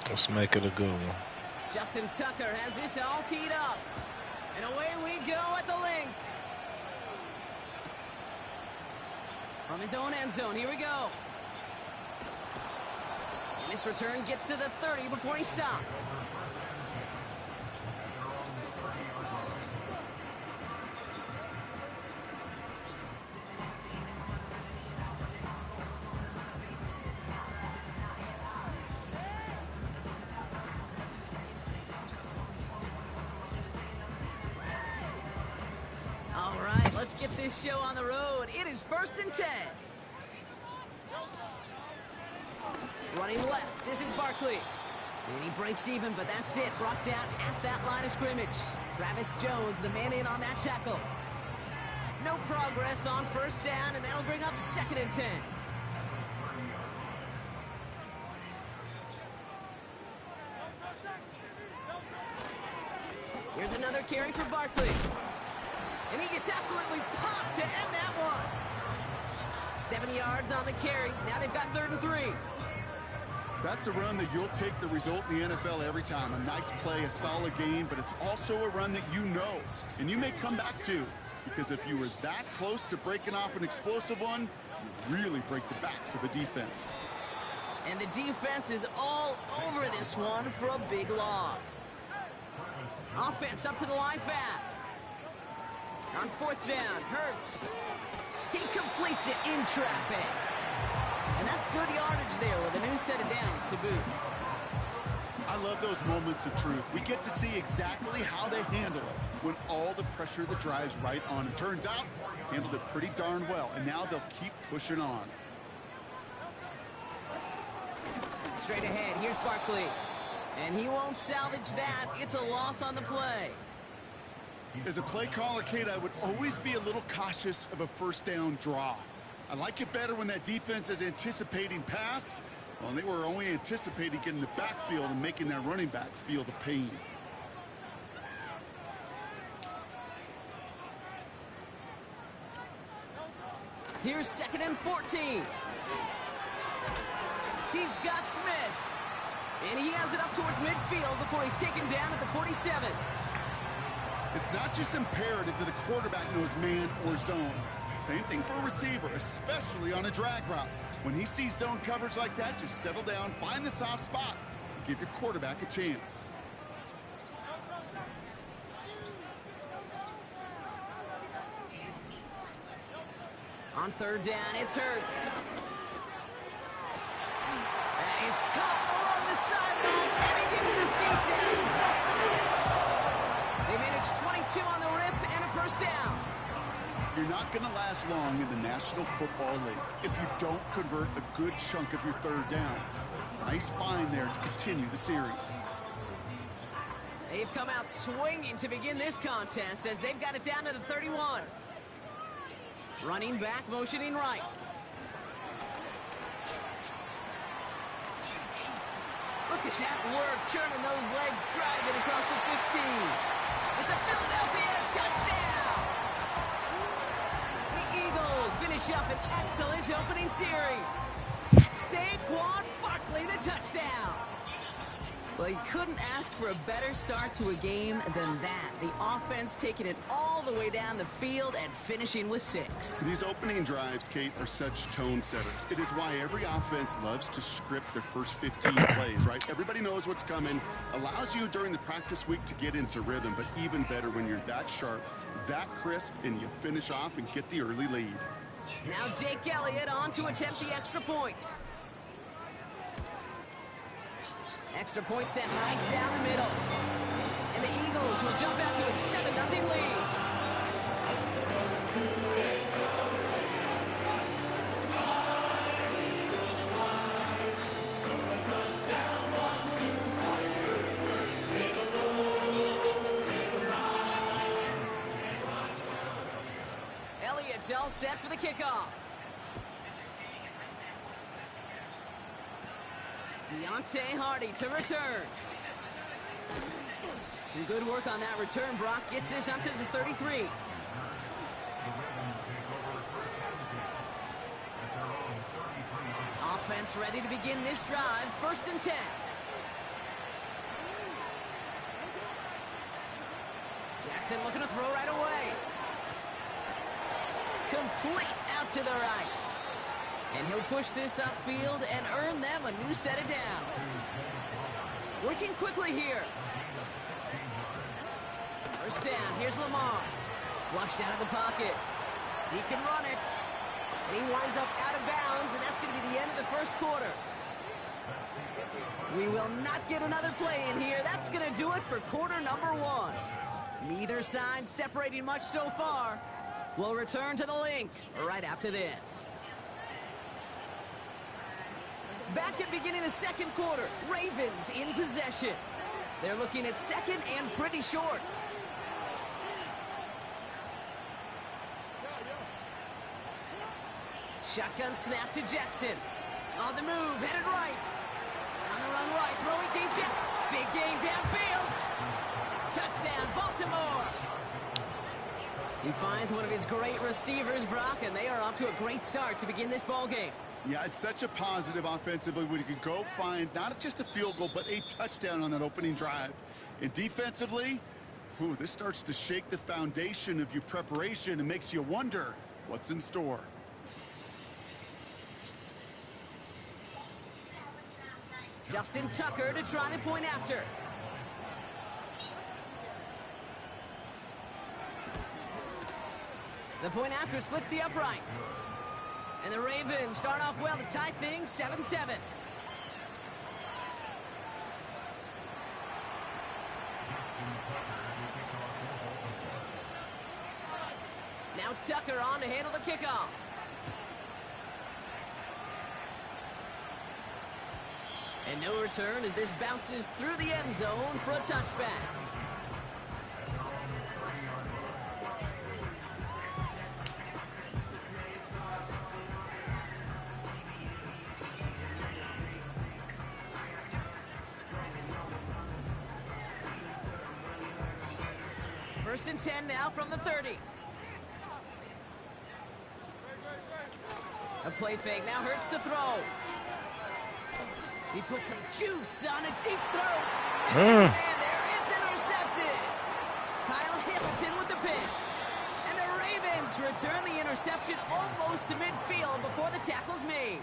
Let's make it a good one. Justin Tucker has this all teed up. And away we go at the link. From his own end zone, here we go. And this return gets to the 30 before he stopped. All right, let's get this show on the road. It is 1st and 10. Running left, this is Barkley. And he breaks even, but that's it. Brought down at that line of scrimmage. Travis Jones, the man in on that tackle. No progress on 1st down, and that'll bring up 2nd and 10. Here's another carry for Barkley. And he gets absolutely popped to end that one. 70 yards on the carry. Now they've got 3rd and 3. That's a run that you'll take the result in the NFL every time. A nice play, a solid game, but it's also a run that you know, and you may come back to, because if you were that close to breaking off an explosive one, you really break the backs of the defense. And the defense is all over this one for a big loss. Offense up to the line fast. On 4th down, Hurts. He completes it in traffic. And that's good yardage there with a new set of downs to boot. I love those moments of truth. We get to see exactly how they handle it when all the pressure that drives right on them. Turns out, handled it pretty darn well, and now they'll keep pushing on. Straight ahead, here's Barkley. And he won't salvage that. It's a loss on the play. As a play caller, Kate, I would always be a little cautious of a 1st down draw. I like it better when that defense is anticipating pass. Well, they were only anticipating getting the backfield and making that running back feel the pain. Here's 2nd and 14. He's got Smith. And he has it up towards midfield before he's taken down at the 47. It's not just imperative that the quarterback knows man or zone. Same thing for a receiver, especially on a drag route. When he sees zone coverage like that, just settle down, find the soft spot, and give your quarterback a chance. On 3rd down, it's Hurts. And he's caught along the sideline, and he gets the feet down. They managed 22 on the rip and a 1st down. You're not going to last long in the National Football League if you don't convert a good chunk of your 3rd downs. Nice find there to continue the series. They've come out swinging to begin this contest as they've got it down to the 31. Running back, motioning right. Look at that work, turning those legs, driving across the 15. It's a Philadelphia touchdown! The Eagles finish up an excellent opening series. Saquon Barkley, the touchdown. Well, you couldn't ask for a better start to a game than that. The offense taking it all the way down the field and finishing with 6. These opening drives, Kate, are such tone setters. It is why every offense loves to script their first 15 plays, right? Everybody knows what's coming. Allows you during the practice week to get into rhythm, but even better when you're that sharp, that crisp, and you finish off and get the early lead. Now Jake Elliott on to attempt the extra point. Extra point sent right down the middle. And the Eagles will jump out to a 7-0 lead. Elliott's all set for the kickoff. Deontay Hardy to return. Some good work on that return. Brock gets this up to the 33. Offense ready to begin this drive. 1st and 10. Jackson looking to throw right away. Complete out to the right. And he'll push this upfield and earn them a new set of downs. Working quickly here. First down, here's Lamar. Flushed out of the pocket. He can run it. And he winds up out of bounds, and that's going to be the end of the first quarter. We will not get another play in here. That's going to do it for quarter number one. Neither side separating much so far. We'll return to the link right after this. Back at beginning of the second quarter, Ravens in possession. They're looking at second and pretty short. Shotgun snap to Jackson. On the move, headed right. On the run right, throwing deep down. Big gain downfield. Touchdown, Baltimore. He finds one of his great receivers, Brock, and they are off to a great start to begin this ball game. Yeah, it's such a positive offensively when you can go find not just a field goal, but a touchdown on that opening drive. And defensively, this starts to shake the foundation of your preparation and makes you wonder what's in store. Justin Tucker to try the point after. The point after splits the uprights. And the Ravens start off well to tie things 7-7. Now Tucker on to handle the kickoff. And no return as this bounces through the end zone for a touchback. First and 10 now from the 30. A play fake, now Hurts to throw. He put some juice on a deep throw. And there's a man there, it's intercepted. Kyle Hamilton with the pick. And the Ravens return the interception almost to midfield before the tackle's made.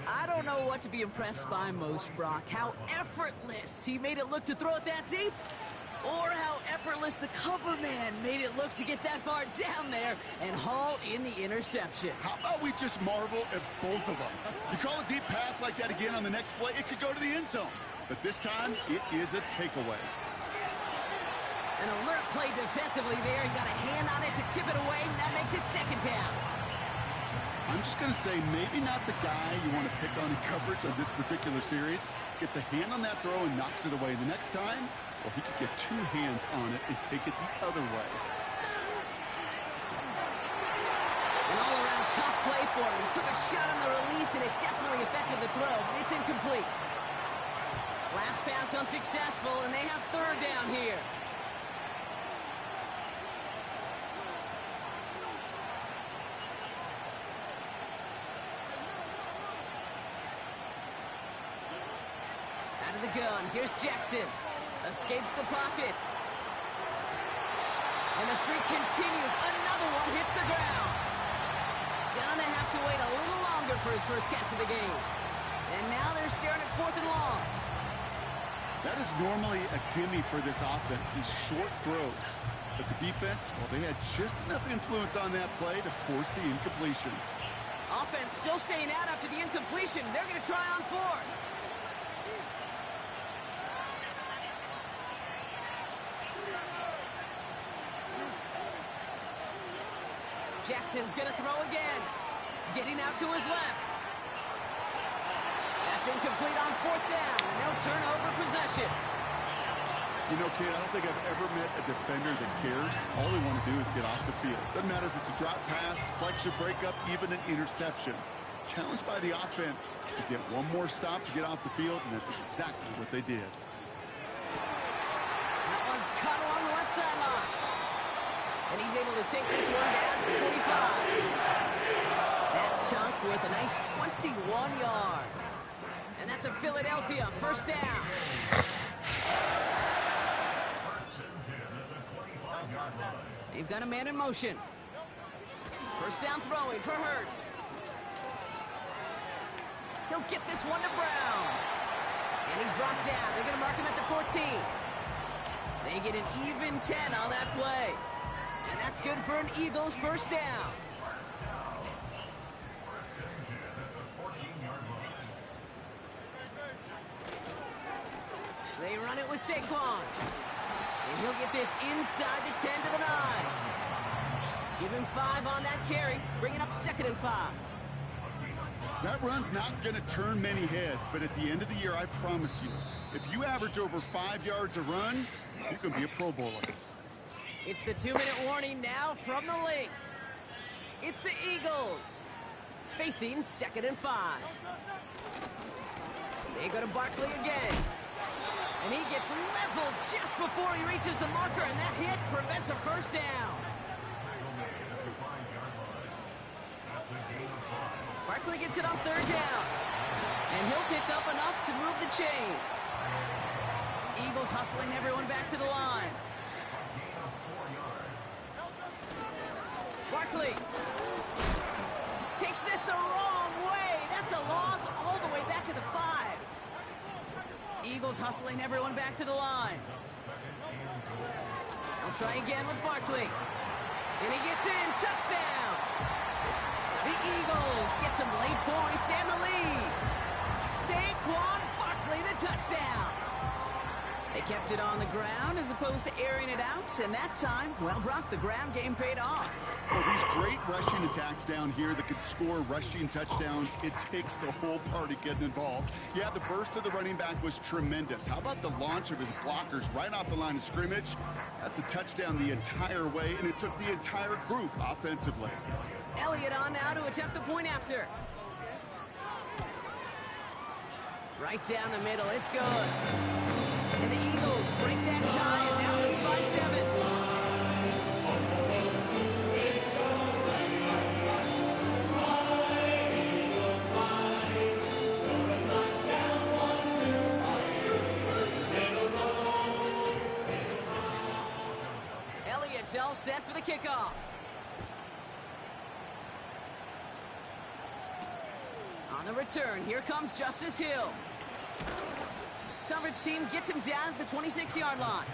I don't know what to be impressed by most, Brock. How effortless he made it look to throw it that deep, or how effortless the cover man made it look to get that far down there and haul in the interception. How about we just marvel at both of them? You call a deep pass like that again on the next play, it could go to the end zone. But this time, it is a takeaway. An alert play defensively there. He got a hand on it to tip it away, and that makes it second down. I'm just going to say maybe not the guy you want to pick on in coverage on this particular series. Gets a hand on that throw and knocks it away. The next time, well, he could get two hands on it and take it the other way. An all-around tough play for him. He took a shot on the release, and it definitely affected the throw, but it's incomplete. Last pass unsuccessful, and they have third down here. Out of the gun, here's Jackson. Escapes the pocket. And the streak continues. Another one hits the ground. Gonna have to wait a little longer for his first catch of the game. And now they're staring at 4th and long. That is normally a gimme for this offense, these short throws. But the defense, well, they had just enough influence on that play to force the incompletion. Offense still staying out after the incompletion. They're going to try on 4th. Jackson's going to throw again. Getting out to his left. That's incomplete on 4th down, and they'll turn over possession. You know, kid, I don't think I've ever met a defender that cares. All they want to do is get off the field. Doesn't matter if it's a drop pass, deflection, breakup, even an interception. Challenged by the offense to get one more stop to get off the field, and that's exactly what they did. That one's cut along the left sideline. And he's able to take this one down to the 25. That chunk with a nice 21 yards. And that's a Philadelphia first down. They've got a man in motion. First down throwing for Hurts. He'll get this one to Brown. And he's brought down. They're going to mark him at the 14. They get an even 10 on that play. And that's good for an Eagles first down. They run it with Saquon. And he'll get this inside the 10 to the 9. Give him 5 on that carry. Bring it up 2nd and 5. That run's not going to turn many heads, but at the end of the year, I promise you, if you average over 5 yards a run, you can be a Pro Bowler. It's the 2-minute warning now from the link. It's the Eagles facing 2nd and 5. They go to Barkley again. And he gets leveled just before he reaches the marker, and that hit prevents a first down. Barkley gets it on 3rd down. And he'll pick up enough to move the chains. Eagles hustling everyone back to the line. Barkley takes this the wrong way. That's a loss all the way back to the 5. Eagles hustling everyone back to the line. They'll try again with Barkley. And he gets in. Touchdown. The Eagles get some late points and the lead. Saquon Barkley, the touchdown. They kept it on the ground as opposed to airing it out. And that time, well, Brock, the ground game paid off. Well, these great rushing attacks down here that could score rushing touchdowns, it takes the whole party getting involved. Yeah, the burst of the running back was tremendous. How about the launch of his blockers right off the line of scrimmage? That's a touchdown the entire way, and it took the entire group offensively. Elliott on now to attempt the point after. Right down the middle, it's good. And the Eagles break that tie and now lead by 7. Elliott's all set for the kickoff. On the return, here comes Justice Hill. Coverage team gets him down at the 26-yard line.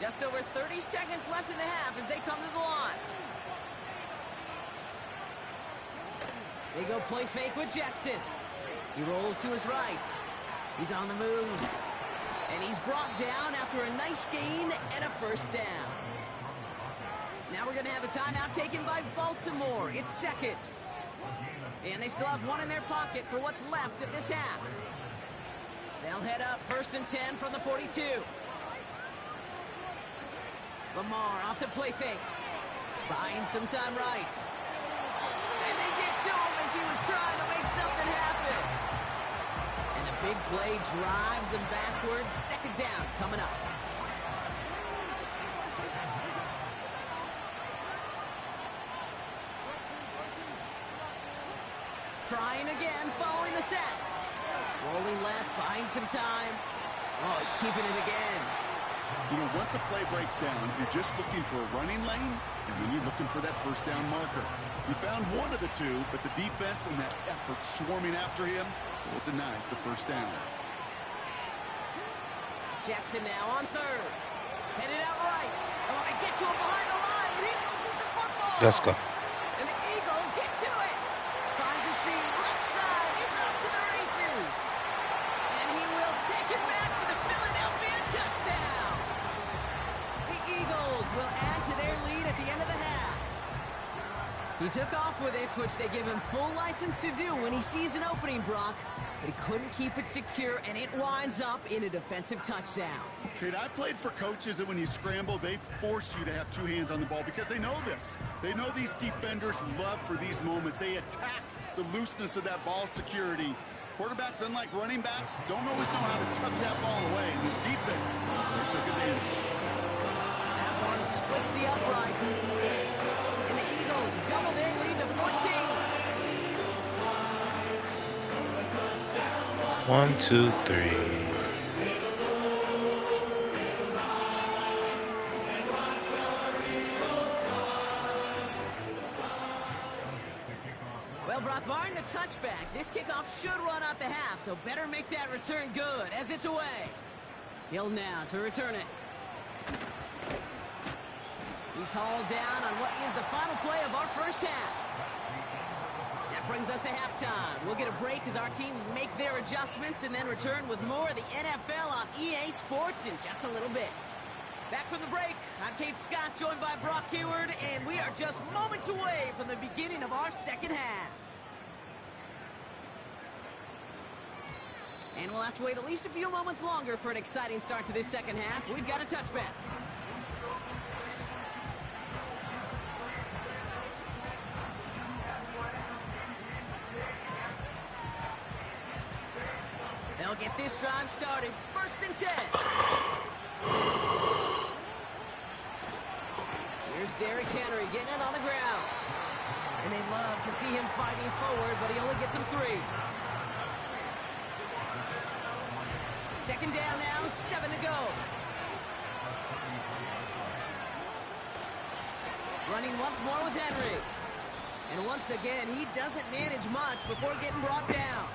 Just over 30 seconds left in the half as they come to the line. They go play fake with Jackson. He rolls to his right. He's on the move. And he's brought down after a nice gain and a first down. Now we're going to have a timeout taken by Baltimore. It's 2nd. And they still have 1 in their pocket for what's left of this half. They'll head up 1st and 10 from the 42. Lamar off the play fake. Buying some time right. And they get to him as he was trying to make something happen. And the big play drives them backwards. 2nd down coming up. Trying again following the set. Rolling left, buying some time. Oh, he's keeping it again. You know, once a play breaks down, you're just looking for a running lane, and then you're looking for that first down marker. You found one of the two, but the defense and that effort swarming after him, well, it denies the first down. Jackson now on 3rd. Headed out right. Oh, they get to him behind the line, and he loses the football. Let's go. And the Eagles get to it. Finds a seam left side. He's off to the races. And he will take it back for the Philadelphia touchdown. The Eagles will add to their lead at the end of the half. He took off with it, which they give him full license to do when he sees an opening, Brock. But he couldn't keep it secure, and it winds up in a defensive touchdown. Kate, I played for coaches that when you scramble, they force you to have 2 hands on the ball because they know this. They know these defenders love for these moments. They attack the looseness of that ball security. Quarterbacks, unlike running backs, don't always know how to tuck that ball away. And this defense, they took advantage. That one splits the uprights. And the Eagles double their lead to 14. 1, 2, 3. Well, Brock Martin, a touchback. This kickoff should run out the half, so better make that return good as it's away. Hill now to return it. He's hauled down on what is the final play of our first half. That brings us to halftime. We'll get a break as our teams make their adjustments and then return with more of the NFL on EA Sports in just a little bit. Back from the break, I'm Kate Scott, joined by Brock Hayward, and we are just moments away from the beginning of our second half. And we'll have to wait at least a few moments longer for an exciting start to this second half. We've got a touchback. They'll get this drive started. 1st and 10. Here's Derrick Henry getting it on the ground. And they love to see him fighting forward, but he only gets him 3. 2nd down now, 7 to go. Running once more with Henry. And once again, he doesn't manage much before getting brought down.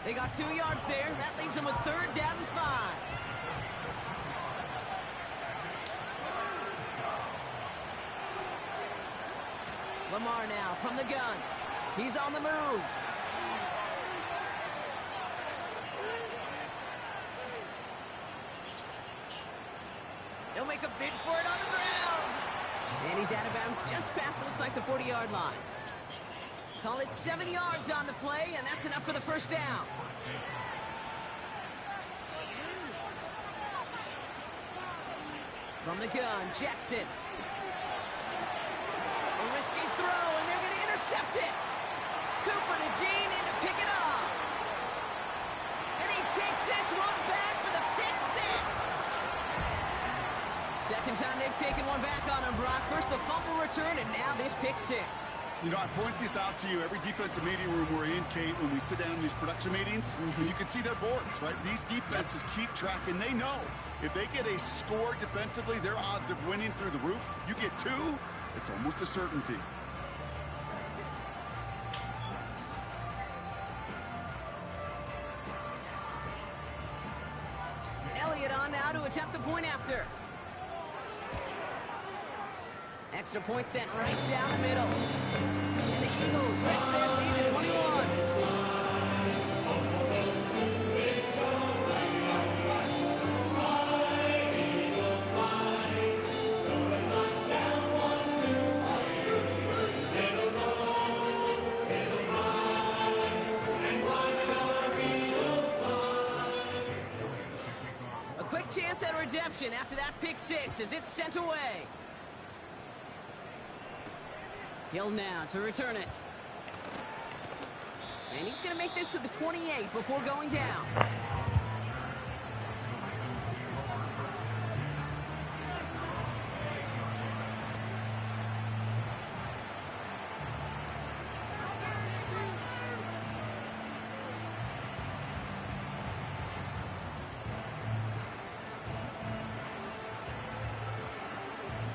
They got 2 yards there. That leaves them with 3rd down and 5. Lamar now from the gun. He's on the move. He'll make a bid for it on the ground. And he's out of bounds just past, looks like, the 40-yard line. Call it 7 yards on the play, and that's enough for the 1st down. From the gun, Jackson. A risky throw, and they're going to intercept it. Cooper to Jean in to pick it up. And he takes this one back for the pick 6. Second time they've taken one back on him, Brock. First the fumble return, and now this pick 6. You know, I point this out to you every defensive meeting room we're in, Kate, when we sit down in these production meetings. And you can see their boards, right? These defenses keep track, and they know if they get a score defensively, their odds of winning through the roof. You get 2, it's almost a certainty. Elliott on now to attempt the point after. Extra point sent right down the middle. And the Eagles stretch their lead to 21. A quick chance at redemption after that pick 6 as it's sent away. Hill now to return it. And he's going to make this to the 28 before going down.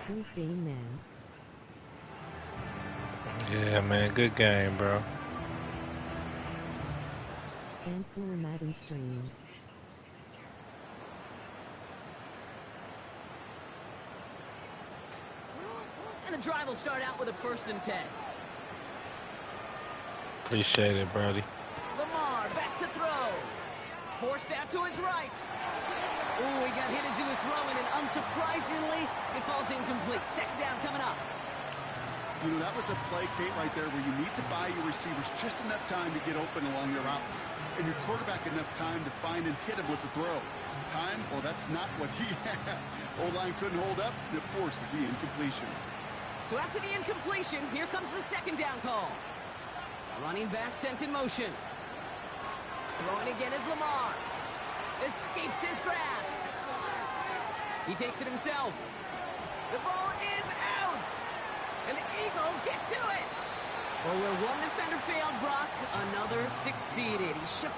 Good game, man. Yeah, man, good game, bro. And cooler Madden stream. And the drive will start out with a 1st and 10. Appreciate it, Brody. Lamar back to throw. Forced out to his right. Ooh, he got hit as he was throwing, and unsurprisingly, it falls incomplete. 2nd down coming up. You know, that was a play, Kate, right there where you need to buy your receivers just enough time to get open along their routes. And your quarterback enough time to find and hit him with the throw. Time? Well, that's not what he had. O-line couldn't hold up. It forces the incompletion. So after the incompletion, here comes the 2nd down call. Running back sent in motion. Throwing again is Lamar. Escapes his grasp. He takes it himself. The ball is out. And the Eagles get to it. Well, where one defender failed, Brock, another succeeded. He shook.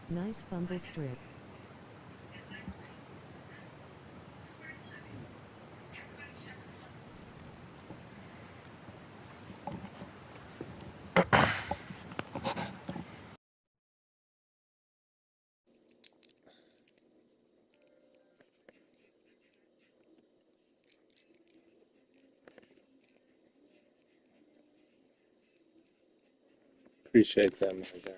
Nice fumble strip. Appreciate that, my guy.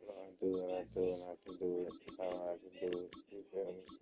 I do it, I do it, I can do it. How I can do it. You feel me?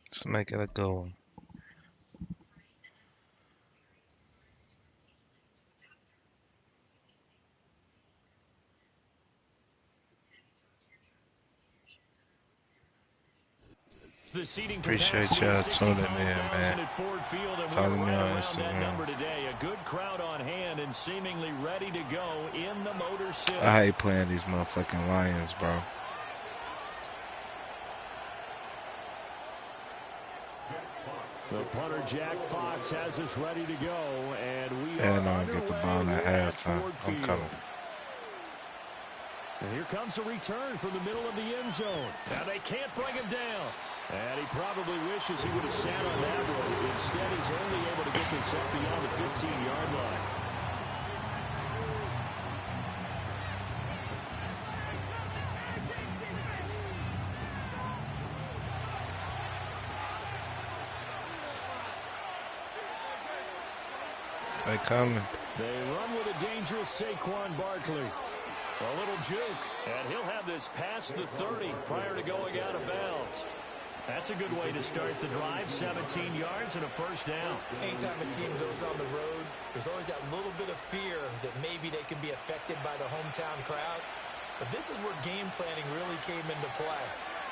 Let's make it a goal. The seating Appreciate capacity y'all is tuning in, man. 65,000 at Ford Field, and Follow we're me right on around that number Instagram. today. A good crowd on hand and seemingly ready to go in the Motor City. I hate playing these motherfucking Lions, bro. The punter, Jack Fox, has us ready to go, and we And are I get the underway ball here at at halftime. Ford I'm Field. coming. And here comes a return from the middle of the end zone. Now they can't bring him down. And he probably wishes he would have sat on that one. Instead, he's only able to get this up beyond the 15-yard line. They coming. They run with a dangerous Saquon Barkley. A little juke, and he'll have this past the 30 prior to going out of bounds. That's a good way to start the drive, 17 yards and a first down. Anytime a team goes on the road, there's always that little bit of fear that maybe they can be affected by the hometown crowd. But this is where game planning really came into play.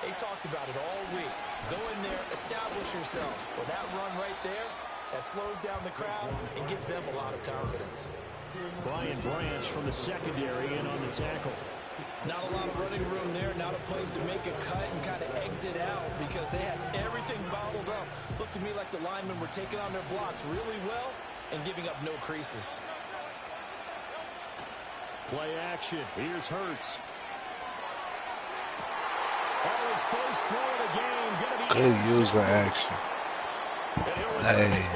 They talked about it all week. Go in there, establish yourselves. Well, that run right there, that slows down the crowd and gives them a lot of confidence. Brian Branch from the secondary in on the tackle. Not a lot of running room there, not a place to make a cut and kind of exit out because they had everything bottled up. Looked to me like the linemen were taking on their blocks really well and giving up no creases. Play action. Here's Hurts. Oh, his first throw of the game. Gonna be Good user action. Hey.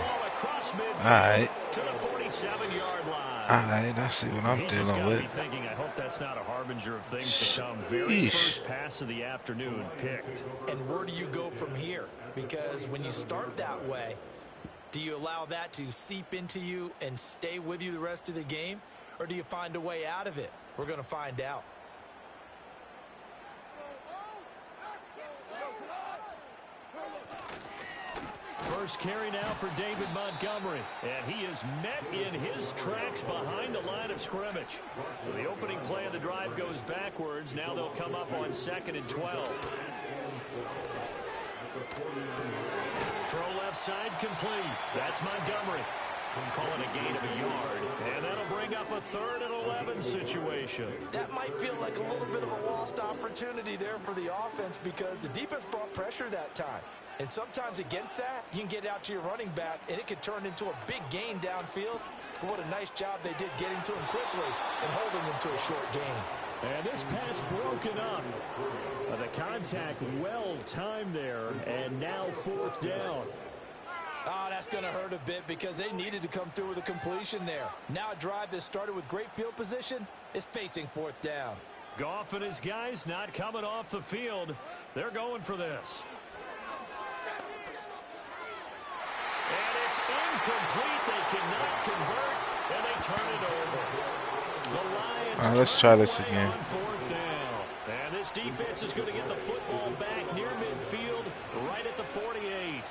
Alright. To the 47-yard line. Alright, I see what I'm dealing with. Thinking, I hope that's not a harbinger of things to come. Very first pass of the afternoon picked. And where do you go from here? Because when you start that way, do you allow that to seep into you and stay with you the rest of the game? Or do you find a way out of it? We're going to find out. First carry now for David Montgomery. And he is met in his tracks behind the line of scrimmage. So the opening play of the drive goes backwards. Now they'll come up on 2nd and 12. Throw left side complete. That's Montgomery. We'll call it a gain of a yard. And that'll bring up a 3rd and 11 situation. That might feel like a little bit of a lost opportunity there for the offense because the defense brought pressure that time. And sometimes against that, you can get out to your running back, and it could turn into a big gain downfield. But what a nice job they did getting to him quickly and holding him to a short gain. And this pass broken up. The contact well timed there, and now 4th down. Oh, that's going to hurt a bit because they needed to come through with a completion there. Now a drive that started with great field position is facing 4th down. Goff and his guys not coming off the field. They're going for this. And it's incomplete. They cannot convert, and they turn it over. The Lions. All right, let's try this again. 4th down. And this defense is going to get the football back near midfield, right at the 48.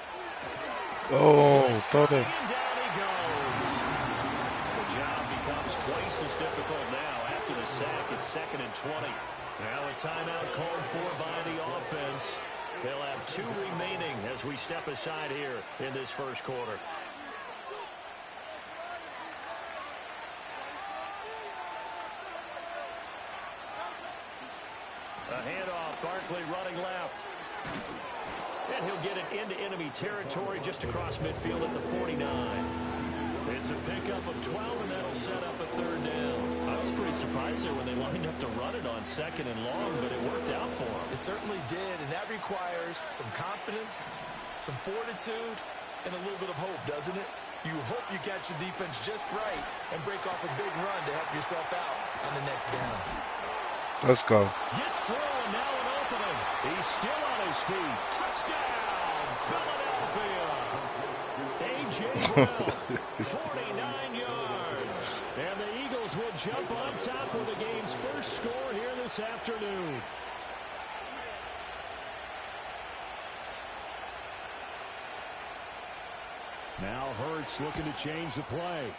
Oh, throw that. Down he goes. The job becomes twice as difficult now. After the sack, it's 2nd and 20. Now a timeout called for by the offense. They'll have 2 remaining as we step aside here in this first quarter. A handoff, Barkley running left. And he'll get it into enemy territory just across midfield at the 49. It's a pickup of 12, and that'll set up a 3rd down. I was pretty surprised there when they lined up to run it on 2nd and long, but it worked out for them. It certainly did, and that requires some confidence, some fortitude, and a little bit of hope, doesn't it? You hope you catch the defense just right and break off a big run to help yourself out on the next down. Let's go. Gets through, and now an opening. He's still on his feet. Touchdown, Philadelphia. A.J. Brown, 49 yards. And the Eagles will jump on top with the game's first score here this afternoon. Now Hurts looking to change the play.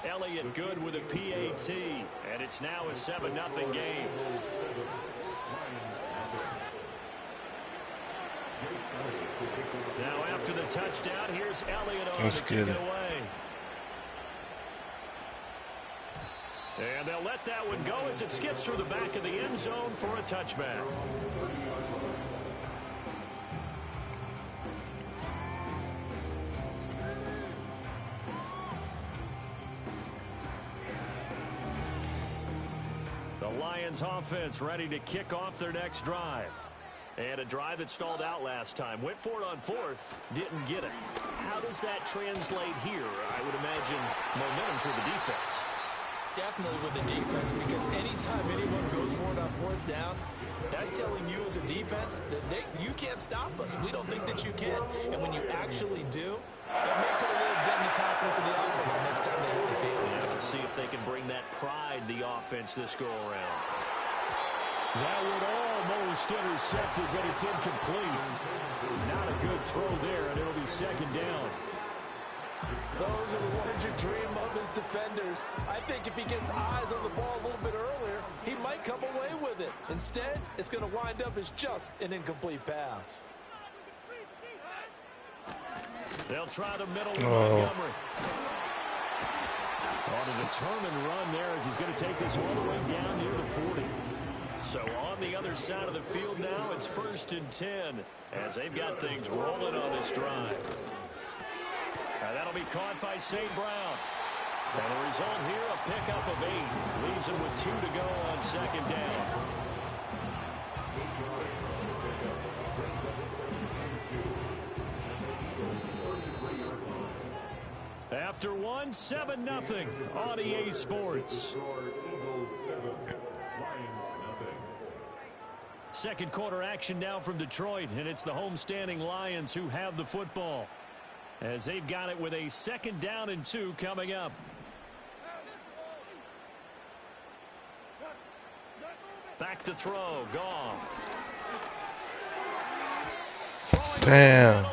Elliott good with a PAT, and it's now a 7-0 game. Now after the touchdown, here's Elliott on to kick it away. And they'll let that one go as it skips through the back of the end zone for a touchback. The Lions offense ready to kick off their next drive. And a drive that stalled out last time. Went for it on 4th. Didn't get it. How does that translate here? I would imagine momentum's with the defense. Definitely with the defense, because anytime anyone goes for it on 4th down, that's telling you as a defense that you can't stop us. We don't think that you can. And when you actually do, that may put a little dent in the confidence of the offense the next time they hit the field. Yeah, we'll see if they can bring that pride, the offense, this go-around. That would almost intercept it, but it's incomplete. Not a good throw there, and it'll be 2nd down. Those are the ones you dream of as defenders. I think if he gets eyes on the ball a little bit earlier, he might come away with it. Instead, it's going to wind up as just an incomplete pass. They'll try the middle with Montgomery. On a determined run there as he's going to take this all the way down near the 40. So on the other side of the field now, it's 1st and 10 as they've got things rolling on this drive. That'll be caught by St. Brown. And the result here, a pickup of 8. Leaves him with 2 to go on 2nd down. won 7-0 on EA Sports. Second quarter action now from Detroit, and it's the homestanding Lions who have the football, as they've got it with a 2nd down and 2 coming up. Back to throw, Goff. Damn.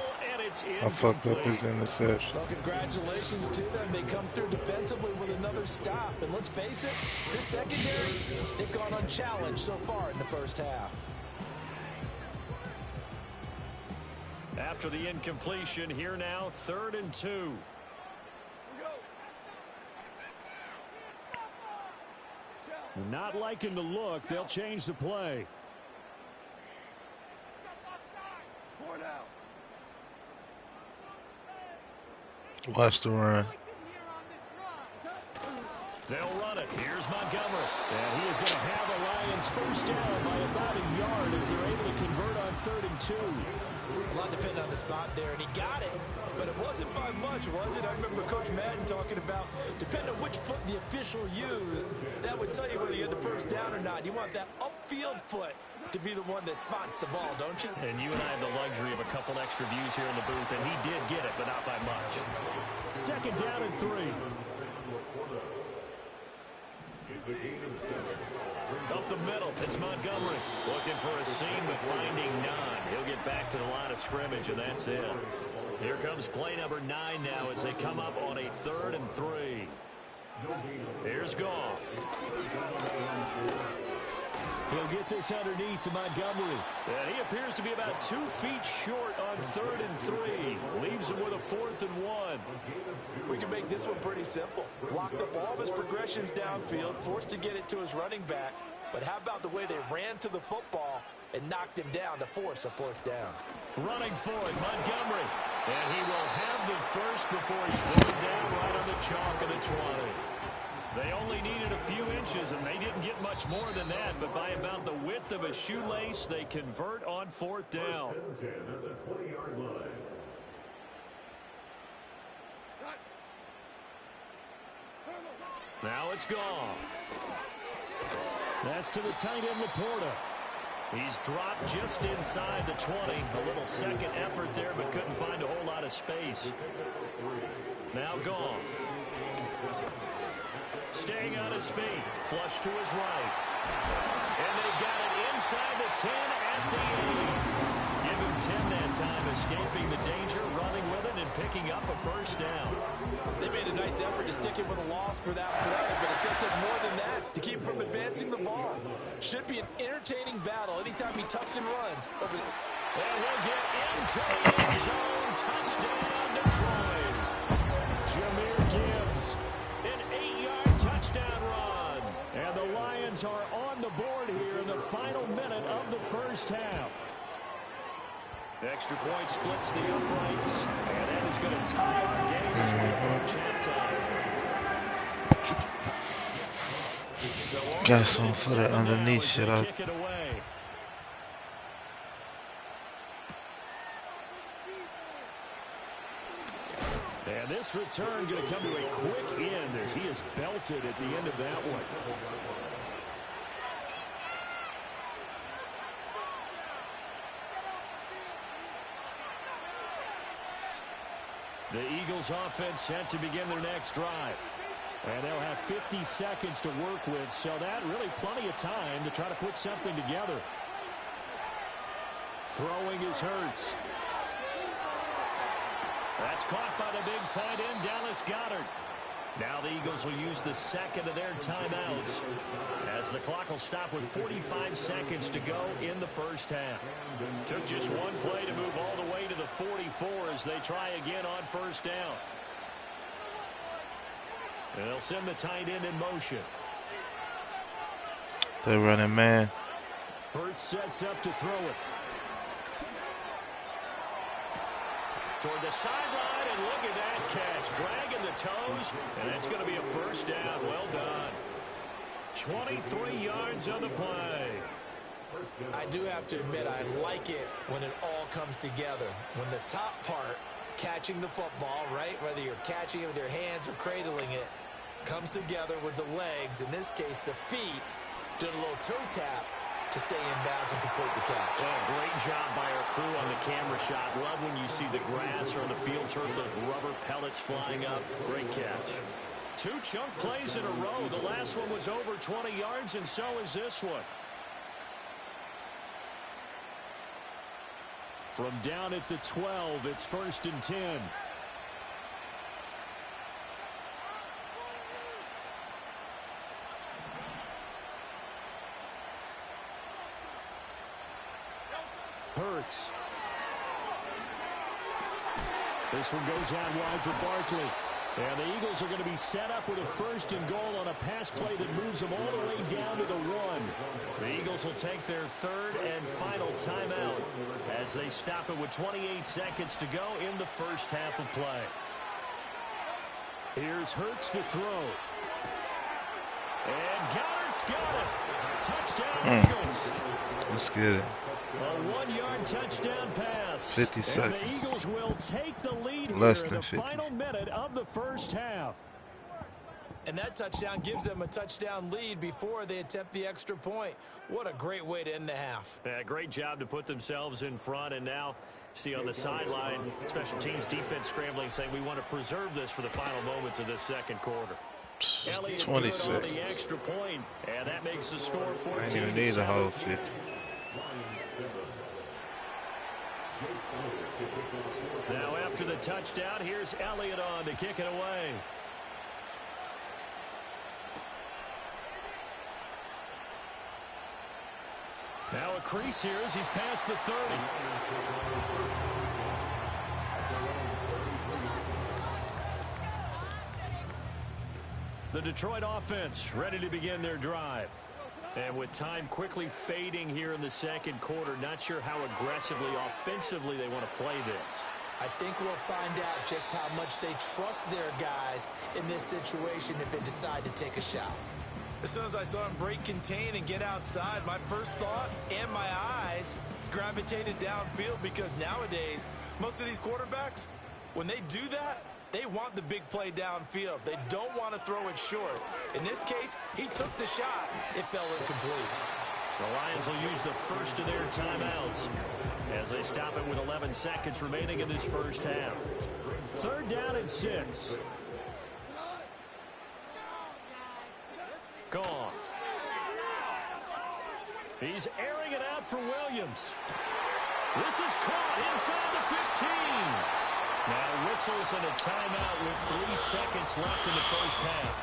I fucked up his interception. Well, congratulations to them. They come through defensively with another stop. And let's face it, this secondary, they've gone unchallenged so far in the first half. After the incompletion, here now, 3rd and 2. Not liking the look. They'll change the play. Watch the run. They'll run it. Here's Montgomery. And he is going to have the Lions first down by about a yard as they're able to convert on 3rd and 2. A lot depending on the spot there, and he got it. But it wasn't by much, was it? I remember Coach Madden talking about, depending on which foot the official used, that would tell you whether you had the first down or not. You want that upfield foot to be the one that spots the ball, don't you? And you and I have the luxury of a couple extra views here in the booth, and he did get it, but not by much. 2nd down and 3. Up the middle, it's Montgomery. Looking for a seam, but finding none. He'll get back to the line of scrimmage, and that's it. Here comes play number 9 now as they come up on a 3rd and 3. Here's Goff. He'll get this underneath to Montgomery. And he appears to be about 2 feet short on 3rd and 3. Leaves him with a 4th and 1. We can make this one pretty simple. Locked up all of his progressions downfield, forced to get it to his running back. But how about the way they ran to the football and knocked him down to force a 4th down? Running for it, Montgomery. And he will have the first before he's brought down right on the chalk of the 20. They only needed a few inches, and they didn't get much more than that. But by about the width of a shoelace, they convert on 4th down. Now it's Goff. That's to the tight end, Laporta. He's dropped just inside the 20. A little second effort there, but couldn't find a whole lot of space. Now Goff. Staying on his feet. Flush to his right. And they've got it inside the 10 at the 8. Give him 10 that time, escaping the danger, running with it, and picking up a first down. They made a nice effort to stick him with a loss for that play, but it's going to take more than that to keep him from advancing the ball. Should be an entertaining battle anytime he tucks and runs. And we'll get into the end zone. Touchdown, Detroit. Jahmyr Gibbs. An 8-yard touchdown run. And the Lions are on the board here in the final minute of the first half. Extra point splits the uprights, and that is going to tie our game as we approach halftime. Got some for that underneath shit. And this return going to come to a quick end as he is belted at the end of that one. The Eagles offense set to begin their next drive. And they'll have 50 seconds to work with, so that really plenty of time to try to put something together. Throwing is Hurts. That's caught by the big tight end, Dallas Goedert. Now the Eagles will use the second of their timeouts as the clock will stop with 45 seconds to go in the first half. Took just one play to move all the way to the 44 as they try again on first down. And they'll send the tight end in motion. They're running man. Hurts sets up to throw it. Toward the sideline, and look at that catch. Dragging the toes, and that's going to be a first down. Well done. 23 yards on the play. I do have to admit, I like it when it all comes together. When the top part catching the football, right? Whether you're catching it with your hands or cradling it, comes together with the legs. In this case, the feet, doing a little toe tap to stay in bounds and complete the catch. Well, great job by our crew on the camera shot. Love when you see the grass or on the field turf, those rubber pellets flying up. Great catch. 2 chunk plays in a row. The last one was over 20 yards, and so is this one. From down at the 12, it's 1st and 10. Hurts. This one goes out wide for Barkley. And the Eagles are going to be set up with a 1st and goal on a pass play that moves them all the way down to the 1. The Eagles will take their 3rd and final timeout as they stop it with 28 seconds to go in the first half of play. Here's Hurts to throw. And Goddard's got it. Touchdown, Eagles. Let's get it. A 1-yard touchdown pass. 50 seconds. And the Eagles will take the lead Less here than in the 50. final minute of the first half. And that touchdown gives them a touchdown lead before they attempt the extra point. What a great way to end the half. Yeah, great job to put themselves in front. And now, see on the sideline, special teams defense scrambling, saying we want to preserve this for the final moments of this second quarter. Elliott 20 good on seconds. the extra point, and that makes the score 14. I ain't even need a whole 50. Now after the touchdown, here's Elliott on to kick it away. Now a crease here as he's past the 30. The Detroit offense ready to begin their drive. And with time quickly fading here in the second quarter, not sure how aggressively, offensively they want to play this. I think we'll find out just how much they trust their guys in this situation if they decide to take a shot. As soon as I saw him break contain and get outside, my first thought and my eyes gravitated downfield, because nowadays, most of these quarterbacks, when they do that, they want the big play downfield. They don't want to throw it short. In this case, he took the shot. It fell incomplete. The Lions will use the first of their timeouts as they stop it with 11 seconds remaining in this first half. 3rd down and 6. Gone. He's airing it out for Williams. This is caught inside the 15. Now whistles and a timeout with 3 seconds left in the first half.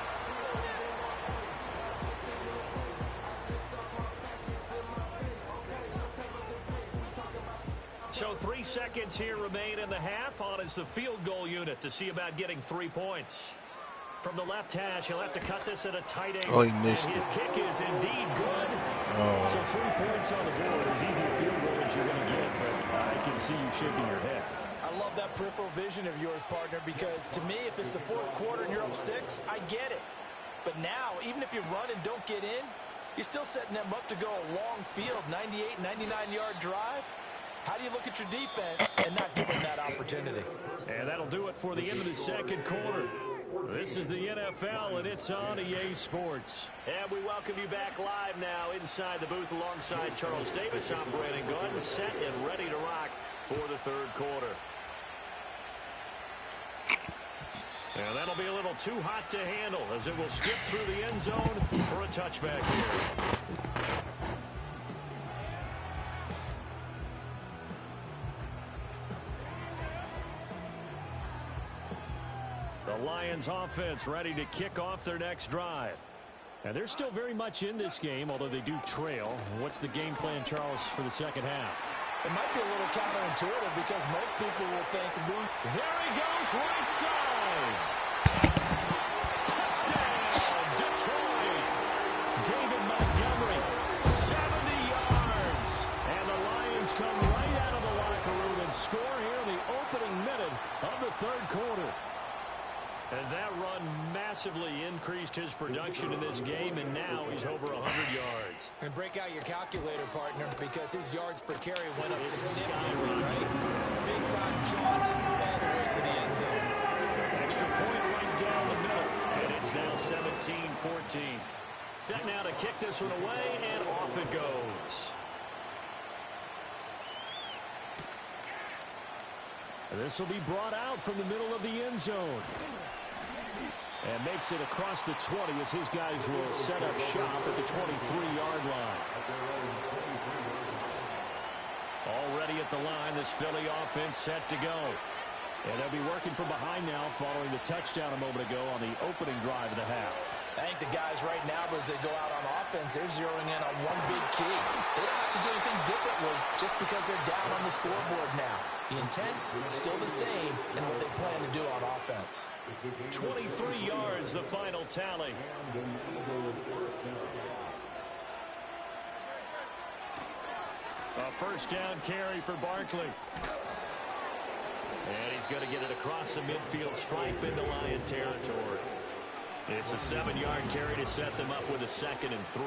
So 3 seconds here remain in the half. On is the field goal unit to see about getting 3 points. From the left hash, he'll have to cut this at a tight angle. Oh, he missed and his it. kick is indeed good. Oh. So 3 points on the board. As easy a field goal as you're going to get, but I can see you shaking your head. I love that peripheral vision of yours, partner, because to me, if it's the 4th quarter and you're up 6, I get it. But now, even if you run and don't get in, you're still setting them up to go a long field, 98, 99-yard drive. How do you look at your defense and not give them that opportunity? And that'll do it for the end of the second quarter. This is the NFL, and it's on EA Sports. And we welcome you back live now inside the booth alongside Charles Davis. I'm Brandon Gunn, set and ready to rock for the third quarter. And that'll be a little too hot to handle as it will skip through the end zone for a touchback here. The Lions offense ready to kick off their next drive. And they're still very much in this game, although they do trail. What's the game plan, Charles, for the second half? It might be a little counterintuitive because most people will think lose. There he goes, right side. Touchdown, Detroit. David Montgomery, 70 yards. And the Lions come right out of the locker room and score here in the opening minute of the third quarter. And that run massively increased matched his production in this game, and now he's over 100 yards. And break out your calculator, partner, because his yards per carry went up significantly, right? Big-time jaunt all the way to the end zone. Extra point right down the middle, and it's now 17-14. Set now to kick this one away, and off it goes. This will be brought out from the middle of the end zone. And makes it across the 20 as his guys will set up shop at the 23-yard line. Already at the line, this Philly offense set to go. And they'll be working from behind now following the touchdown a moment ago on the opening drive of the half. I think the guys right now, as they go out on offense, they're zeroing in on one big key. They don't have to do anything differently just because they're down on the scoreboard now. The intent, still the same in what they plan to do on offense. 23 yards, the final tally. A first down carry for Barkley. And he's going to get it across the midfield stripe into Lion territory. It's a 7-yard carry to set them up with a 2nd and 3.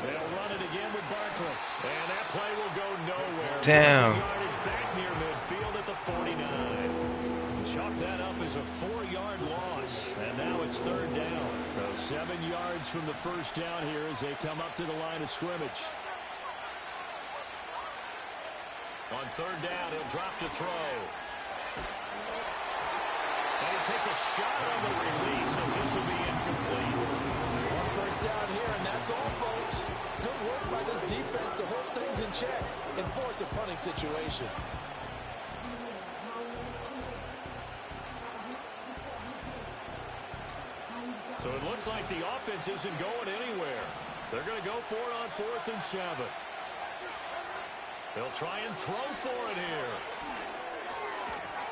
They'll run it again with Barkley. And that play will go nowhere. Damn. Yardage back near midfield at the 49. Chalk that up as a 4-yard loss. And now it's 3rd down. So 7 yards from the first down here as they come up to the line of scrimmage. On 3rd down, he'll drop to throw. And he takes a shot on the release as this will be incomplete. One first down here, and that's all, folks. Good work by this defense to hold things in check and force a punting situation. So it looks like the offense isn't going anywhere. They're going to go for it on 4th and 7. They'll try and throw for it here.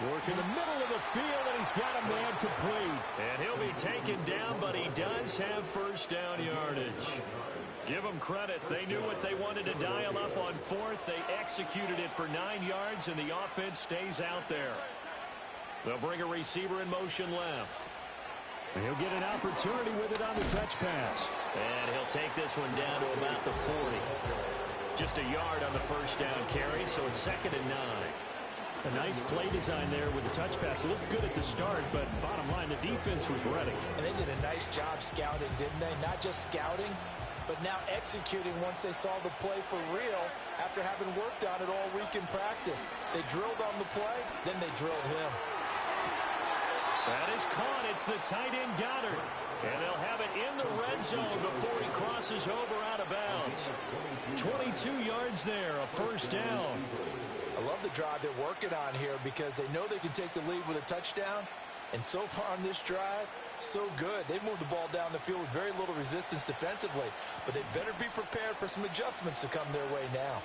Work in the middle of the field, and he's got a man complete. And he'll be taken down, but he does have first down yardage. Give them credit. They knew what they wanted to dial up on 4th. They executed it for 9 yards, and the offense stays out there. They'll bring a receiver in motion left. And he'll get an opportunity with it on the touch pass. And he'll take this one down to about the 40. Just a yard on the first down carry, so it's 2nd and 9. A nice play design there with the touch pass. Looked good at the start, but bottom line, the defense was ready. And they did a nice job scouting, didn't they? Not just scouting, but now executing once they saw the play for real after having worked on it all week in practice. They drilled on the play, then they drilled him. That is caught. It's the tight end Goddard. And they'll have it in the red zone before he crosses over out of bounds. 22 yards there, a first down. I love the drive they're working on here because they know they can take the lead with a touchdown. And so far on this drive, so good. They've moved the ball down the field with very little resistance defensively. But they better be prepared for some adjustments to come their way now.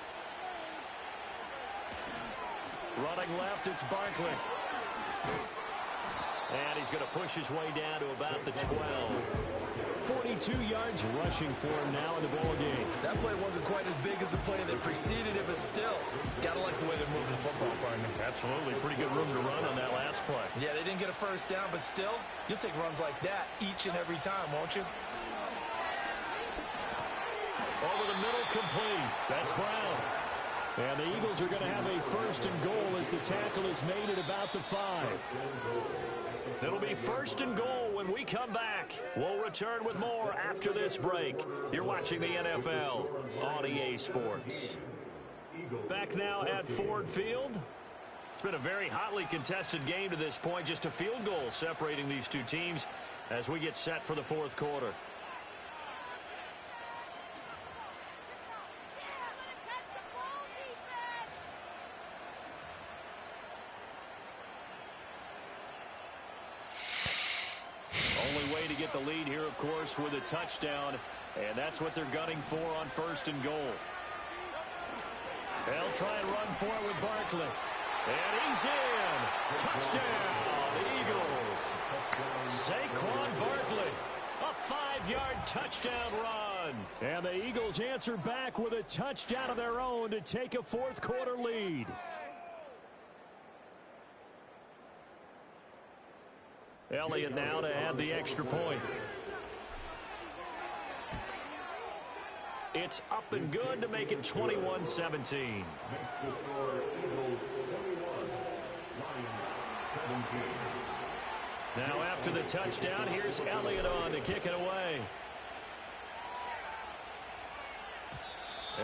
Running left, it's Barkley. And he's going to push his way down to about the 12. 42 yards rushing for him now in the ball game. That play wasn't quite as big as the play that preceded it, but still, gotta like the way they're moving the football, partner. Absolutely. Pretty good room to run on that last play. Yeah, they didn't get a first down, but still, you'll take runs like that each and every time, won't you? Over the middle, complete. That's Brown. And the Eagles are going to have a first and goal as the tackle is made at about the 5. It'll be first and goal when we come back. We'll return with more after this break. You're watching the NFL on EA Sports. Back now at Ford Field. It's been a very hotly contested game to this point. Just a field goal separating these two teams as we get set for the 4th quarter. Only way to get the lead here, of course, with a touchdown, and that's what they're gunning for on first and goal. They'll try and run for it with Barkley. And he's in. Touchdown, Eagles. Saquon Barkley, a 5-yard touchdown run. And the Eagles answer back with a touchdown of their own to take a 4th quarter lead. Elliott now to add the extra point. It's up and good to make it 21-17. Now after the touchdown, here's Elliott on to kick it away.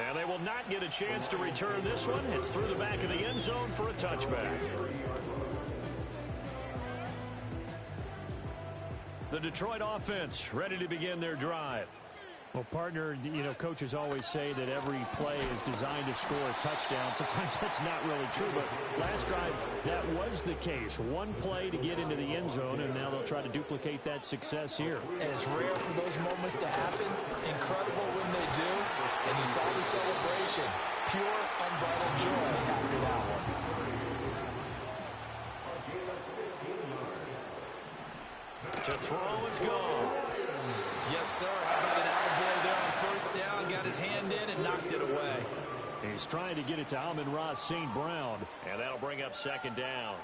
And they will not get a chance to return this one. It's through the back of the end zone for a touchback. The Detroit offense ready to begin their drive. Well, partner, you know, coaches always say that every play is designed to score a touchdown. Sometimes that's not really true, but last drive, that was the case. One play to get into the end zone, and now they'll try to duplicate that success here. And it's rare for those moments to happen. Incredible when they do. And you saw the celebration. Pure, unbridled joy after that one. To throw is gone. Yes, sir. How about an attaboy there on first down? Got his hand in and knocked it away. He's trying to get it to Amon-Ra St. Brown. And that'll bring up second down.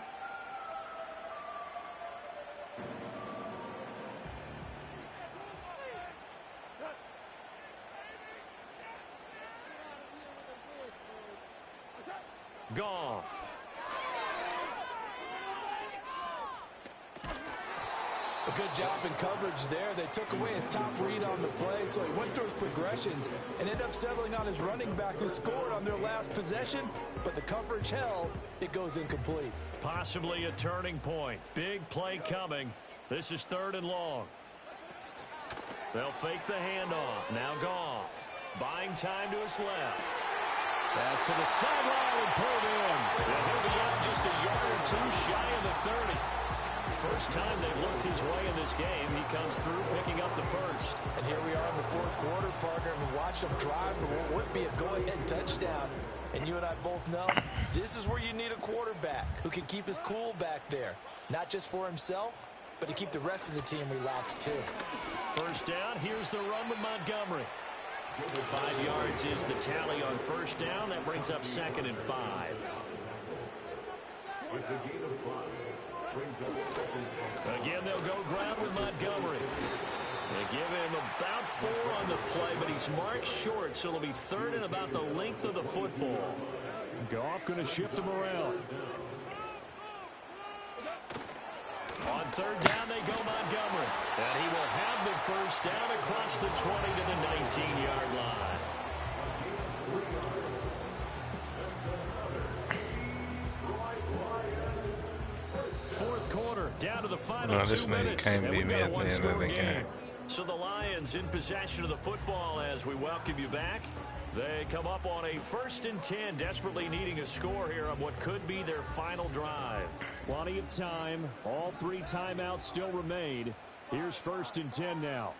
Goff. A good job in coverage there. They took away his top read on the play, so he went through his progressions and ended up settling on his running back who scored on their last possession, but the coverage held. It goes incomplete. Possibly a turning point. Big play coming. This is 3rd and long. They'll fake the handoff. Now Goff. Buying time to his left. Pass to the sideline and pulled in. And he'll be out just a yard or two shy of the 30. First time they've looked his way in this game. He comes through picking up the first. And here we are in the 4th quarter, partner, and we watch them drive for what would be a go-ahead touchdown. And you and I both know this is where you need a quarterback who can keep his cool back there. Not just for himself, but to keep the rest of the team relaxed too. First down, here's the run with Montgomery. 5 yards is the tally on first down. That brings up 2nd and 5. Again, they'll go ground with Montgomery. They give him about 4 on the play, but he's marked short, so it'll be 3rd and about the length of the football. Goff going to shift him around. On 3rd down, they go Montgomery. And he will have the first down across the 20 to the 19-yard line. Fourth quarter, down to the final 2 minutes. Can't beat me at the end of the game. So the Lions in possession of the football as we welcome you back. They come up on a 1st and 10, desperately needing a score here on what could be their final drive. Plenty of time. All 3 timeouts still remain. Here's 1st and 10 now.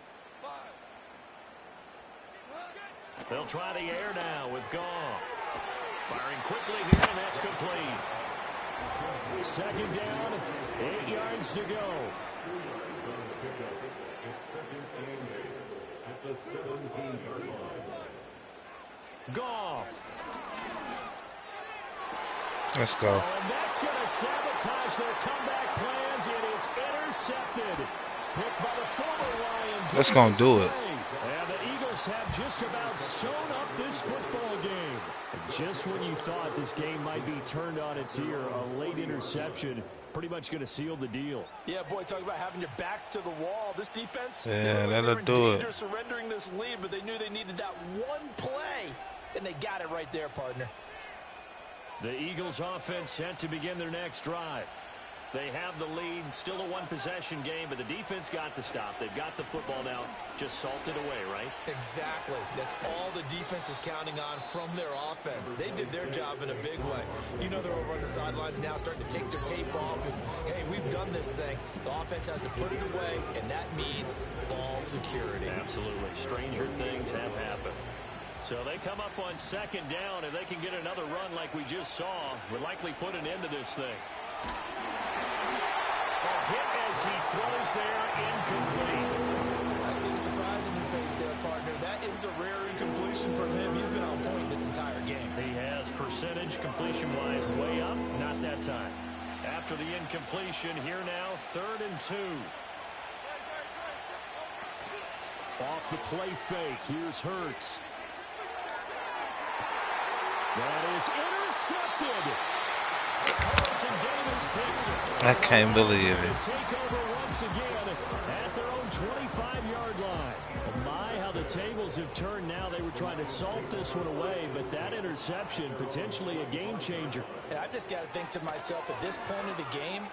They'll try the air now with Goff. Firing quickly here, and that's complete. 2nd down, 8 yards to go. Goff. Let's go. And that's going to sabotage their comeback plans. It is intercepted. Picked by the former Lion. That's going to do it. And the Eagles have just about sewn up this football game. Just when you thought this game might be turned on its ear, a late interception pretty much going to seal the deal. Yeah, boy, talk about having your backs to the wall. This defense, yeah, they that'll were in do danger it. surrendering this lead, but they knew they needed that one play, and they got it right there, partner. The Eagles offense set to begin their next drive. They have the lead, still a 1-possession game, but the defense got the stop. They've got the football now, just salted away, right? Exactly. That's all the defense is counting on from their offense. They did their job in a big way. You know they're over on the sidelines now starting to take their tape off, and, hey, we've done this thing. The offense has to put it away, and that means ball security. Absolutely. Stranger things have happened. So they come up on 2nd down, and they can get another run like we just saw. Would likely put an end to this thing. A hit as he throws there, incomplete. I see the surprise in your face there, partner. That is a rare incompletion from him. He's been on point this entire game. He has percentage completion-wise way up. Not that time. After after the incompletion. Here now, 3rd and 2. Off the play fake. Here's Hurts. That is intercepted. I can't believe it. Take over once again at their own 25-yard line. My, how the tables have turned now. They were trying to salt this one away, but that interception, potentially a game changer. And I've just got to think to myself, at this point of the game,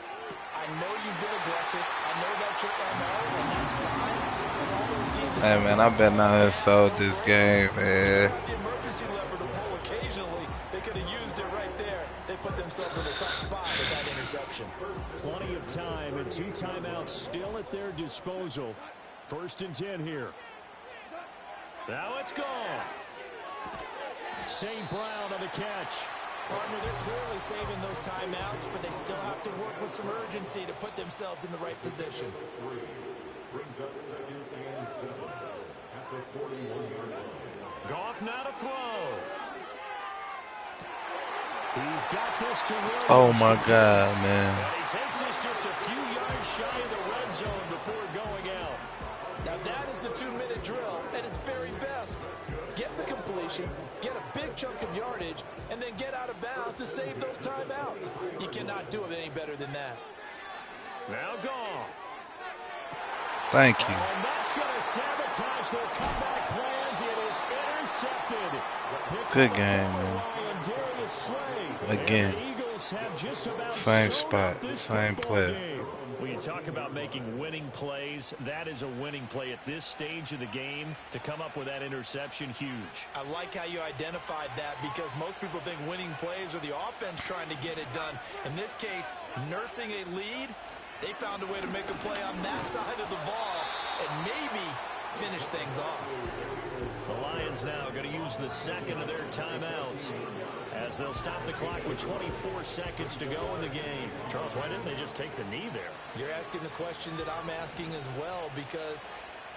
I know you've been aggressive. I know that's your MO, and that's fine. And all those teams. Hey, man, I bet not have sold this game, man. The emergency lever to pull occasionally. They could have used it right there. They put themselves in a tough spot with that interception. Plenty of time and 2 timeouts still at their disposal. 1st and 10 here. Now it's gone. St. Brown on the catch. Partner, they're clearly saving those timeouts, but they still have to work with some urgency to put themselves in the right position. Goff now to throw. He's got this to Williams. Oh, my God, man. And he takes this just a few yards shy of the red zone before going out. Now that is the 2-minute drill at its very best. Get the completion, get a big chunk of yardage, and then get out of bounds to save those timeouts. You cannot do it any better than that. Now Goff. Thank you. And that's going to sabotage their comeback plans. It is intercepted. Good game, man. Again, same spot, same play. When you talk about making winning plays, that is a winning play at this stage of the game. To come up with that interception, huge. I like how you identified that, because most people think winning plays are the offense trying to get it done. In this case, nursing a lead, they found a way to make a play on that side of the ball and maybe finish things off. The Lions now going to use the 2nd of their timeouts as they'll stop the clock with 24 seconds to go in the game. Charles, why didn't they just take the knee there? You're asking the question that I'm asking as well, because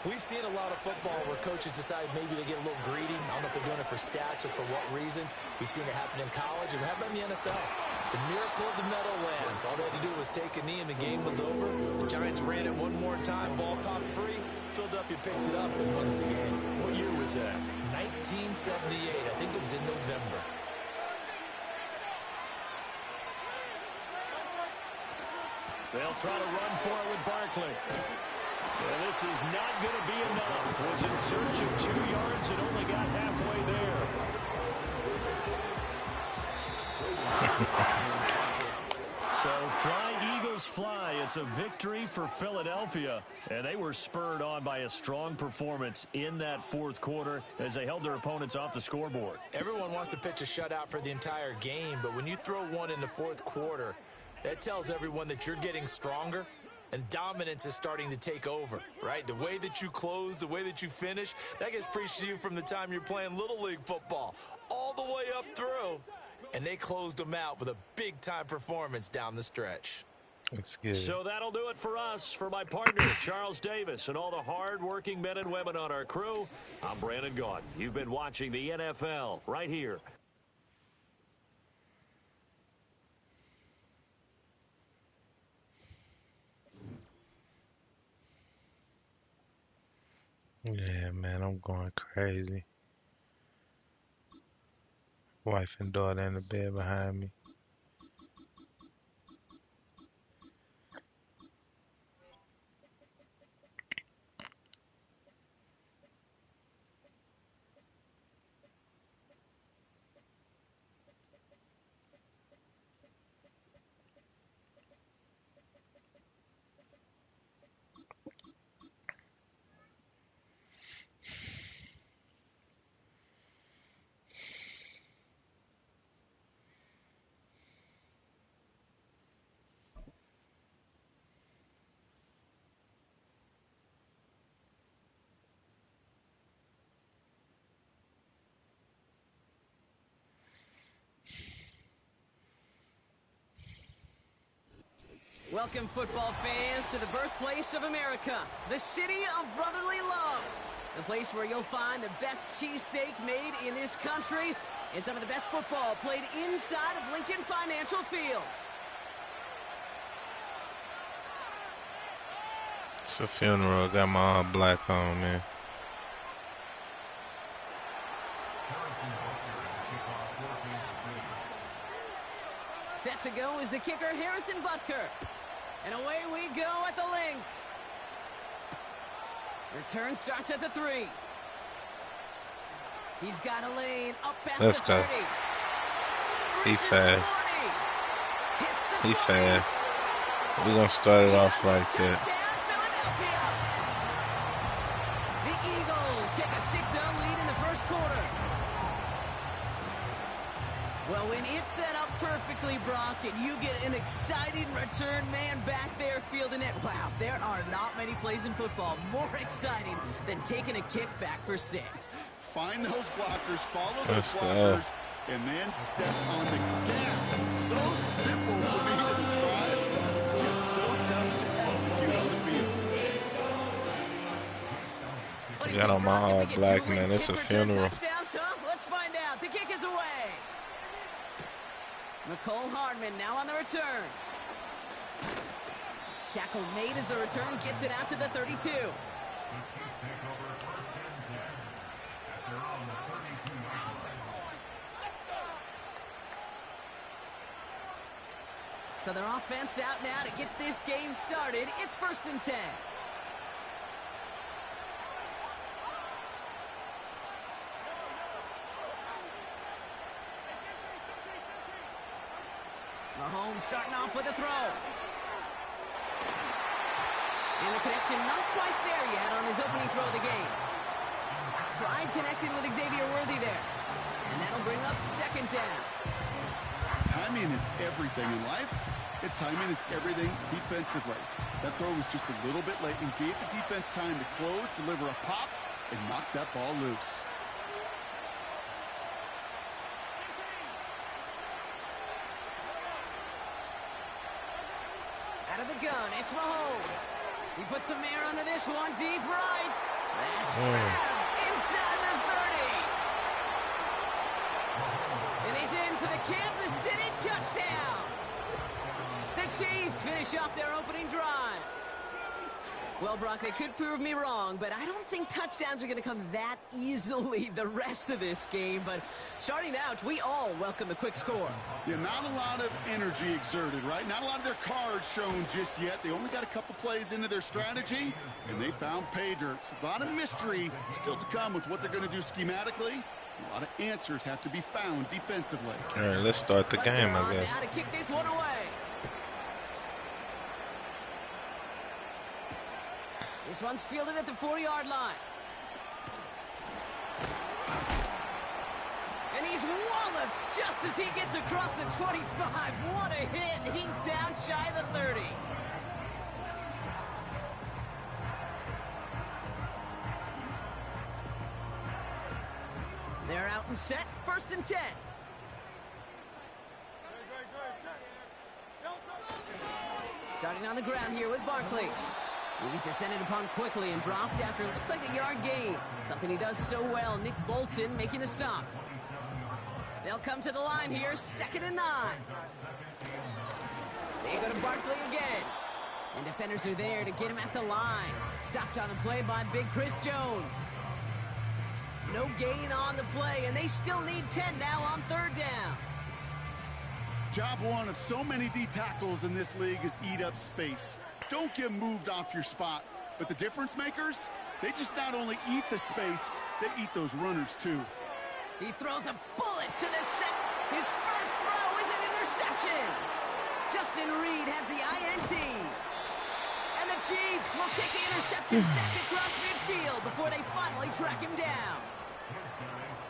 we've seen a lot of football where coaches decide maybe they get a little greedy. I don't know if they're doing it for stats or for what reason. We've seen it happen in college, and how about in the NFL? The miracle of the Meadowlands. All they had to do was take a knee and the game was over. The Giants ran it one more time. Ball popped free. Philadelphia picks it up and wins the game. What year was that? 1978. I think it was in November. They'll try to run for it with Barkley. And this is not going to be enough. Was in search of 2 yards and only got halfway there. So fly, Eagles fly. It's a victory for Philadelphia. And they were spurred on by a strong performance in that 4th quarter as they held their opponents off the scoreboard. Everyone wants to pitch a shutout for the entire game, but when you throw one in the 4th quarter, that tells everyone that you're getting stronger and dominance is starting to take over, right? The way that you close, the way that you finish, that gets preached to you from the time you're playing Little League football all the way up through. And they closed them out with a big-time performance down the stretch. That's good. So that'll do it for us. For my partner, Charles Davis, and all the hard-working men and women on our crew, I'm Brandon Gaudin. You've been watching the NFL right here. Yeah, man, I'm going crazy. Wife and daughter in the bed behind me. Welcome, football fans, to the birthplace of America, the city of brotherly love. The place where you'll find the best cheesesteak made in this country and some of the best football played inside of Lincoln Financial Field. It's a funeral. I got my all black on, man. Set to go is the kicker, Harrison Butker. And away we go at the link. Return starts at the 3. He's got a lane up past Let's the 30. go. He Reaches fast. the 40. Hits the He 20. fast. We're going to start it off like that. Touchdown, Philadelphia. The Eagles take a 6-0 lead in the first quarter. Well, when it's set up perfectly, Brock, and you get an exciting return man back there fielding it, wow, there are not many plays in football more exciting than taking a kick back for 6. Find those blockers, follow those Let's go. blockers, and then step on the gas. So simple for me to describe, yet so tough to execute on the field. What do Got think, on my Brock? Can we all get black, two man. late It's a kick return funeral. touchdowns, huh? Let's find out. The kick is away. Nicole Hardman now on the return. Tackle made as the return gets it out to the 32. So their offense out now to get this game started. It's 1st and 10. Mahomes starting off with a throw. And the connection not quite there yet on his opening throw of the game. Tried connecting with Xavier Worthy there. And that'll bring up 2nd down. Timing is everything in life, and timing is everything defensively. That throw was just a little bit late and gave the defense time to close, deliver a pop, and knock that ball loose. Out of the gun, it's Mahomes. He puts some air under this one, deep right. That's grabbed inside the 30. And he's in for the Kansas City touchdown. The Chiefs finish off their opening drive. Well, Brock, they could prove me wrong, but I don't think touchdowns are going to come that easily the rest of this game. But starting out, we all welcome the quick score. Yeah, not a lot of energy exerted, right? Not a lot of their cards shown just yet. They only got a couple plays into their strategy, and they found pay dirt. A lot of mystery still to come with what they're going to do schematically. A lot of answers have to be found defensively. All right, let's start the game, I guess. Now to kick this one away. This one's fielded at the 40-yard line. And he's walloped just as he gets across the 25. What a hit. He's down shy of the 30. They're out and set. 1st and 10. Starting on the ground here with Barkley. He's descended upon quickly and dropped after it looks like a yard gain. Something he does so well. Nick Bolton making the stop. They'll come to the line here. 2nd and 9. They go to Barkley again. And defenders are there to get him at the line. Stopped on the play by Big Chris Jones. No gain on the play, and they still need 10 now on 3rd down. Job one of so many D tackles in this league is eat up space. Don't get moved off your spot. But the difference makers, they just not only eat the space, they eat those runners too. He throws a bullet to the set. His first throw is an interception. Justin Reed has the INT. And the Chiefs will take the interception back across midfield before they finally track him down.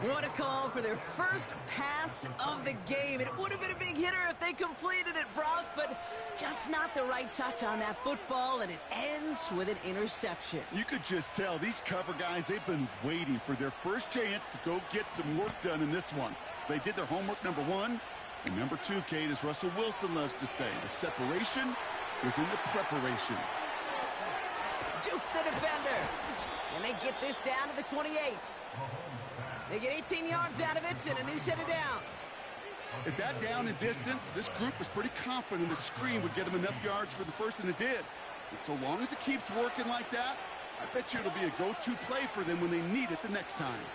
What a call for their first pass of the game. It would have been a big hitter if they completed it, Brock, but just not the right touch on that football, and it ends with an interception. You could just tell these cover guys, they've been waiting for their first chance to go get some work done in this one. They did their homework, number one. And number two, Kate, as Russell Wilson loves to say, the separation was in the preparation. Duke the defender. And they get this down to the 28. They get 18 yards out of it and a new set of downs. At that down and distance, this group was pretty confident the screen would get them enough yards for the first, and it did. And so long as it keeps working like that, I bet you it'll be a go-to play for them when they need it the next time.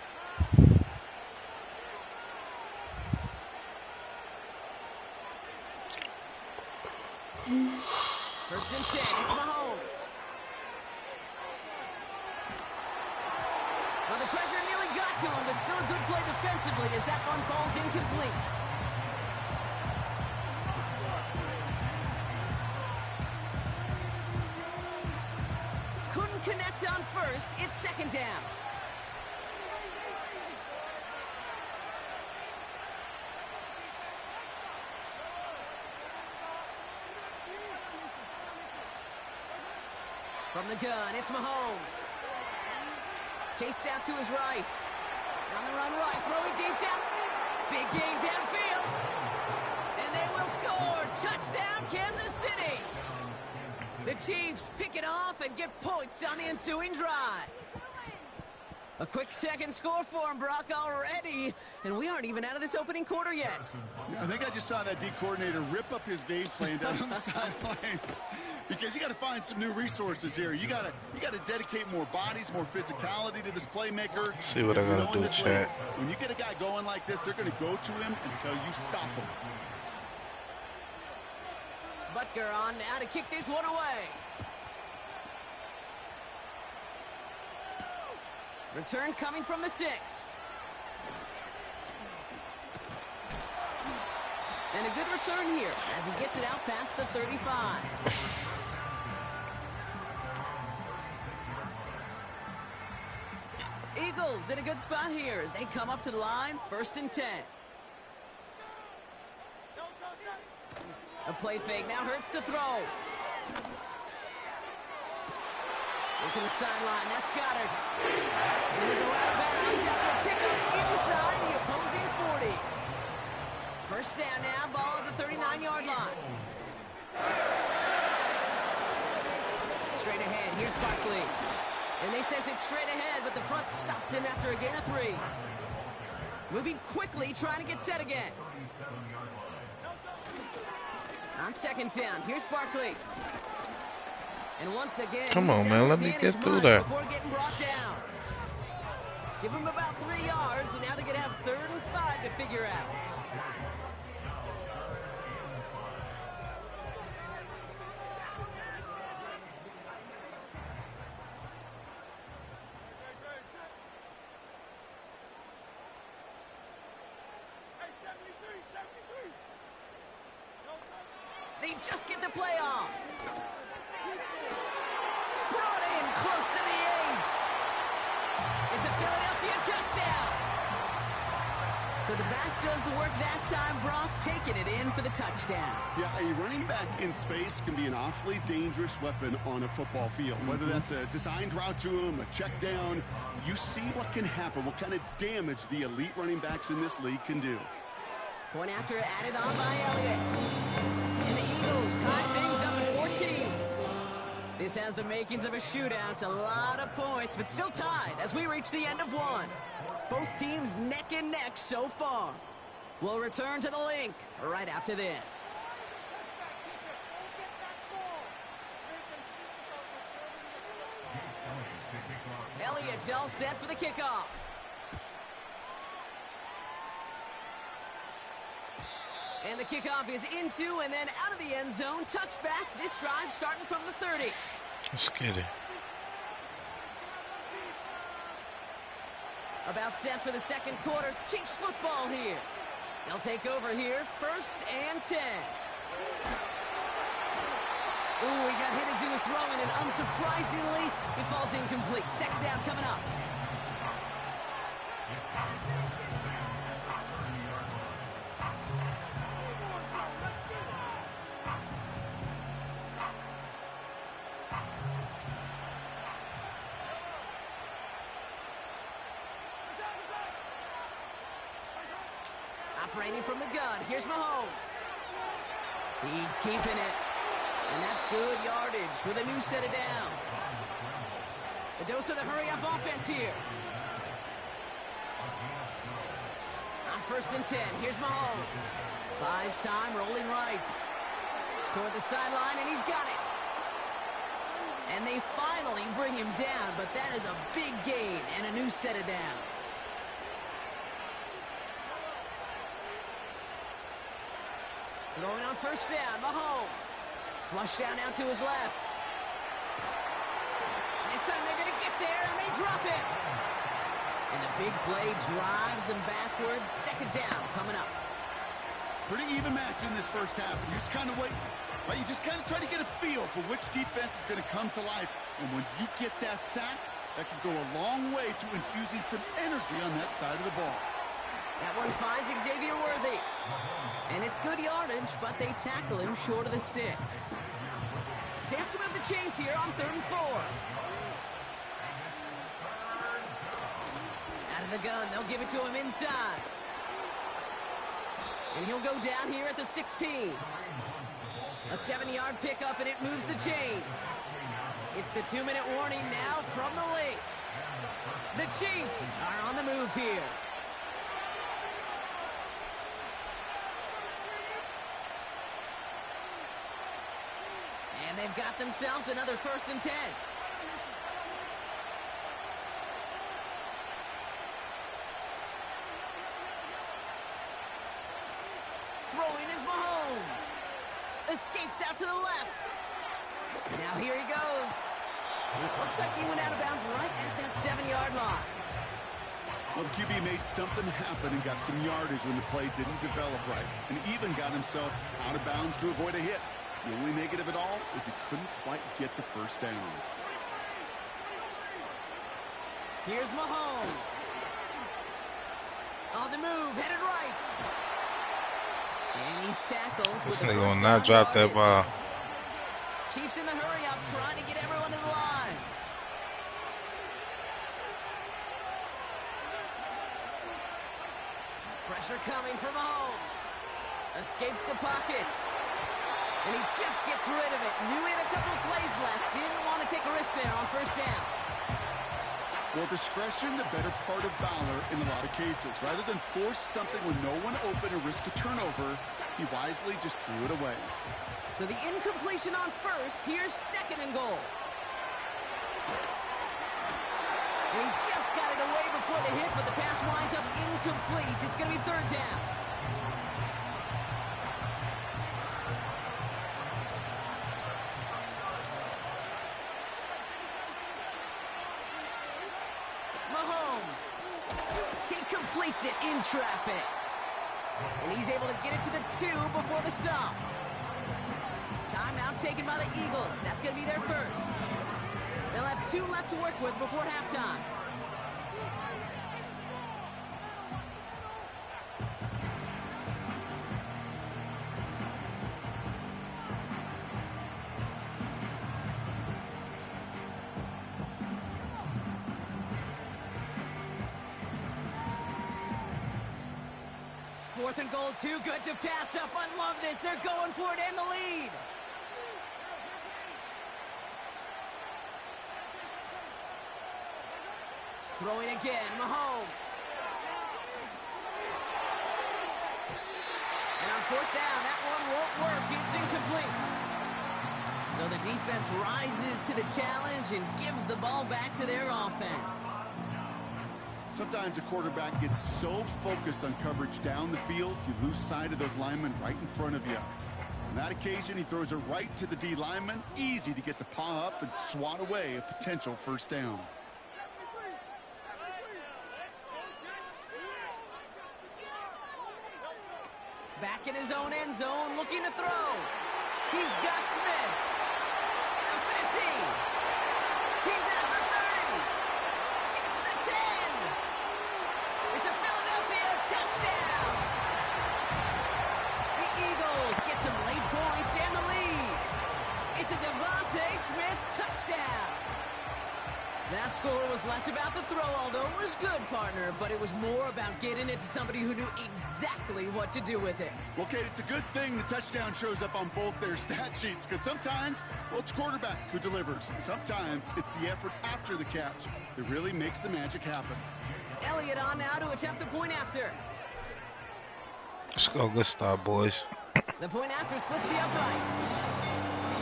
First and 10, it's Mahomes. Well, the pressure nearly got to him, but still a good play defensively as that one falls incomplete. Couldn't connect on first. It's second down. From the gun, it's Mahomes. Chased out to his right. On the run right, throwing deep down. Big gain downfield. And they will score. Touchdown, Kansas City. The Chiefs pick it off and get points on the ensuing drive. A quick second score for him, Brock, already. And we aren't even out of this opening quarter yet. I think I just saw that D coordinator rip up his game plan down on the sidelines. Because you got to find some new resources here. You got to dedicate more bodies, more physicality to this playmaker. Let's see what I got to do, chat. When you get a guy going like this, they're going to go to him until you stop him. Butker on now to kick this one away. Return coming from the 6. And a good return here as he gets it out past the 35. Eagles in a good spot here as they come up to the line, first and 10. A play fake, now Hurts to throw. Looking the sideline, that's Goddard. And he'll go out of bounds after a pickup inside the opposing 40. First down now, ball at the 39-yard line. Straight ahead, here's Barkley. And they sent it straight ahead, but the front stops him after a gain of 3. Moving quickly, trying to get set again. On second down, here's Barkley. And once again, come on, man, let me get through that. Before getting brought down. Give him about 3 yards, and now they're going to have 3rd and 5 to figure out. They just get the play on. Brought in close to the 8. It's a Philadelphia touchdown. So the back does the work that time, Brock, taking it in for the touchdown. Yeah, a running back in space can be an awfully dangerous weapon on a football field. Whether that's a designed route to him, a check down, you see what can happen, what kind of damage the elite running backs in this league can do. Point after added on by Elliott. And the Eagles tie things up at 14. This has the makings of a shootout, a lot of points, but still tied as we reach the end of one. Both teams neck and neck so far. We'll return to the link right after this. Elliott's all set for the kickoff. And the kickoff is into and then out of the end zone. Touchback. This drive starting from the 30. Let's get it. About set for the second quarter. Chiefs football here. They'll take over here. 1st and 10. Ooh, he got hit as he was throwing, and unsurprisingly, he falls incomplete. Second down coming up. Operating from the gun, here's Mahomes. He's keeping it. And that's good yardage with a new set of downs. A dose of the hurry-up offense here. On 1st and 10, here's Mahomes. Buys time, rolling right. Toward the sideline, and he's got it. And they finally bring him down, but that is a big gain and a new set of downs. Throwing on first down, Mahomes. Flush down now to his left. This time they're going to get there, and they drop it. And the big play drives them backwards. Second down coming up. Pretty even match in this first half, and you just kind of wait. Right? You just kind of try to get a feel for which defense is going to come to life. And when you get that sack, that can go a long way to infusing some energy on that side of the ball. That one finds Xavier Worthy. And it's good yardage, but they tackle him short of the sticks. Chance to move the chains here on 3rd and 4. Out of the gun, they'll give it to him inside. And he'll go down here at the 16. A 7-yard pickup, and it moves the chains. It's the 2-minute warning now from the link. The Chiefs are on the move here. And they've got themselves another 1st and 10. Throwing is Mahomes. Escapes out to the left. Now here he goes. It looks like he went out of bounds right at that 7-yard line. Well, the QB made something happen and got some yardage when the play didn't develop right, and even got himself out of bounds to avoid a hit. The only negative at all is he couldn't quite get the first down. Here's Mahomes. On the move, headed right. And he's tackled. This nigga will not drop that ball. Chiefs in the hurry up, trying to get everyone to the line. Pressure coming from Mahomes. Escapes the pocket. And he just gets rid of it. Knew he had a couple of plays left. Didn't want to take a risk there on first down. Well, discretion, the better part of valor in a lot of cases. Rather than force something with no one open or risk a turnover, he wisely just threw it away. So the incompletion on first. Here's 2nd and goal. And he just got it away before the hit, but the pass winds up incomplete. It's going to be 3rd down. Mahomes. He completes it in traffic. And he's able to get it to the 2 before the stop. Timeout taken by the Eagles. That's going to be their first. They'll have 2 left to work with before halftime. Fourth and goal, too good to pass up. I love this. They're going for it and the lead. Throwing again, Mahomes. And on 4th down, that one won't work. It's incomplete. So the defense rises to the challenge and gives the ball back to their offense. Sometimes a quarterback gets so focused on coverage down the field, you lose sight of those linemen right in front of you. On that occasion, he throws it right to the D lineman. Easy to get the paw up and swat away a potential first down. Back in his own end zone, looking to throw. He's got Smith. The 50. He's at the 30. It's the 10. It's a Philadelphia touchdown. The Eagles get some late points and the lead. It's a Devontae Smith touchdown. That score was less about the throw, although it was good, partner, but it was more about getting it to somebody who knew exactly what to do with it. Well, Kate, it's a good thing the touchdown shows up on both their stat sheets, because sometimes, well, it's quarterback who delivers, and sometimes it's the effort after the catch that really makes the magic happen. Elliott on now to attempt the point after. Let's go, good start, boys. The point after splits the uprights.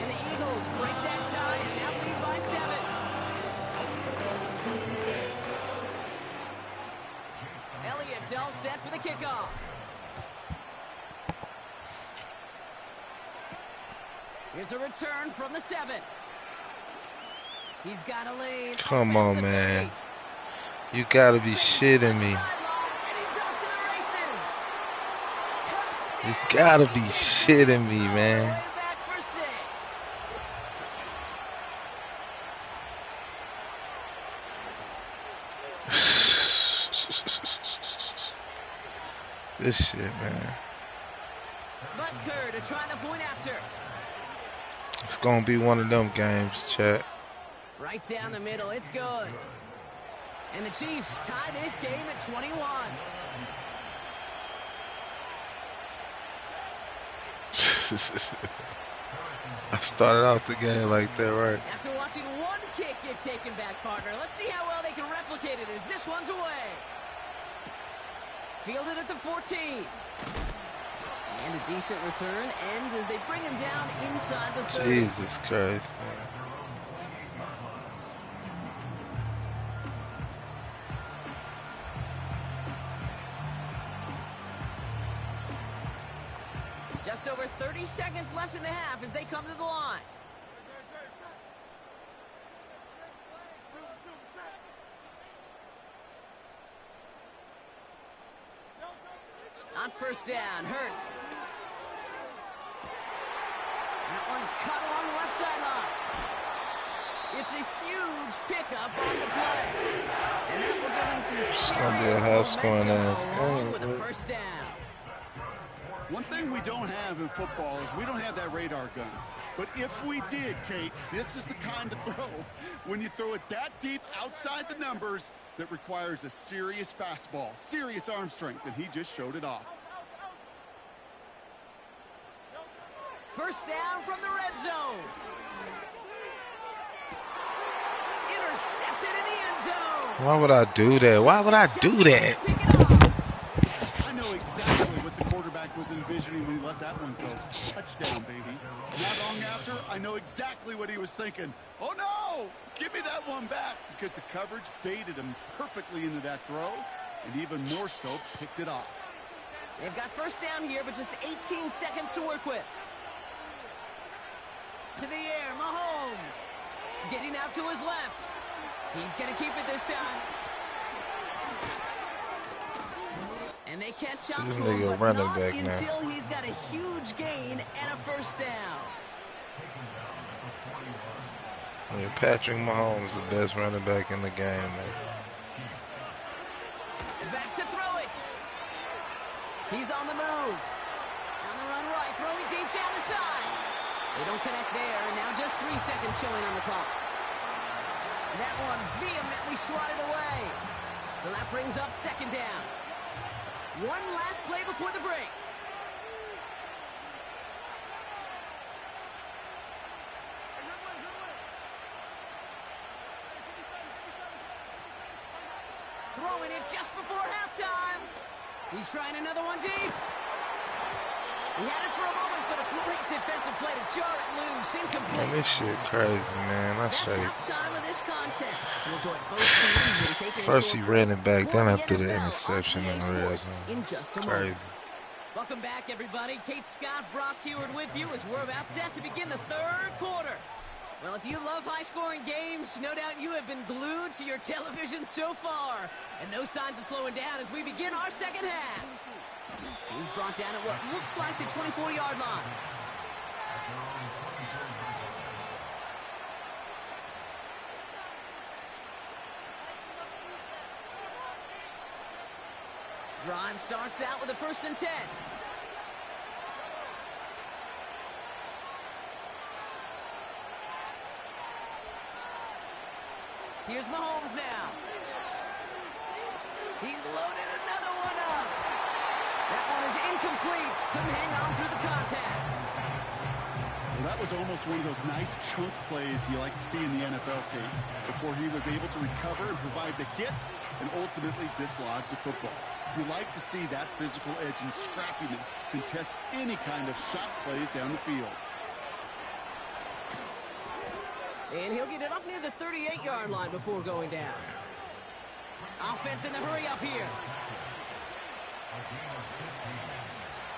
And the Eagles break that tie and now lead lead by 7. Elliott's all set for the kickoff. Here's a return from the 7. He's got a lane. Come on, man. You gotta be shitting me. You gotta be shitting me, man. This shit, man. Butker to try the point after. It's gonna be one of them games, chat. Right down the middle, it's good. And the Chiefs tie this game at 21. I started out the game like that, right? After watching one kick get taken back, partner, let's see how well they can replicate it as this one's away. Fielded at the 14. And a decent return ends as they bring him down inside the 30. Jesus Christ. Just over 30 seconds left in the half as they come to the line. On first down, Hurts. That one's cut along the left sideline. It's a huge pickup on the play. And that will give them some serious momentum with a first down. One thing we don't have in football is we don't have that radar gun. But if we did, Kate, this is the kind of throw, when you throw it that deep outside the numbers, that requires a serious fastball, serious arm strength, and he just showed it off. First down from the red zone. Intercepted in the end zone. Why would I do that? Why would I do that? I know exactly what the quarterback was envisioning when he let that one go. Touchdown, baby. Not long after, I know exactly what he was thinking. Oh, no! Give me that one back, because the coverage baited him perfectly into that throw, and even more so, picked it off. They've got first down here, but just 18 seconds to work with. To the air, Mahomes. Getting out to his left. He's going to keep it this time. And they catch up to him, but not until he's got a huge gain and a first down. Yeah, Patrick Mahomes, the best running back in the game, man. Back to throw it. He's on the move. On the run right, throwing deep down the side. They don't connect there, and now just 3 seconds showing on the clock. That one vehemently swatted away. So that brings up second down. One last play before the break. Throwing it just before halftime. He's trying another one deep. He had it for a moment, but a great defensive play to jar it loose. Incomplete. Man, this shit crazy, man. That's halftime of this contest. We'll join both teams in taking first he ran it back, then I threw the interception in the red zone. In just a crazy. Moment. Welcome back, everybody. Kate Scott, Brock Heward with you as we're about set to begin the third quarter. Well, if you love high-scoring games, no doubt you have been glued to your television so far. And no signs of slowing down as we begin our second half. He's brought down at what looks like the 24-yard line. Drive starts out with a 1st and 10. Here's Mahomes now. He's loaded another one up. That one is incomplete. Couldn't hang on through the contact. Well, that was almost one of those nice chunk plays you like to see in the NFL, Kate, before he was able to recover and provide the hit and ultimately dislodge the football. You like to see that physical edge and scrappiness to contest any kind of shot plays down the field. And he'll get it up near the 38-yard line before going down. Offense in the hurry up here.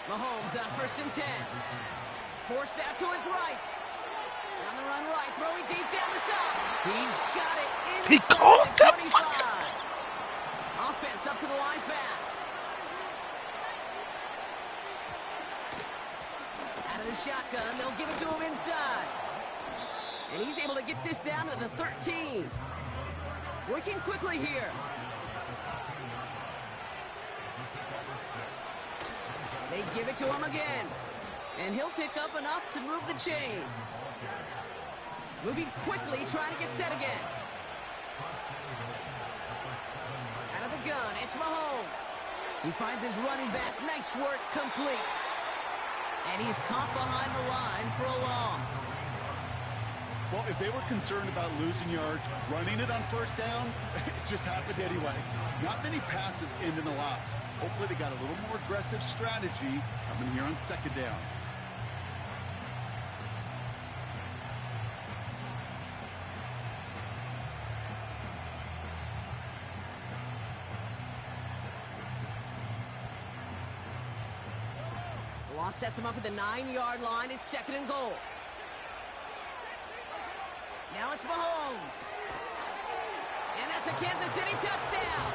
Mahomes on 1st and 10. Forced out to his right. On the run right, throwing deep down the side. He's got it He inside caught the that 25. Offense up to the line fast. Out of the shotgun, they'll give it to him inside. And he's able to get this down to the 13. Working quickly here. They give it to him again. And he'll pick up enough to move the chains. Moving quickly, trying to get set again. Out of the gun, it's Mahomes. He finds his running back. Nice work, complete. And he's caught behind the line for a loss. Well, if they were concerned about losing yards, running it on 1st down, it just happened anyway. Not many passes end in a loss. Hopefully they got a little more aggressive strategy coming here on 2nd down. The loss sets him up at the 9-yard line. It's 2nd and goal. Now it's Mahomes. And that's a Kansas City touchdown.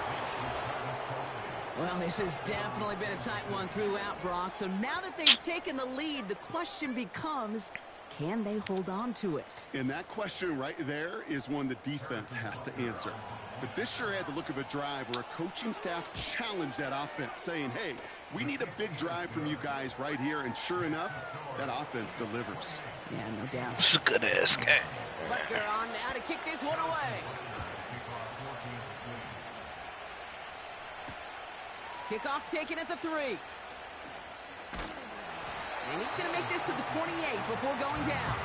Well, this has definitely been a tight one throughout, Brock. So now that they've taken the lead, the question becomes, can they hold on to it? And that question right there is one the defense has to answer. But this sure had the look of a drive where a coaching staff challenged that offense, saying, hey, we need a big drive from you guys right here. And sure enough, that offense delivers. Yeah, no doubt. It's a good-ass game. Butker on now to kick this one away. Kickoff taken at the 3. And he's going to make this to the 28 before going down.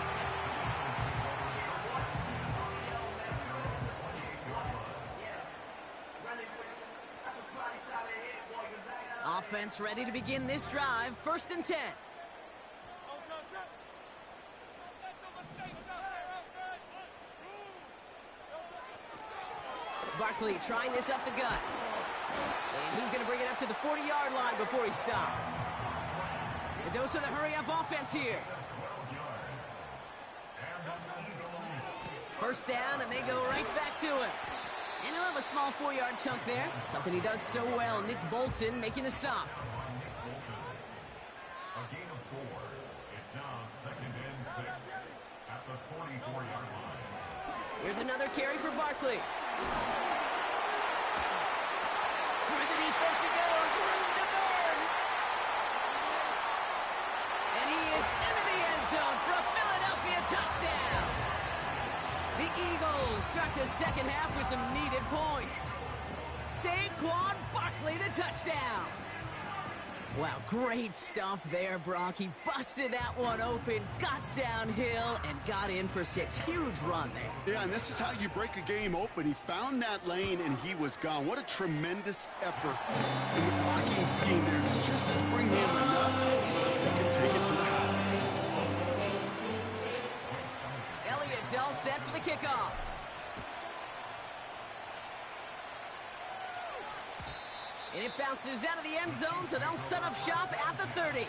Offense ready to begin this drive. 1st and 10. Barkley trying this up the gut. And he's going to bring it up to the 40-yard line before he stopped. A dose of the hurry-up offense here. 1st down, and they go right back to him. And he'll have a small 4-yard chunk there. Something he does so well. Nick Bolton making the stop. A gain of 4. It's now 2nd and 6 at the 44-yard line. Here's another carry for Barkley. Through the defense it goes. Room to burn. And he is into the end zone for a Philadelphia touchdown. The Eagles start the 2nd half with some needed points. Saquon Barkley, the touchdown. Wow, great stuff there, Brock. He busted that one open, got downhill, and got in for 6. Huge run there. Yeah, and this is how you break a game open. He found that lane, and he was gone. What a tremendous effort in the blocking scheme there to just spring him enough so he could take it to the house. Elliott's all set for the kickoff. And it bounces out of the end zone, so they'll set up shop at the 30.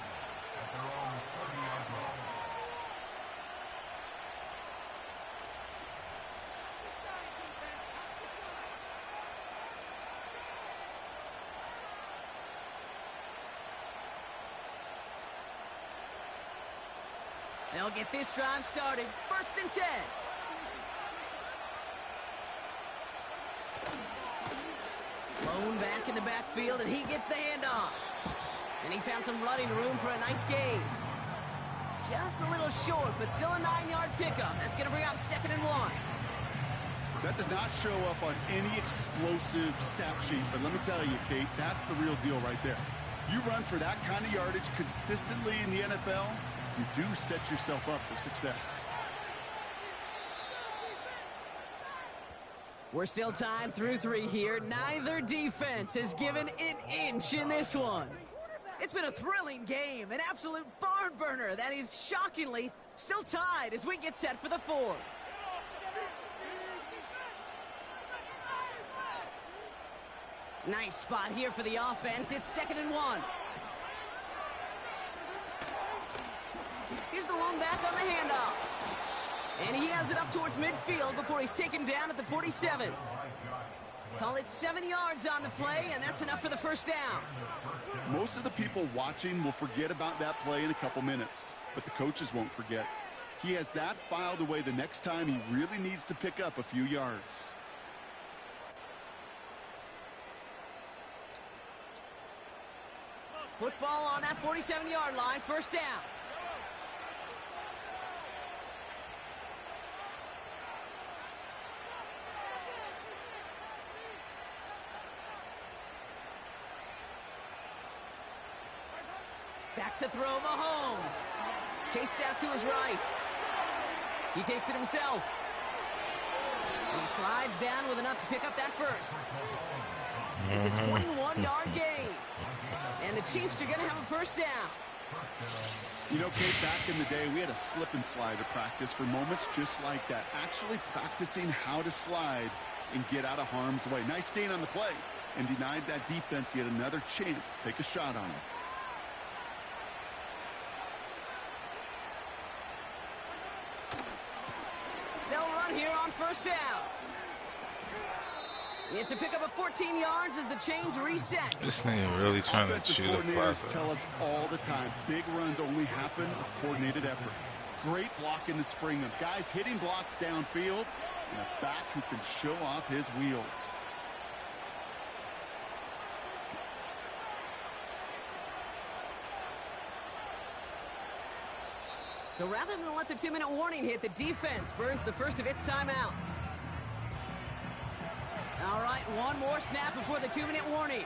They'll get this drive started. 1st and 10. Lone back in the backfield, and he gets the handoff. And he found some running room for a nice gain. Just a little short, but still a 9-yard pickup. That's going to bring up 2nd and 1. That does not show up on any explosive stat sheet, but let me tell you, Kate, that's the real deal right there. You run for that kind of yardage consistently in the NFL, you do set yourself up for success. We're still tied through 3 here. Neither defense has given an inch in this one. It's been a thrilling game, an absolute barn burner that is shockingly still tied as we get set for the 4th. Nice spot here for the offense. It's 2nd and 1. Here's the lone back on the handoff. And he has it up towards midfield before he's taken down at the 47. Call it 7 yards on the play, and that's enough for the first down. Most of the people watching will forget about that play in a couple minutes, but the coaches won't forget. He has that filed away the next time he really needs to pick up a few yards. Football on that 47-yard line, first down. Back to throw, Mahomes. Chased out to his right. He takes it himself. And he slides down with enough to pick up that first. It's a 21-yard gain. And the Chiefs are going to have a first down. You know, Kate, back in the day, we had a slip and slide to practice for moments just like that. Actually practicing how to slide and get out of harm's way. Nice gain on the play. And denied that defense yet another chance to take a shot on him. They'll run here on first down. It's a pickup of 14 yards as the chains reset. This nigga really trying to shoot a coordinators tell us all the time, big runs only happen with coordinated efforts. Great blocking to spring them. Guys hitting blocks downfield, and a back who can show off his wheels. So rather than let the 2-minute warning hit, the defense burns the first of its timeouts. All right, one more snap before the 2-minute warning.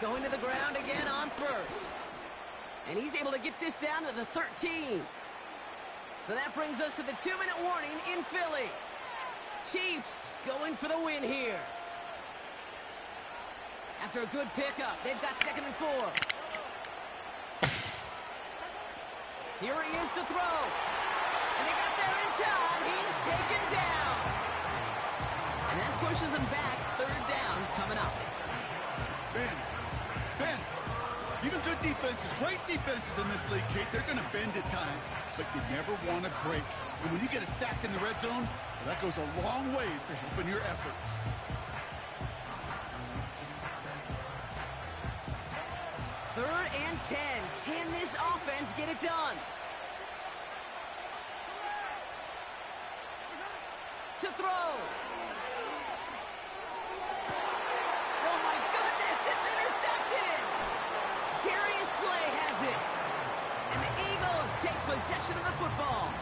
Going to the ground again on first. And he's able to get this down to the 13. So that brings us to the 2-minute warning in Philly. Chiefs going for the win here. After a good pickup, they've got 2nd and 4. Here he is to throw. And they got there in time. He's taken down. And that pushes him back. 3rd down coming up. Bend. Even good defenses, great defenses in this league, Kate, they're going to bend at times, but you never want to break. And when you get a sack in the red zone, well, that goes a long ways to helping your efforts. 3rd and 10. Can this offense get it done? To throw. Oh my goodness, it's intercepted. Darius Slay has it. And the Eagles take possession of the football.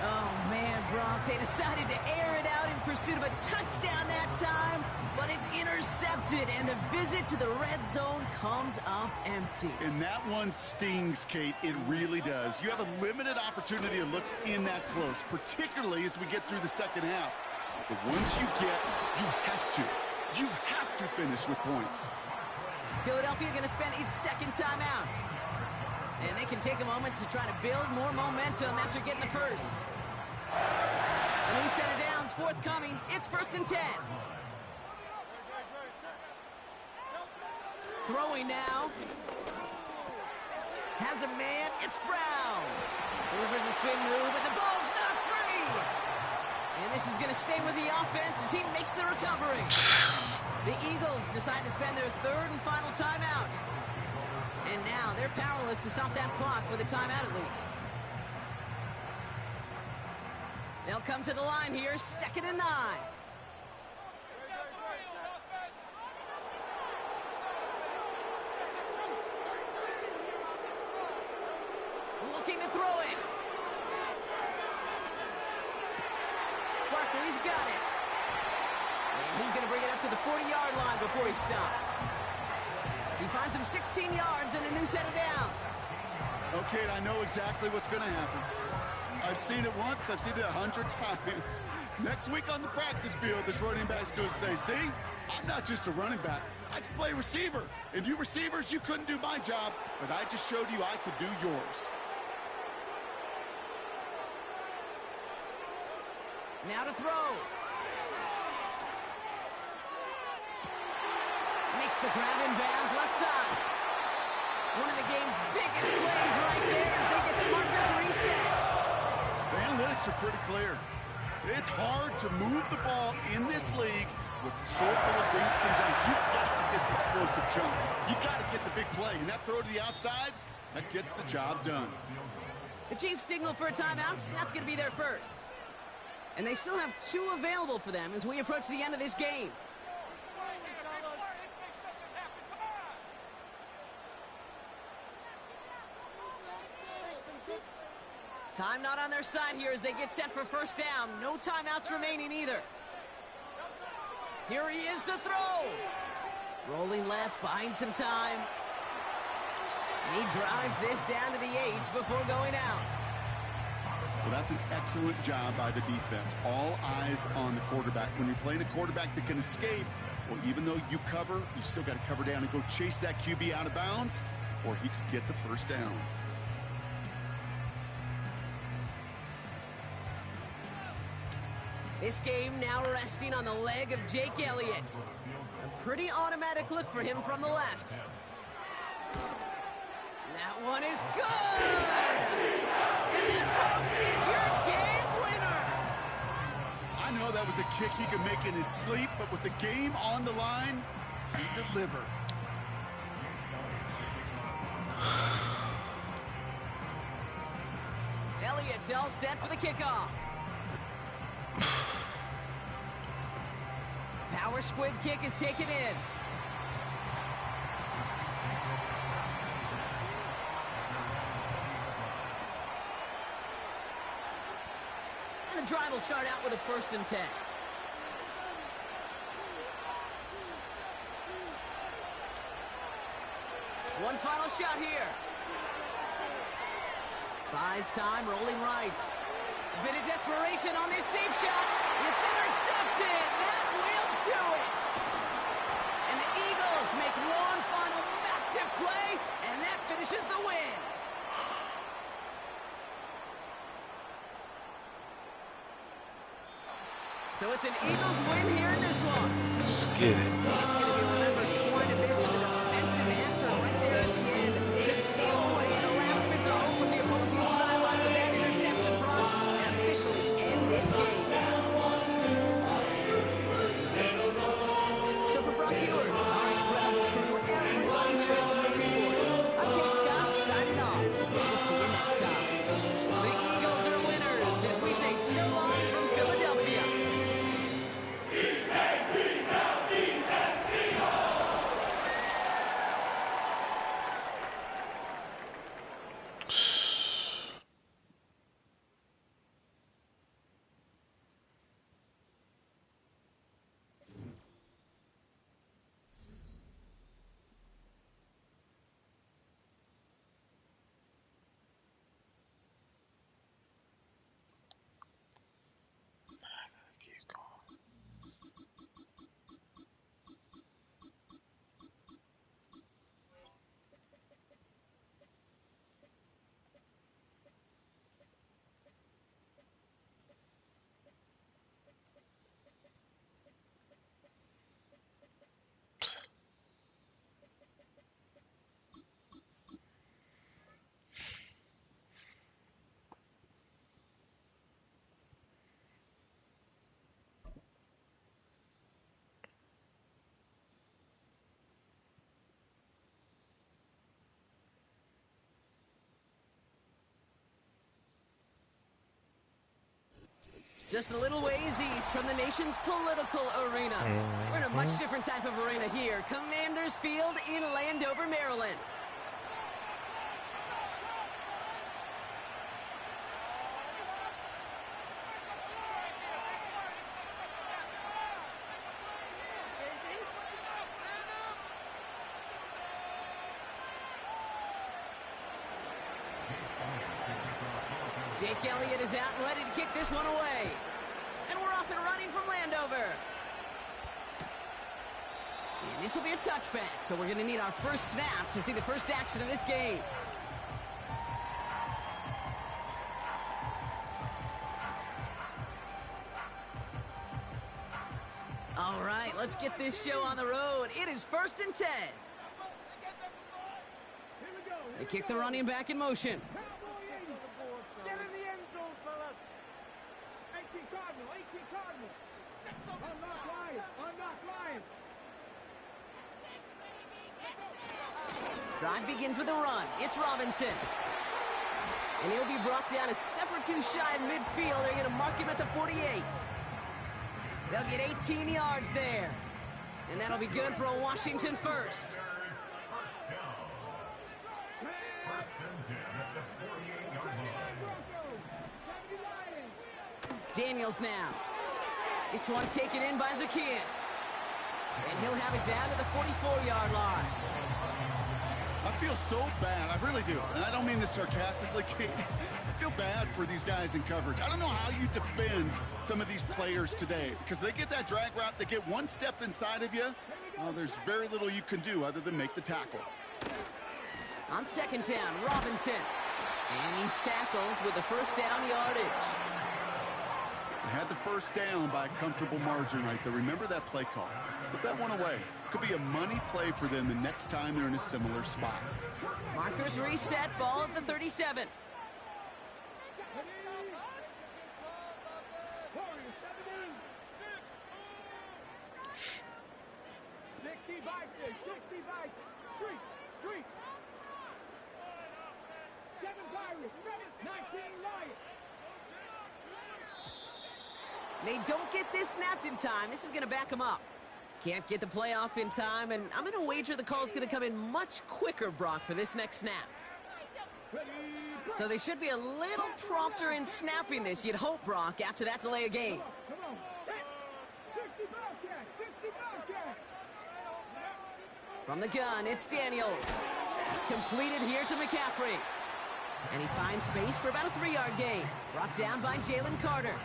Oh man, Brock, they decided to air it out in pursuit of a touchdown that time, but it's intercepted, and the visit to the red zone comes up empty. And that one stings, Kate. It really does. You have a limited opportunity that looks in that close, particularly as we get through the second half. But once you get, you have to finish with points. Philadelphia going to spend its 2nd timeout. And they can take a moment to try to build more momentum after getting the first. A new set of downs forthcoming. It's 1st and 10. Throwing now. Has a man. It's Brown. Delivers a spin move, and the ball's knocked free. And this is going to stay with the offense as he makes the recovery. The Eagles decide to spend their 3rd and final timeout. And now they're powerless to stop that clock with a timeout at least. They'll come to the line here, 2nd and 9. Looking to throw it. Barkley's got it. And he's going to bring it up to the 40-yard line before he's stopped. He finds him 16 yards and a new set of downs. Okay, I know exactly what's going to happen. I've seen it once. I've seen it 100 times. Next week on the practice field, this running back's going to say, see, I'm not just a running back. I can play receiver. And you receivers, you couldn't do my job, but I just showed you I could do yours. Now to throw. Makes the grab in bounds left side. One of the game's biggest plays right there as they get the markers reset. The analytics are pretty clear. It's hard to move the ball in this league with short little dinks and dunks. You've got to get the explosive chunk. You got to get the big play. And that throw to the outside, that gets the job done. The Chiefs signal for a timeout. That's going to be their first. And they still have 2 available for them as we approach the end of this game. Time not on their side here as they get set for first down. No timeouts remaining either. Here he is to throw. Rolling left, buying some time. He drives this down to the 8 before going out. Well, that's an excellent job by the defense. All eyes on the quarterback. When you're playing a quarterback that can escape, well, even though you cover, you still got to cover down and go chase that QB out of bounds before he could get the first down. This game now resting on the leg of Jake Elliott. A pretty automatic look for him from the left. That one is good! And that, folks, is your game winner! I know that was a kick he could make in his sleep, but with the game on the line, he delivered. Elliott's all set for the kickoff. Power squid kick is taken in. And the drive will start out with a 1st and 10. One final shot here. Buys time, rolling right. Bit of desperation on this deep shot. It's intercepted. That will do it. And the Eagles make one final massive play, and that finishes the win. So it's an Eagles win here in this one. Let's get it. It's going to be remembered quite a bit for the defensive effort right there at the end to steal away the last bits of hope from the opposing sideline with that interception, Brock, and officially end this game. So for Brock Heward, our incredible crew, everybody here at EA Sports, I'm Kate Scott signing off. We'll see you next time. The Eagles are winners as we say so long from Philadelphia. Keep going. Just a little ways east from the nation's political arena. We're in a much different type of arena here. Commanders Field in Landover, Maryland. Jake Elliott is out and ready to kick this one away. And we're off and running from Landover. And this will be a touchback, so we're going to need our first snap to see the first action of this game. let's get this show on the road. It is 1st and 10. They kick the running back in motion. Get in the end zone, fellas. 18 Cardinal, 18 Cardinal. Unlock Lions. Drive begins with a run. It's Robinson. And he'll be brought down a step or two shy of midfield. They're going to mark him at the 48. They'll get 18 yards there. And that'll be good for a Washington first. Daniels now. This one taken in by Zacchaeus. And he'll have it down to the 44-yard line. I feel so bad. I really do. And I don't mean this sarcastically, Kate. I feel bad for these guys in coverage. I don't know how you defend some of these players today because they get that drag route, they get one step inside of you. Well, there's very little you can do other than make the tackle. On 2nd down, Robinson. And he's tackled with the first down yardage. They had the first down by a comfortable margin right there. Remember that play call. Put that one away. Could be a money play for them the next time they're in a similar spot. Markers reset, ball at the 37. They don't get this snapped in time. This is going to back them up. Can't get the play off in time, and I'm going to wager the call is going to come in much quicker, Brock, for this next snap. So they should be a little prompter in snapping this, you'd hope, Brock, after that delay of game. From the gun, it's Daniels. Completed here to McCaffrey. And he finds space for about a 3-yard gain. Brought down by Jalen Carter.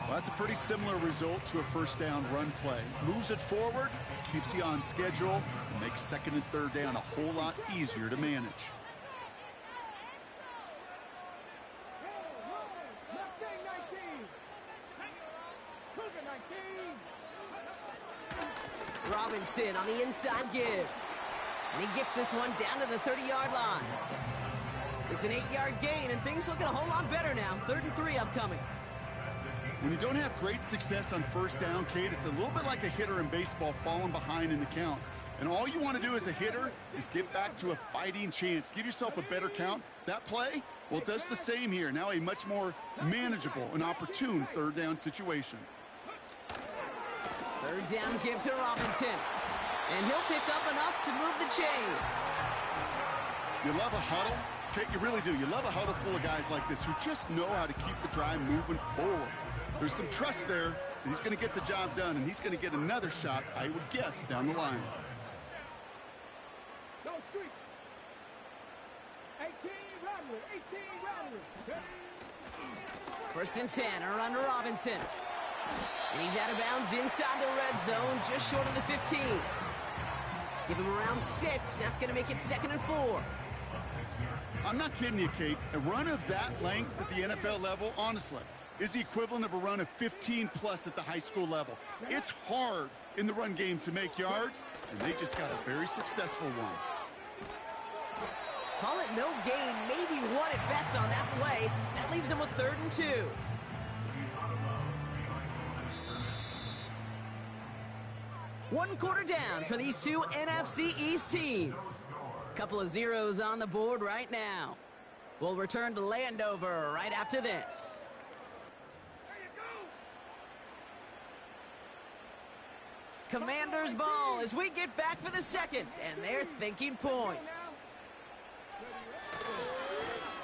Well, that's a pretty similar result to a first down run play. Moves it forward, keeps you on schedule, and makes 2nd and 3rd down a whole lot easier to manage. Robinson on the inside give. And he gets this one down to the 30-yard line. It's an 8-yard gain, and things looking a whole lot better now. 3rd and 3 upcoming. When you don't have great success on first down, Kate, it's a little bit like a hitter in baseball falling behind in the count. And all you want to do as a hitter is get back to a fighting chance. Give yourself a better count. That play, well, it does the same here. Now a much more manageable and opportune 3rd down situation. 3rd down give to Robinson. And he'll pick up enough to move the chains. You love a huddle? Kate, you really do. You love a huddle full of guys like this who just know how to keep the drive moving forward. There's some trust there that he's going to get the job done, and he's going to get another shot, I would guess, down the line. 1st and 10, a run to Robinson. And he's out of bounds inside the red zone, just short of the 15. Give him around 6. That's going to make it 2nd and 4. I'm not kidding you, Kate. A run of that length at the NFL level, honestly, is the equivalent of a run of 15-plus at the high school level. It's hard in the run game to make yards, and they just got a very successful one. Call it no gain, maybe one at best on that play. That leaves him with 3rd and 2. One quarter down for these two NFC East teams. Couple of zeros on the board right now. We'll return to Landover right after this. Commanders ball as we get back for the 2nd, and they're thinking points.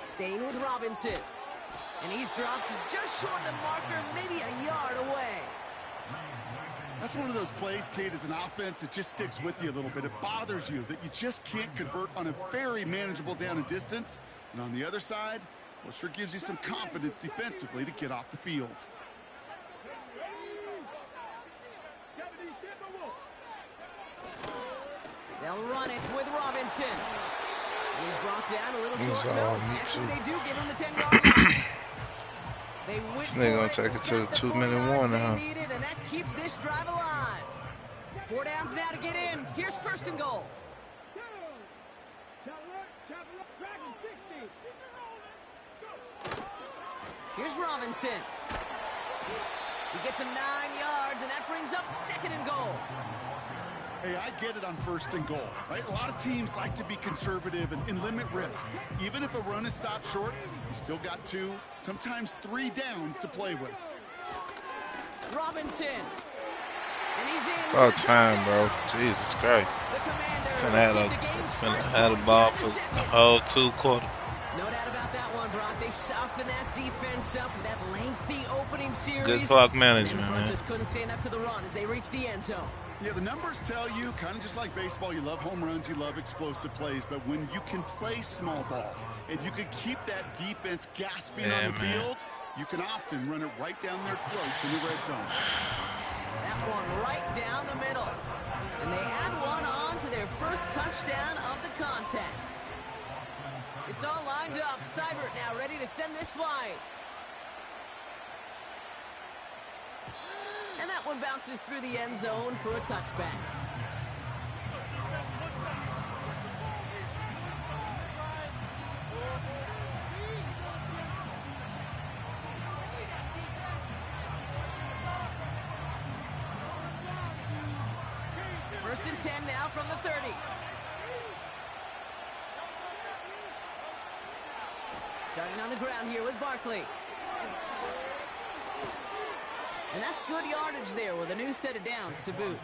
Staying with Robinson. And he's dropped just short of the marker, maybe a yard away. That's one of those plays, Kate, as an offense, it just sticks with you a little bit. It bothers you that you just can't convert on a very manageable down and distance. And on the other side, well, it sure gives you some confidence defensively to get off the field. They'll run it with Robinson. He's brought down a little short. No, actually they do give him the 10-yard line. They went This nigga gonna for it, take it to the got 2 4 minute yards warning, they huh? needed, and that keeps this drive alive. 4 downs now to get in. Here's first and goal. Here's Robinson. He gets him 9 yards, and that brings up second and goal. Hey, I get it on first and goal, right? A lot of teams like to be conservative and limit risk. Even if a run is stopped short, you still got 2, sometimes 3 downs to play with. Robinson. And he's in. About time, bro. Jesus Christ. Finna have the ball for the whole 2 quarters. No doubt about that one, Brock. They soften that defense up with that lengthy opening series. Good clock management, and the front man. just couldn't stand up to the run as they reach the end zone. Yeah, the numbers tell you, kind of just like baseball, you love home runs, you love explosive plays, but when you can play small ball and you can keep that defense gasping on the field, you can often run it right down their throats in the red zone. That one right down the middle. And they add one on to their first touchdown of the contest. It's all lined up. Seibert now ready to send this flying. And that one bounces through the end zone for a touchback. First and 10 now from the 30. Starting on the ground here with Barkley. And that's good yardage there with a new set of downs to boot.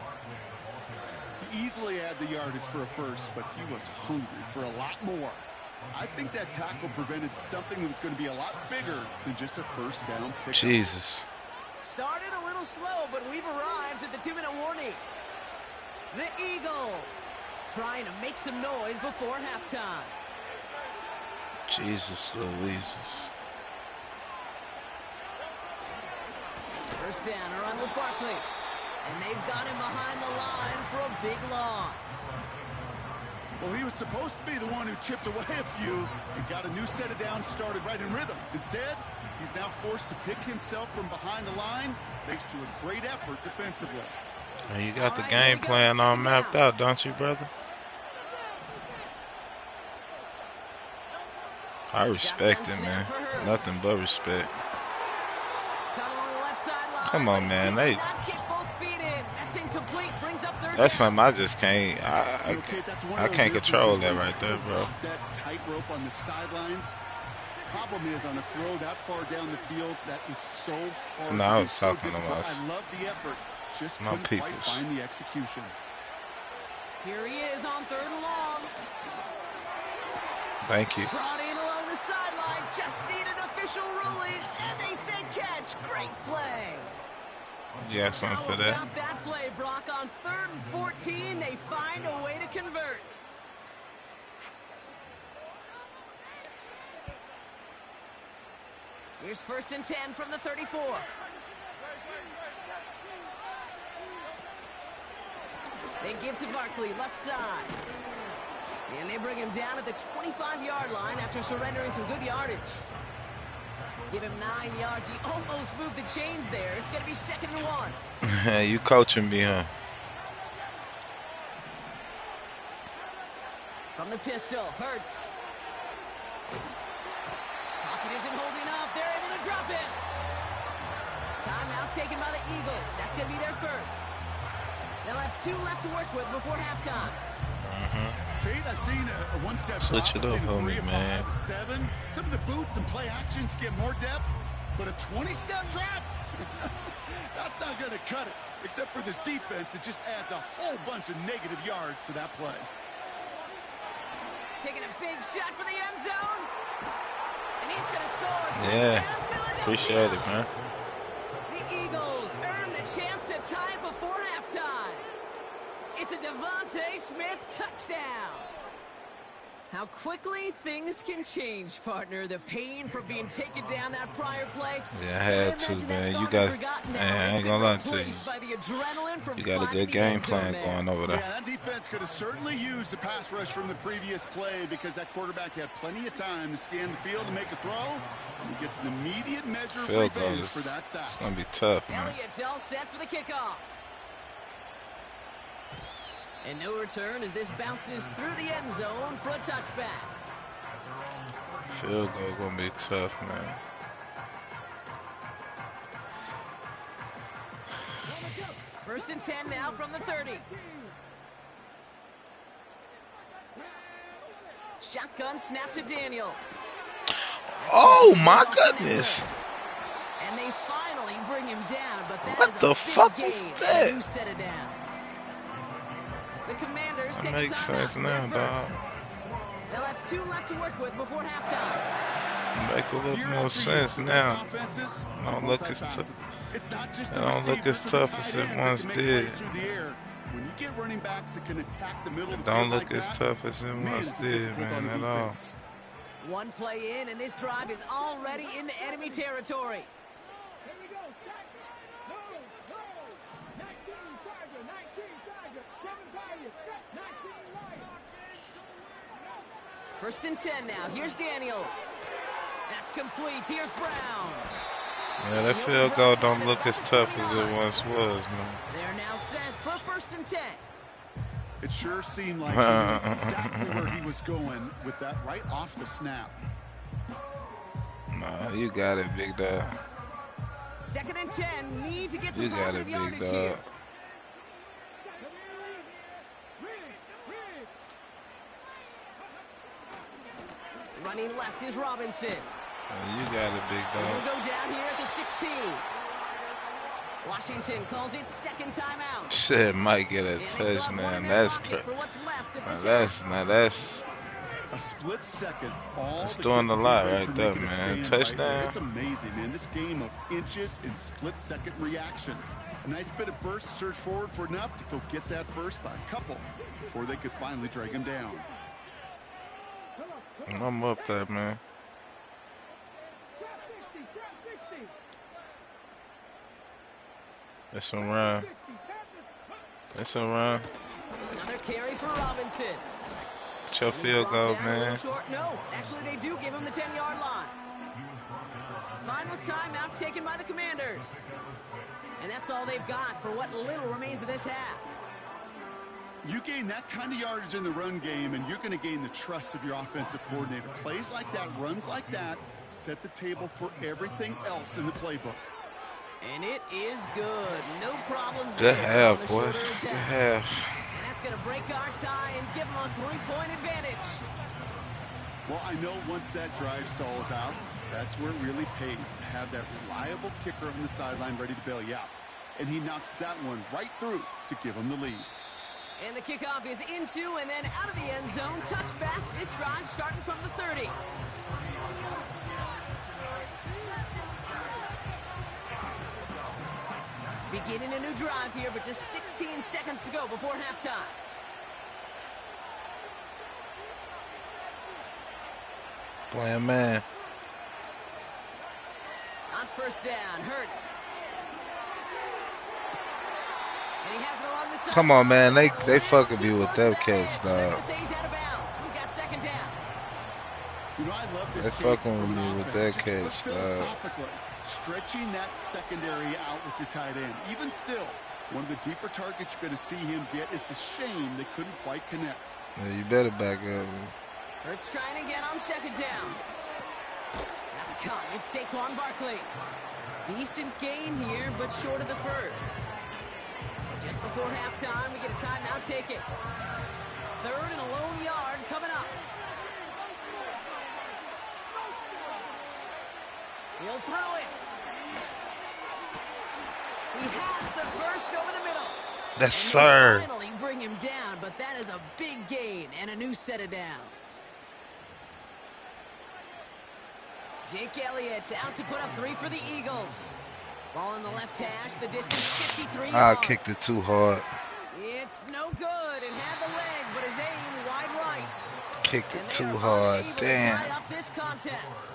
He easily had the yardage for a first, but he was hungry for a lot more. I think that tackle prevented something that was going to be a lot bigger than just a first down pickup. Jesus. Started a little slow, but we've arrived at the 2-minute warning. The Eagles trying to make some noise before halftime. Jesus Louises. First down, a run with Barkley. And they've got him behind the line for a big loss. Well, he was supposed to be the one who chipped away a few and got a new set of downs started right in rhythm. Instead, he's now forced to pick himself from behind the line thanks to a great effort defensively. Well, you got the game plan all mapped out, don't you, brother? I respect it, man. Nothing but respect. Come on, man. That's something I just can't. I can't control that right there, bro. That tightrope on the sidelines. Problem is, on a throw that far down the field, that is so hard. No, I was talking about. about I love the effort. Just my couldn't quite find the execution. Here he is on 3rd and long. Thank you. Brought in along the sideline, just needed official ruling, and they said catch. Great play. You got something for that? How about that play, Brock? On 3rd and 14, they find a way to convert. Here's first and 10 from the 34. They give to Barkley, left side. And they bring him down at the 25-yard line after surrendering some good yardage. Give him 9 yards. He almost moved the chains there. It's going to be 2nd and 1. You coaching me, huh? From the pistol, Hurts. Pocket isn't holding up. They're able to drop it. Timeout taken by the Eagles. That's going to be their first. They'll have 2 left to work with before halftime. Kate, I've seen a one-step switch it up, homie, man. 7. Some of the boots and play actions get more depth, but a 20-step drop? That's not going to cut it. Except for this defense, it just adds a whole bunch of negative yards to that play. Taking a big shot for the end zone. And he's going to score. Yeah, appreciate it, man. The Eagles earn the chance to tie it before halftime. It's a Devontae Smith touchdown. How quickly things can change, partner. The pain for being taken down that prior play. Yeah, I had to, man. You got, man, I ain't gonna lie to you. You got a good game plan going over there. Yeah, that defense could have certainly used the pass rush from the previous play because that quarterback had plenty of time to scan the field and make a throw. And he gets an immediate measure of revenge for that sack. It's gonna be tough, man. Elliott's all set for the kickoff. And no return as this bounces through the end zone for a touchback. Field goal gonna be tough, man. First and 10 now from the 30. Shotgun snap to Daniels. Oh my goodness! And they finally bring him down, but that what is the a fuck big was gain. that? Who set it down? The Commanders That take makes sense now, dog. They'll have 2 left to work with before halftime. Make a little more sense now. Don't look as tough. It don't look as tough as it once did. When you get running backs that can attack the middle of the Don't field look like as that, tough as it once did, man, at all. One play in, and this drive is already into enemy territory. First and 10 now. Here's Daniels. That's complete. Here's Brown. Yeah, that field goal don't look as tough as it once was, man. They're now set for first and 10. It sure seemed like he knew exactly where he was going with that right off the snap. Nah, you got it, big dog. Second and 10. Need to get some You got it, positive big yardage dog. here. Running left is Robinson. You got it, big He'll dog. go down here at the 16. Washington calls it second timeout. Shit, might get a touch now. That's crazy. That's a split second. That's doing a lot right there, man. Touchdown. It's amazing, man. This game of inches and split-second reactions. A nice bit of burst, search forward for enough to go get that first by a couple before they could finally drag him down. I'm up there, man. It's a run. It's a run. Another carry for Robinson. It's your field goal, man. No, actually they do give him the 10-yard line. Final timeout taken by the Commanders. And that's all they've got for what little remains of this half. You gain that kind of yardage in the run game, and you're going to gain the trust of your offensive coordinator. Plays like that, runs like that, set the table for everything else in the playbook. And it is good. No problems Good there. half, boy. Good half. And that's going to break our tie and give them a 3-point advantage. Well, I know once that drive stalls out, that's where it really pays to have that reliable kicker on the sideline ready to bail you out. And he knocks that one right through to give him the lead. And the kickoff is into and then out of the end zone. Touchback. This drive starting from the 30. Beginning a new drive here, but just 16 seconds to go before halftime. Playing man. On first down, Hurts. And he has it along the side. Come on, man. They fucking me with that catch, dog. We've got second down. You know, I love this. They fucking with me with that catch, dog. Stretching that secondary out with your tight end. Even still, one of the deeper targets you're going to see him get. It's a shame they couldn't quite connect. Yeah, you better back up, man. Hurts trying again on second down. That's caught. It's Saquon Barkley. Decent gain here, but short of the first. Just before halftime, we get a timeout taken. Third and a lone yard coming up. He'll throw it. He has the burst over the middle. Yes, sir. Finally bring him down, but that is a big gain and a new set of downs. Jake Elliott out to put up 3 for the Eagles. Ball in the left hash, the distance 53 yards. I kicked it too hard. It's no good. It had the leg, but his aim wide right. kicked it too hard. Damn. This contest.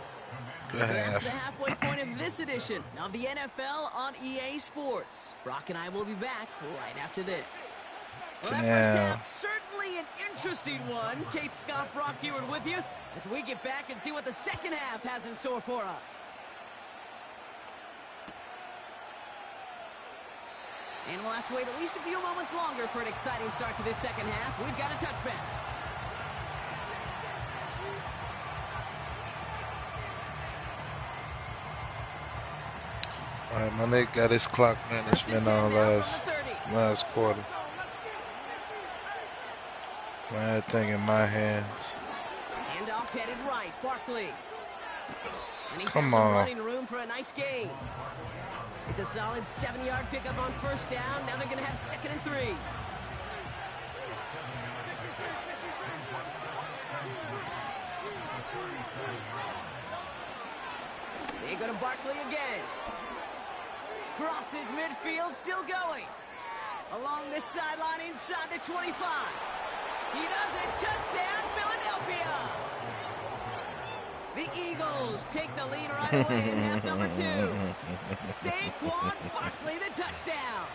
Good So that's half. the halfway point of this edition of the NFL on EA Sports. Brock and I will be back right after this. Well, that first half, certainly an interesting one. Kate, Scott, Brock Heward with you as we get back and see what the second half has in store for us. And we'll have to wait at least a few moments longer for an exciting start to this second half. We've got a touchback. All right, my nigga got his clock management on last quarter. That thing in my hands. Hand off headed right, Barkley. And he Come has some on. running room for a nice gain. It's a solid 7-yard pickup on first down. Now they're going to have 2nd and 3. They go to Barkley again. Crosses midfield, still going. Along the sideline inside the 25. He does it. Touchdown, Philadelphia. The Eagles take the lead right away in half number 2. Saquon Barkley, the touchdown.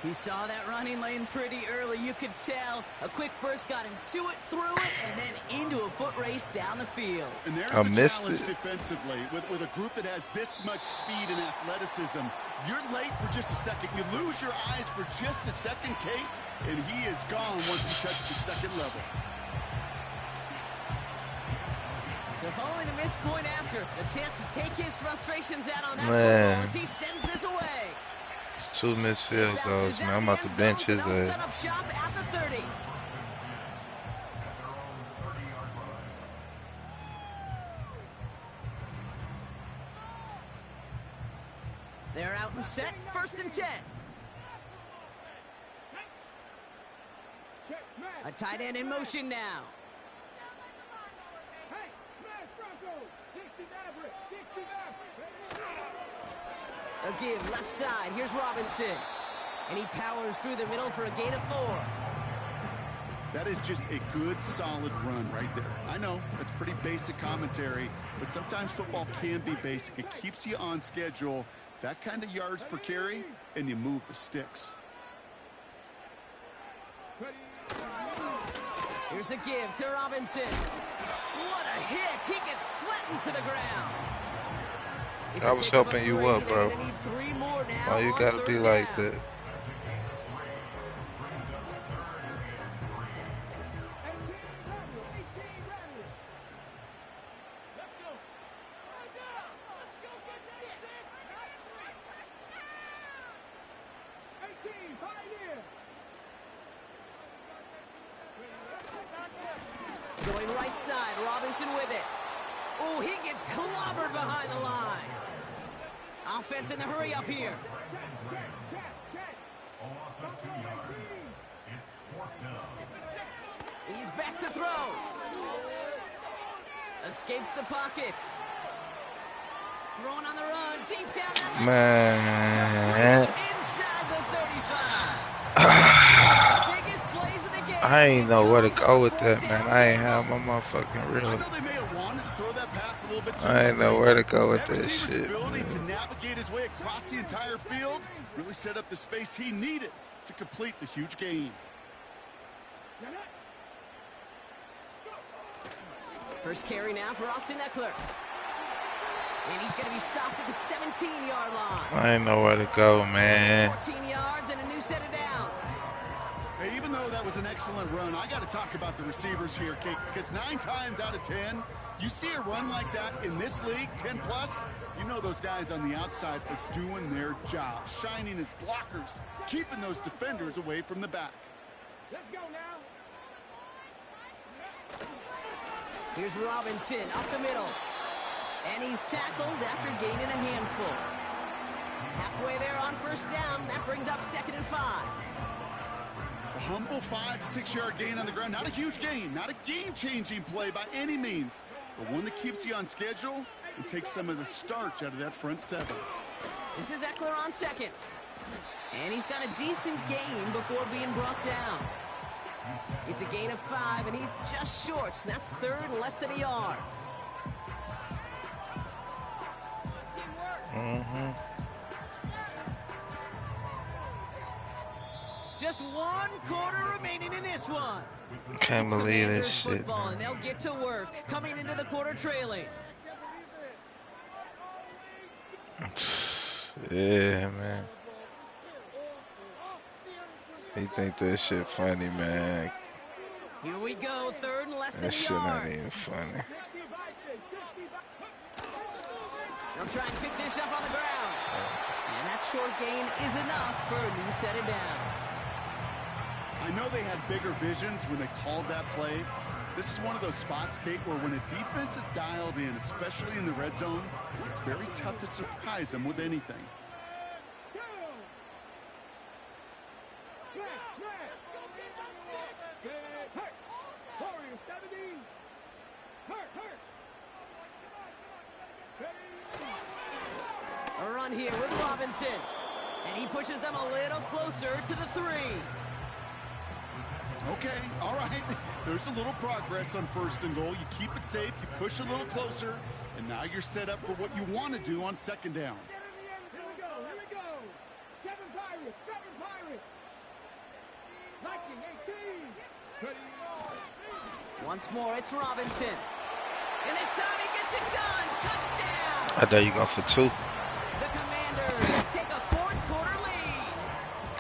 He saw that running lane pretty early. You could tell. A quick burst got him to it, through it, and then into a foot race down the field. And there's I a missed challenge it. defensively with a group that has this much speed and athleticism. You're late for just a second. You lose your eyes for just a second, Kate, and he is gone once he touched the second level. So following the missed point after, a chance to take his frustrations out on that Man. football as he sends this away. It's 2 missed field goals, man. I'm about to bench his They'll set ass. up shop at the 30. They're out and set, 1st and 10. A tight end in motion now. A give left side. Here's Robinson. And he powers through the middle for a gain of 4. That is just a good, solid run right there. I know, that's pretty basic commentary, but sometimes football can be basic. It keeps you on schedule, that kind of yards per carry, and you move the sticks. Here's a give to Robinson. What a hit. He gets flattened to the ground. I was helping you up, bro. Why you gotta be like that? Going right side, Robinson with it. Oh, he gets clobbered behind the line. Offense in the hurry up here. He's back to throw. Escapes the pocket. Throwing on the run, deep down that Man. inside the 35. Biggest plays of the game. I ain't know where to go with that, man. I ain't have my motherfucking I reel. know they may have wanted to throw that pass a little bit I ain't know where to go with that this receiver's shit. ability to navigate his way across the entire field really set up the space he needed to complete the huge gain. First carry now for Austin Eckler. And he's going to be stopped at the 17-yard line. I ain't know where to go, man. 14 yards and a new set of downs. Hey, even though that was an excellent run, I got to talk about the receivers here, Kate, because 9 times out of 10, you see a run like that in this league, 10+, you know those guys on the outside are doing their job, shining as blockers, keeping those defenders away from the back. Let's go now. Here's Robinson up the middle. And he's tackled after gaining a handful. Halfway there on first down. That brings up 2nd and 5. A humble 5 to 6 yard gain on the ground. Not a huge gain, not a game-changing play by any means, but one that keeps you on schedule and takes some of the starch out of that front 7. This is Eckler on 2nd. And he's got a decent gain before being brought down. It's a gain of 5, and he's just short. So that's third and less than a yard. Just 1 quarter remaining in this one. Can't It's believe Commanders this shit. football, and they'll get to work coming into the quarter trailing. Yeah, man. He think that shit funny, man. Here we go, third and less than That a shit yard. not even funny. They'll try and pick this up on the ground. And that short gain is enough for a new set of downs. I know they had bigger visions when they called that play. This is one of those spots, Kate, where when a defense is dialed in, especially in the red zone, it's very tough to surprise them with anything. A run here with Robinson. And he pushes them a little closer to the 3. Okay, all right. There's a little progress on 1st and goal. You keep it safe, you push a little closer, and now you're set up for what you want to do on 2nd down. Here we go. Seven Pirates. Viking 18. Once more, it's Robinson. And this time he gets it done. Touchdown. I dare you go for 2. The Commanders take a 4th quarter lead.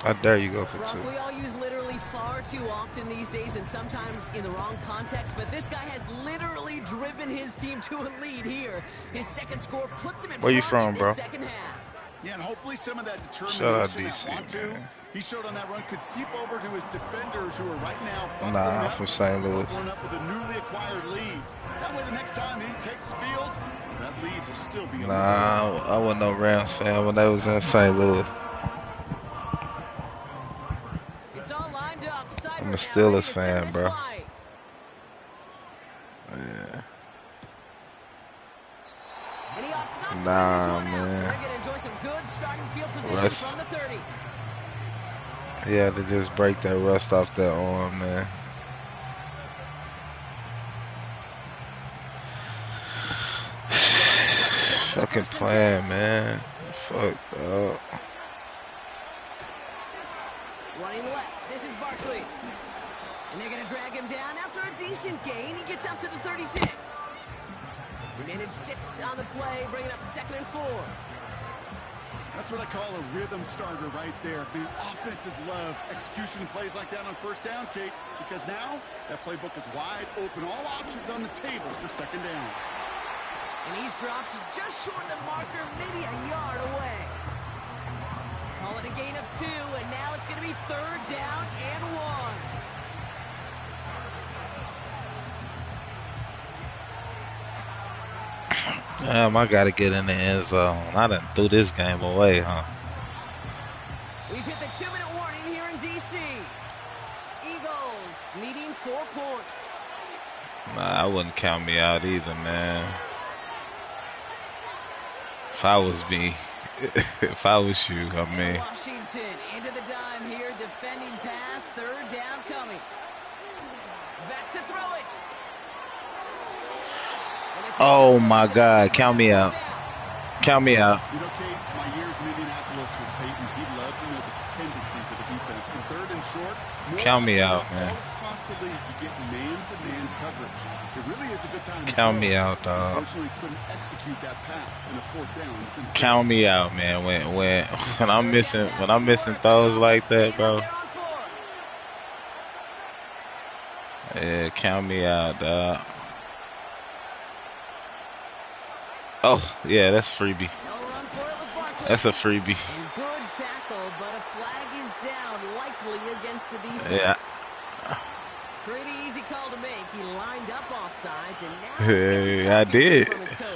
I dare you go for 2. We all use literally far too often these days, and sometimes in the wrong context, but this guy has literally driven his team to a lead here. His 2nd score puts him in Where you front from, in the bro? 2nd half. Yeah, and hopefully some of that determination Shout out that DC, want to, man. he showed on that run could seep over to his defenders who are right now buckling Nah, I'm up, from St. Louis. buckling up with a newly acquired lead. That way the next time he takes the field, that lead will still be on the Nah, I wasn't no Rams fan when I was in St. Louis. It's all lined up. I'm a Steelers fan, bro. Yeah. And he opts not to win this Nah, one out, so man. they're going to enjoy some good starting field position Russ. from the 30. He had to just break that rust off that arm, man. Fucking plan, man. Fuck up. Running left. This is Barkley. And they're going to drag him down after a decent gain. He gets up to the 36. We managed 6 on the play, bringing up 2nd and 4. That's what I call a rhythm starter right there. The offenses love execution plays like that on 1st down, Kate, because now that playbook is wide open. All options on the table for 2nd down. And he's dropped just short of the marker, maybe a yard away. Call it a gain of 2, and now it's going to be 3rd down and 1. Damn, I gotta get in the end zone. I done threw this game away, huh? We've hit the 2-minute warning here in D.C. Eagles needing 4 points. Nah, I wouldn't count me out either, man. If I was me, if I was you, I mean. Washington into the dime here, defending pass, 3rd down coming. Back to throw it. Oh my God, count me out. Count me out. You know, Kate, my years in Indianapolis with Peyton, he loved to know the tendencies of the defense. In 3rd and short, Count me out, man. all across the league, you get man-to-man coverage. It really is a good time to Count throw. me out, dog. Unfortunately, couldn't execute that pass in a 4th down. Since Count me out, man. When I'm missing throws like that, bro. Yeah, count me out, dog. Oh, yeah, that's freebie. That's a freebie. And good tackle, but a flag is down, likely against the defense. Yeah. Pretty easy call to make. He lined up offsides, and now Hey, I did. from his coach.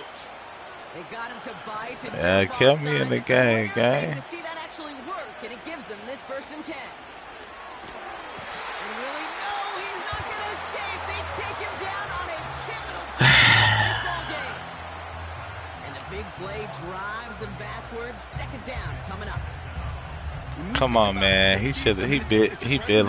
They got him to bite and Yeah, jump kept me in offsides. the It's game, a rare thing gang. to see that actually work, and it gives them this 1st and 10. And really, no, he's not going to escape. They take him down on a pivotal play in this ball game. And the big play drives them backwards. 2nd down coming up. Come on, man. He should have. He bit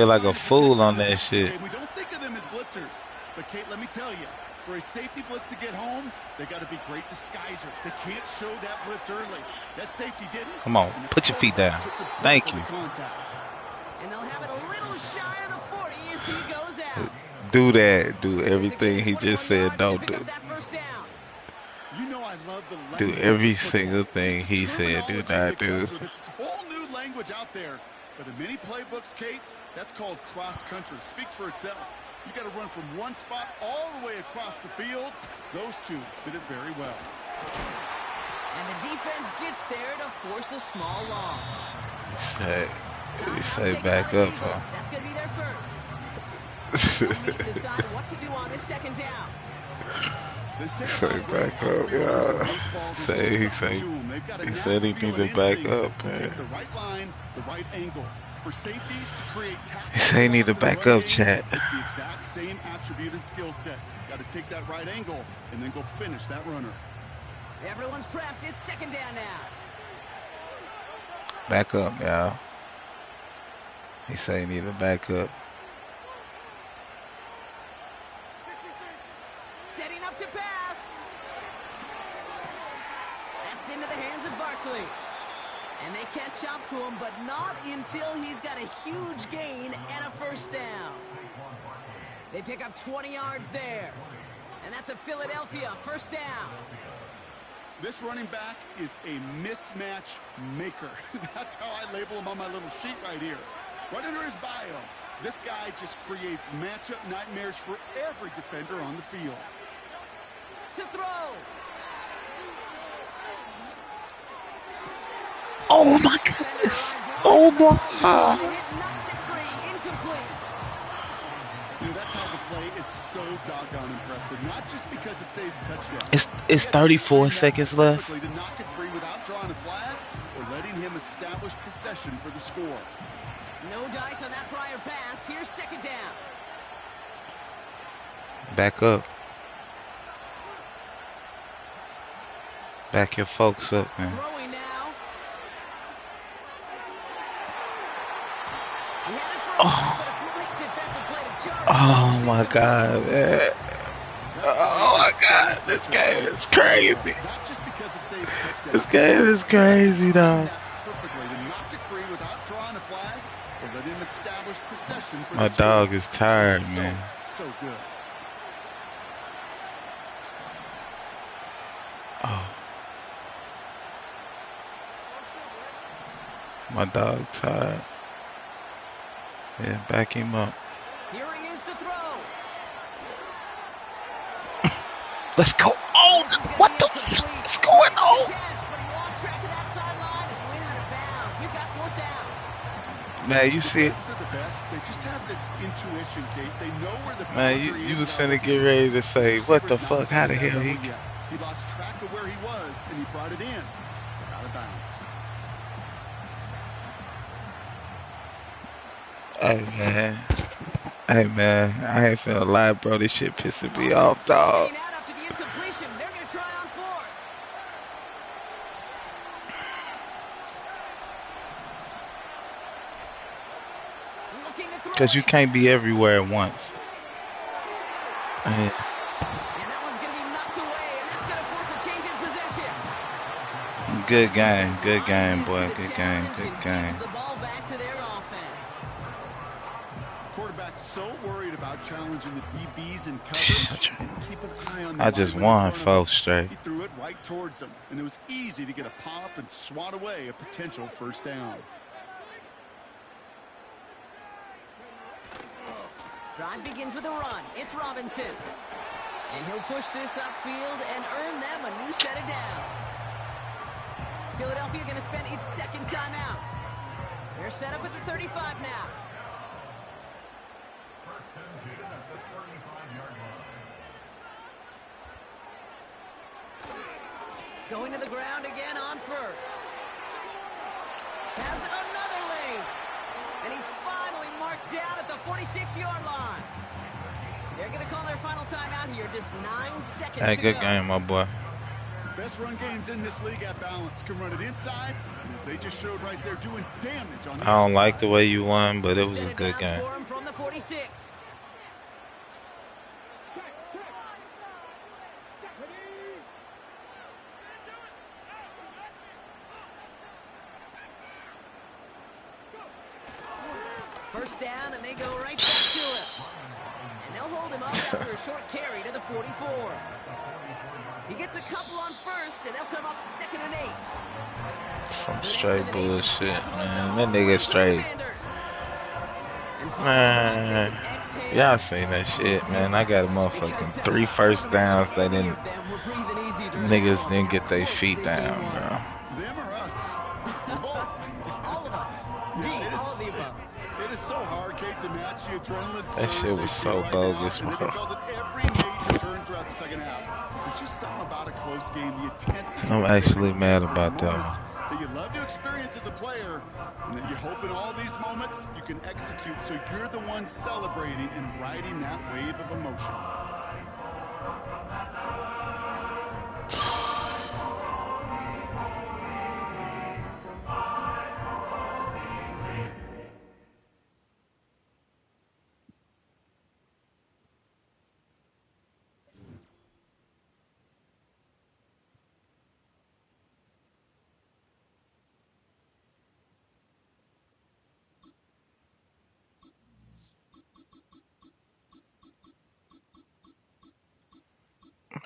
like a fool on that shit. We don't think of them as blitzers, but Kate, let me tell you, for a safety blitz to get home, they got to be great disguisers. They can't show that blitz early. That safety didn't. Come on, put your feet down. Thank you. And they'll have it a little shy of the 40 as he goes out. Do that. Do everything he just said. Don't do. Do every single thing he said. Do not do. It's a whole new language out there, but in many playbooks, Kate, that's called cross country. Speaks for itself. You got to run from one spot all the way across the field. Those two did it very well. And the defense gets there to force a small loss. He say back up, huh? That's going to be their first. They'll need to decide what to do on this second down. Say back up, yeah. He said he need to back up, man. The right line, the right angle. For safeties to create tackle. He said he need to back up, chat. It's the exact same attribute and skill set. Got to take that right angle and then go finish that runner. Everyone's prepped. It's second down now. Back up, y'all. He said he need to back up. Setting up to pass. That's into the hands of Barkley. And they catch up to him, but not until he's got a huge gain and a first down. They pick up 20 yards there. And that's a Philadelphia first down. This running back is a mismatch maker. That's how I label him on my little sheet right here. Right under his bio, this guy just creates matchup nightmares for every defender on the field. To throw. Oh my goodness! Oh my! Knocks it free, incomplete. That type of play is so doggone impressive. Not just because it saves a touchdown. It's 34 seconds left. To knock it free without drawing a flag or letting him establish possession for the score. No dice on that prior pass. Here's second down. Back up. Back your folks up, man. Throwing now. Oh my God, man. Oh my God, this game is crazy. This game is crazy, though. My dog is tired, man. So good. Oh. My dog tired. Yeah, back him up. Here he is to throw. Let's go. Oh, what the fuck is going on? Man, you see it? They just have this intuition, Kate. They know where the man, you was finna get ready to say, what the fuck? How the hell he lost track of where he was, and he brought it in. Out of bounds. Hey man, I ain't finna lie, bro. This shit pissing me off, dog. Because you can't be everywhere at once. And that one's going to be knocked away, and that's going to force a change in possession. Good game, boy. Good game. The ball back to their offense. Quarterback so worried about challenging the DBs in coverage. Keep an eye on the I just won 4 straight. He threw it right towards them, and it was easy to get a pop and swat away a potential first down. Drive begins with a run. It's Robinson. And he'll push this upfield and earn them a new set of downs. Philadelphia going to spend its second timeout. They're set up at the 35 now. First and 10 at the 35-yard line. Going to the ground again on first. Has another lane. And he's finally marked down at the 46-yard line. They're going to call their final timeout here. Just 9 seconds Hey, to good go. game, my boy. Best run games in this league at balance can run it inside, and as they just showed right there, doing damage on the I don't like outside. the way you won, but it was Set a it good down game. for him from the 46. First down, and they go right back to him. And they'll hold him up after a short carry to the 44. He gets a couple on first, and they'll come up 2nd and 8. Some straight bullshit, man. That nigga straight. Man, y'all seen that shit, man. I got a motherfucking 3 first downs. They didn't. Niggas didn't get their feet down, bro. Them or us? All of us. D, all of the above. It is so hard, Kate, to match the adrenaline. That shit was so bogus, bro. They felt it every major turn throughout the second half. There's just something about a close game, the intensity. I'm actually mad about that one. That you love to experience as a player, and that you hope in all these moments you can execute so you're the one celebrating and riding that wave of emotion.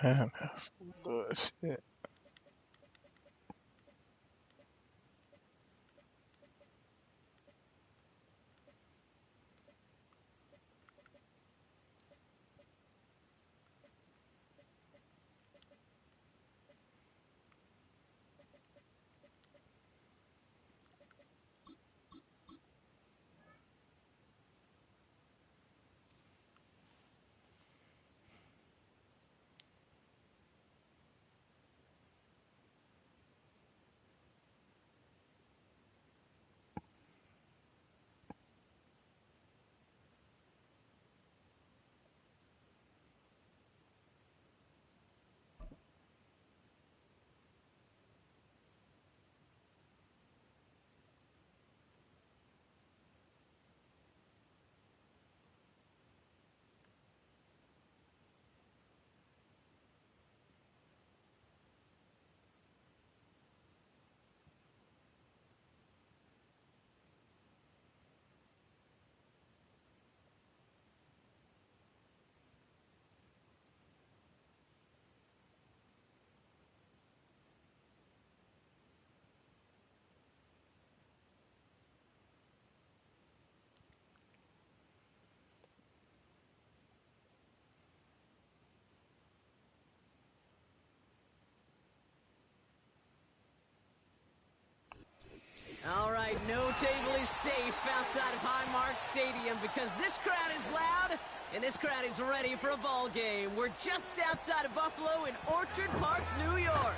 Man, that's bullshit. All right, no table is safe outside of Highmark Stadium because this crowd is loud and this crowd is ready for a ball game. We're just outside of Buffalo in Orchard Park, New York.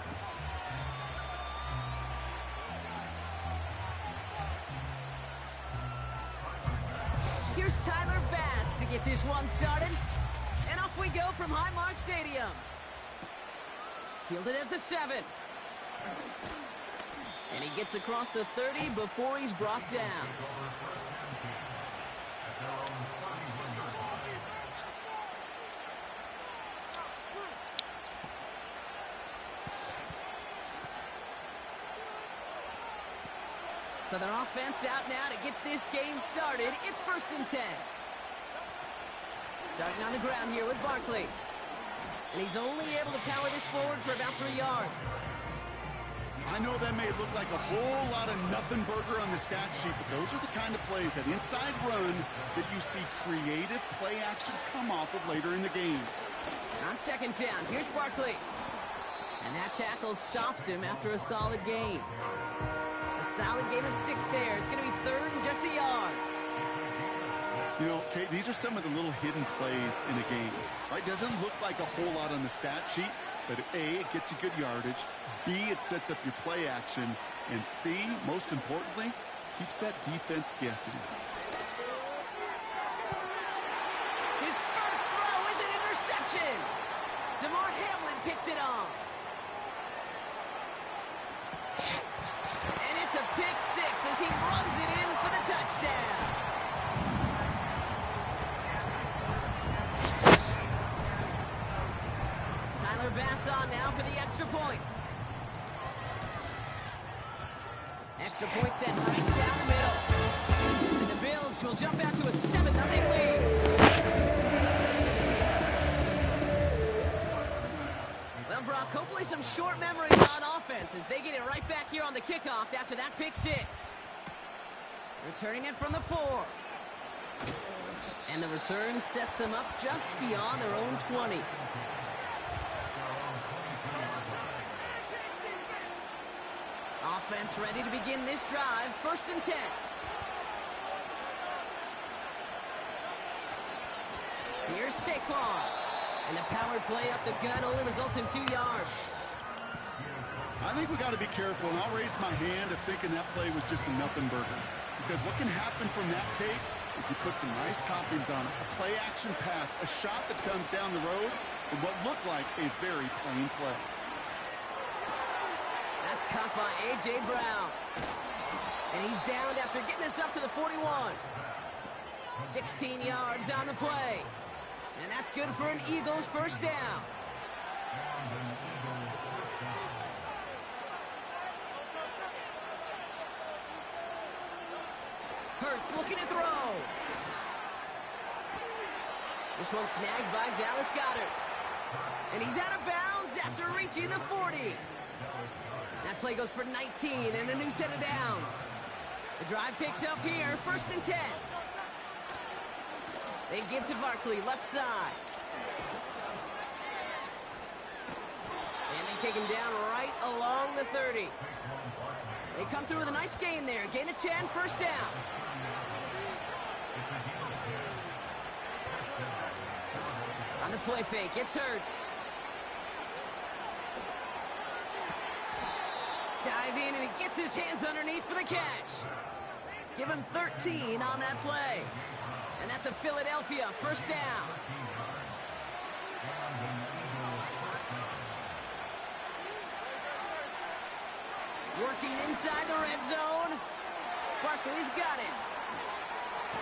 Here's Tyler Bass to get this one started. And off we go from Highmark Stadium. Fielded at the 7. And he gets across the 30 before he's brought down. So their offense out now to get this game started. It's 1st and 10. Starting on the ground here with Barkley. And he's only able to power this forward for about 3 yards. I know that may look like a whole lot of nothing burger on the stat sheet, but those are the kind of plays, that inside run, that you see creative play action come off of later in the game. On 2nd down, here's Barkley. And that tackle stops him after a solid gain. A solid gain of 6 there. It's going to be 3rd and just a yard. You know, Kate, these are some of the little hidden plays in a game, right? Doesn't look like a whole lot on the stat sheet, but A, it gets you good yardage. B, it sets up your play action. And C, most importantly, keeps that defense guessing. His first throw is an interception. DeMar Hamlin picks it off. And it's a pick six as he runs it in for the touchdown. Tyler Bass on now for the extra point. Extra point set right down the middle. And the Bills will jump out to a 7-0 lead. Well, Brock, hopefully some short memories on offense as they get it right back here on the kickoff after that pick six. Returning it from the 4. And the return sets them up just beyond their own 20. Offense ready to begin this drive. 1st and 10. Here's Saquon. And the power play up the gut only results in 2 yards. I think we got to be careful, and I'll raise my hand of thinking that play was just a nothing burger. Because what can happen from that, Kate, is he puts some nice toppings on it. A play-action pass, a shot that comes down the road from what looked like a very plain play. That's caught by A.J. Brown. And he's downed after getting this up to the 41. 16 yards on the play. And that's good for an Eagles first down. Hurts looking to throw. This one snagged by Dallas Goedert. And he's out of bounds after reaching the 40. That play goes for 19 and a new set of downs. The drive picks up here, 1st and 10. They give to Barkley, left side. And they take him down right along the 30. They come through with a nice gain there. Gain of 10, 1st down. On the play fake, it's Hurts. Dive in and he gets his hands underneath for the catch. Give him 13 on that play. And that's a Philadelphia 1st down. Working inside the red zone. Barkley's got it.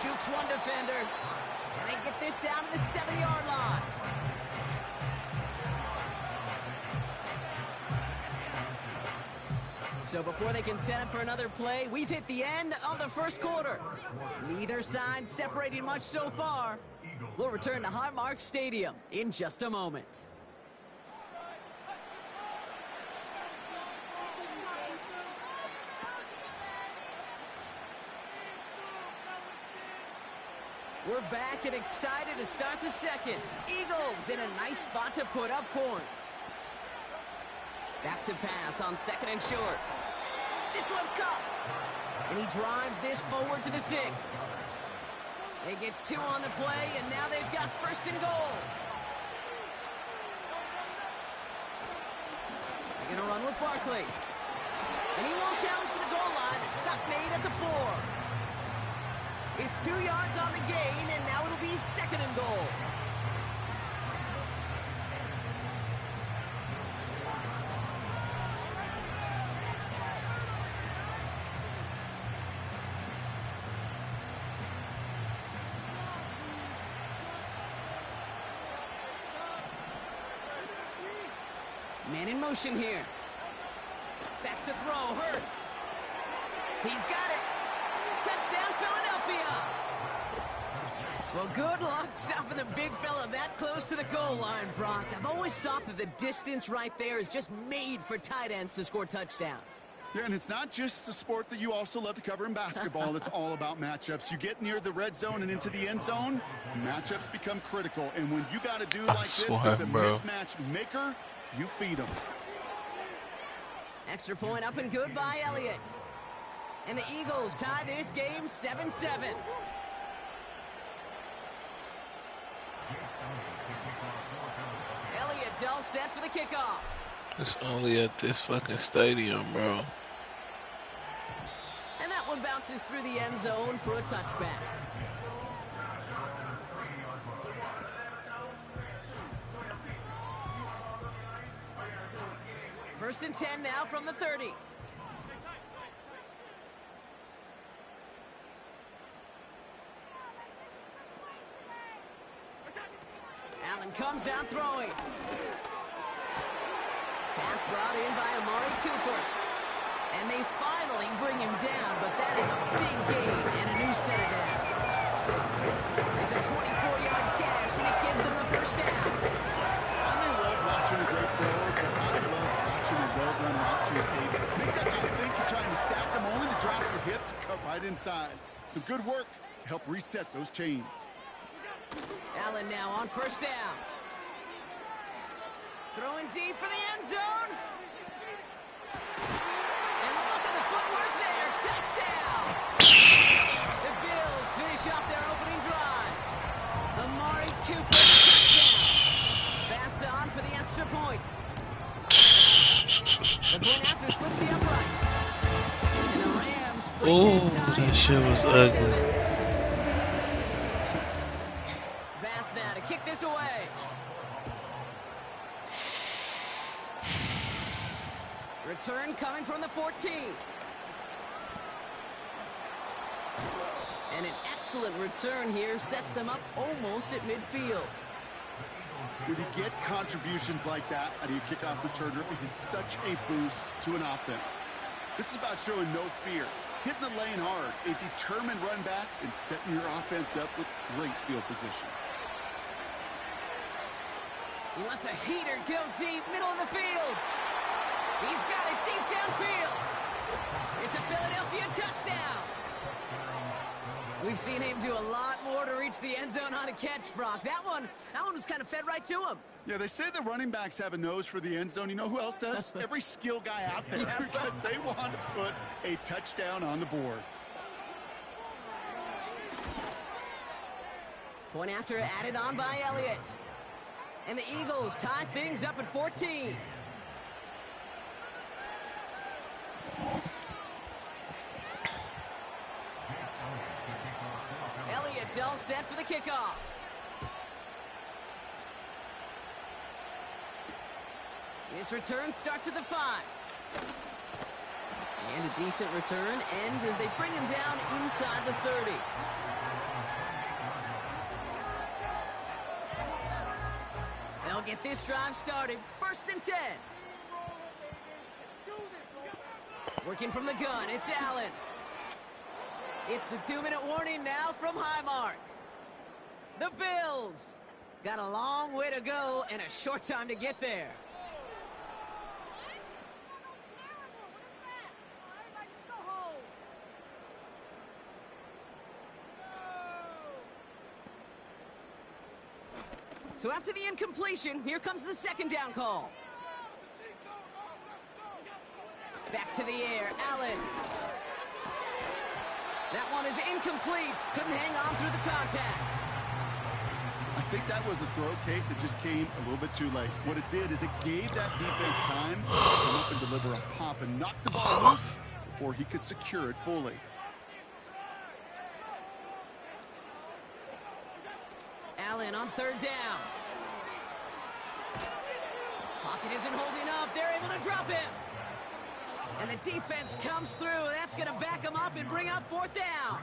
Jukes one defender. And they get this down to the 7-yard line. So before they can set up for another play, we've hit the end of the 1st quarter. Neither side separating much so far. We'll return to Highmark Stadium in just a moment. We're back and excited to start the 2nd. Eagles in a nice spot to put up points. Back to pass on 2nd and short. This one's caught. And he drives this forward to the 6. They get 2 on the play, and now they've got 1st and goal. They're going to run with Barkley. And he won't challenge for the goal line. The stop made at the 4. It's 2 yards on the gain, and now it'll be 2nd and goal. Man in motion here. Back to throw, Hurts. He's got it. Touchdown, Philadelphia. Well, good luck stopping the big fella that close to the goal line, Brock. I've always thought that the distance right there is just made for tight ends to score touchdowns. Yeah, and it's not just the sport that you also love to cover in basketball. It's all about matchups. You get near the red zone and into the end zone, matchups become critical. And when you got a dude like this that's a mismatch maker, you feed him. Extra point up and good by Elliott. And the Eagles tie this game 7-7. Elliott's all set for the kickoff. It's only at this fucking stadium, bro. And that one bounces through the end zone for a touchback. First and 10 now from the 30. comes out throwing. Pass brought in by Amari Cooper. And they finally bring him down, but that is a big gain and a new set of downs. It's a 24-yard gash, and it gives them the first down. I may love watching a great forward, but I love watching a well-done route to a Kate. Make that guy think you're trying to stack them, only to drop your hips, cut right inside. Some good work to help reset those chains. Allen now on first down. Throwing deep for the end zone. And look at the footwork there. Touchdown. The Bills finish off their opening drive. Amari Cooper, touchdown. Pass on for the extra point. The point after splits the upright. And the Rams bring that tie that shit was 7. ugly. Pass now to kick this away. Return coming from the 14. And an excellent return here sets them up almost at midfield. When you get contributions like that out of your kickoff returner, it is such a boost to an offense. This is about showing no fear, hitting the lane hard, a determined run back, and setting your offense up with great field position. He lets a heater go deep, middle of the field. He's got it deep downfield. It's a Philadelphia touchdown. We've seen him do a lot more to reach the end zone on a catch, Brock. That one was kind of fed right to him. Yeah, they say the running backs have a nose for the end zone. You know who else does? Every skill guy out there, because they want to put a touchdown on the board. Point after added on by Elliott. And the Eagles tie things up at 14. Elliott's all set for the kickoff. His return starts at the 5. And a decent return ends as they bring him down inside the 30. They'll get this drive started. 1st and 10. Working from the gun, it's Allen. It's the 2-minute warning now from Highmark. The Bills got a long way to go and a short time to get there. So after the incompletion, here comes the 2nd down call. Back to the air, Allen. That one is incomplete. Couldn't hang on through the contact. I think that was a throw, Kate, that just came a little bit too late. What it did is it gave that defense time to come up and deliver a pop and knock the ball loose before he could secure it fully. Allen on 3rd down. Pocket isn't holding up. They're able to drop him. And the defense comes through. That's going to back them up and bring up 4th down.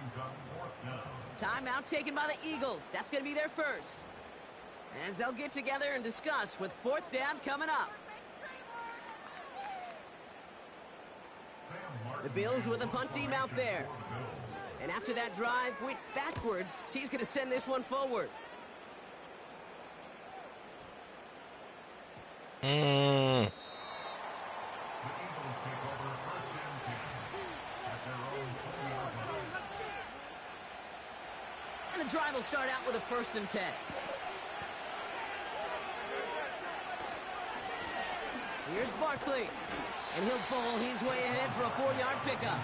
Timeout taken by the Eagles. That's going to be their first. As they'll get together and discuss with 4th down coming up. The Bills with a punt team out there. And after that drive went backwards, he's going to send this one forward. Mm. And the drive will start out with a 1st and 10. Here's Barkley. And he'll bowl his way ahead for a 4-yard pickup.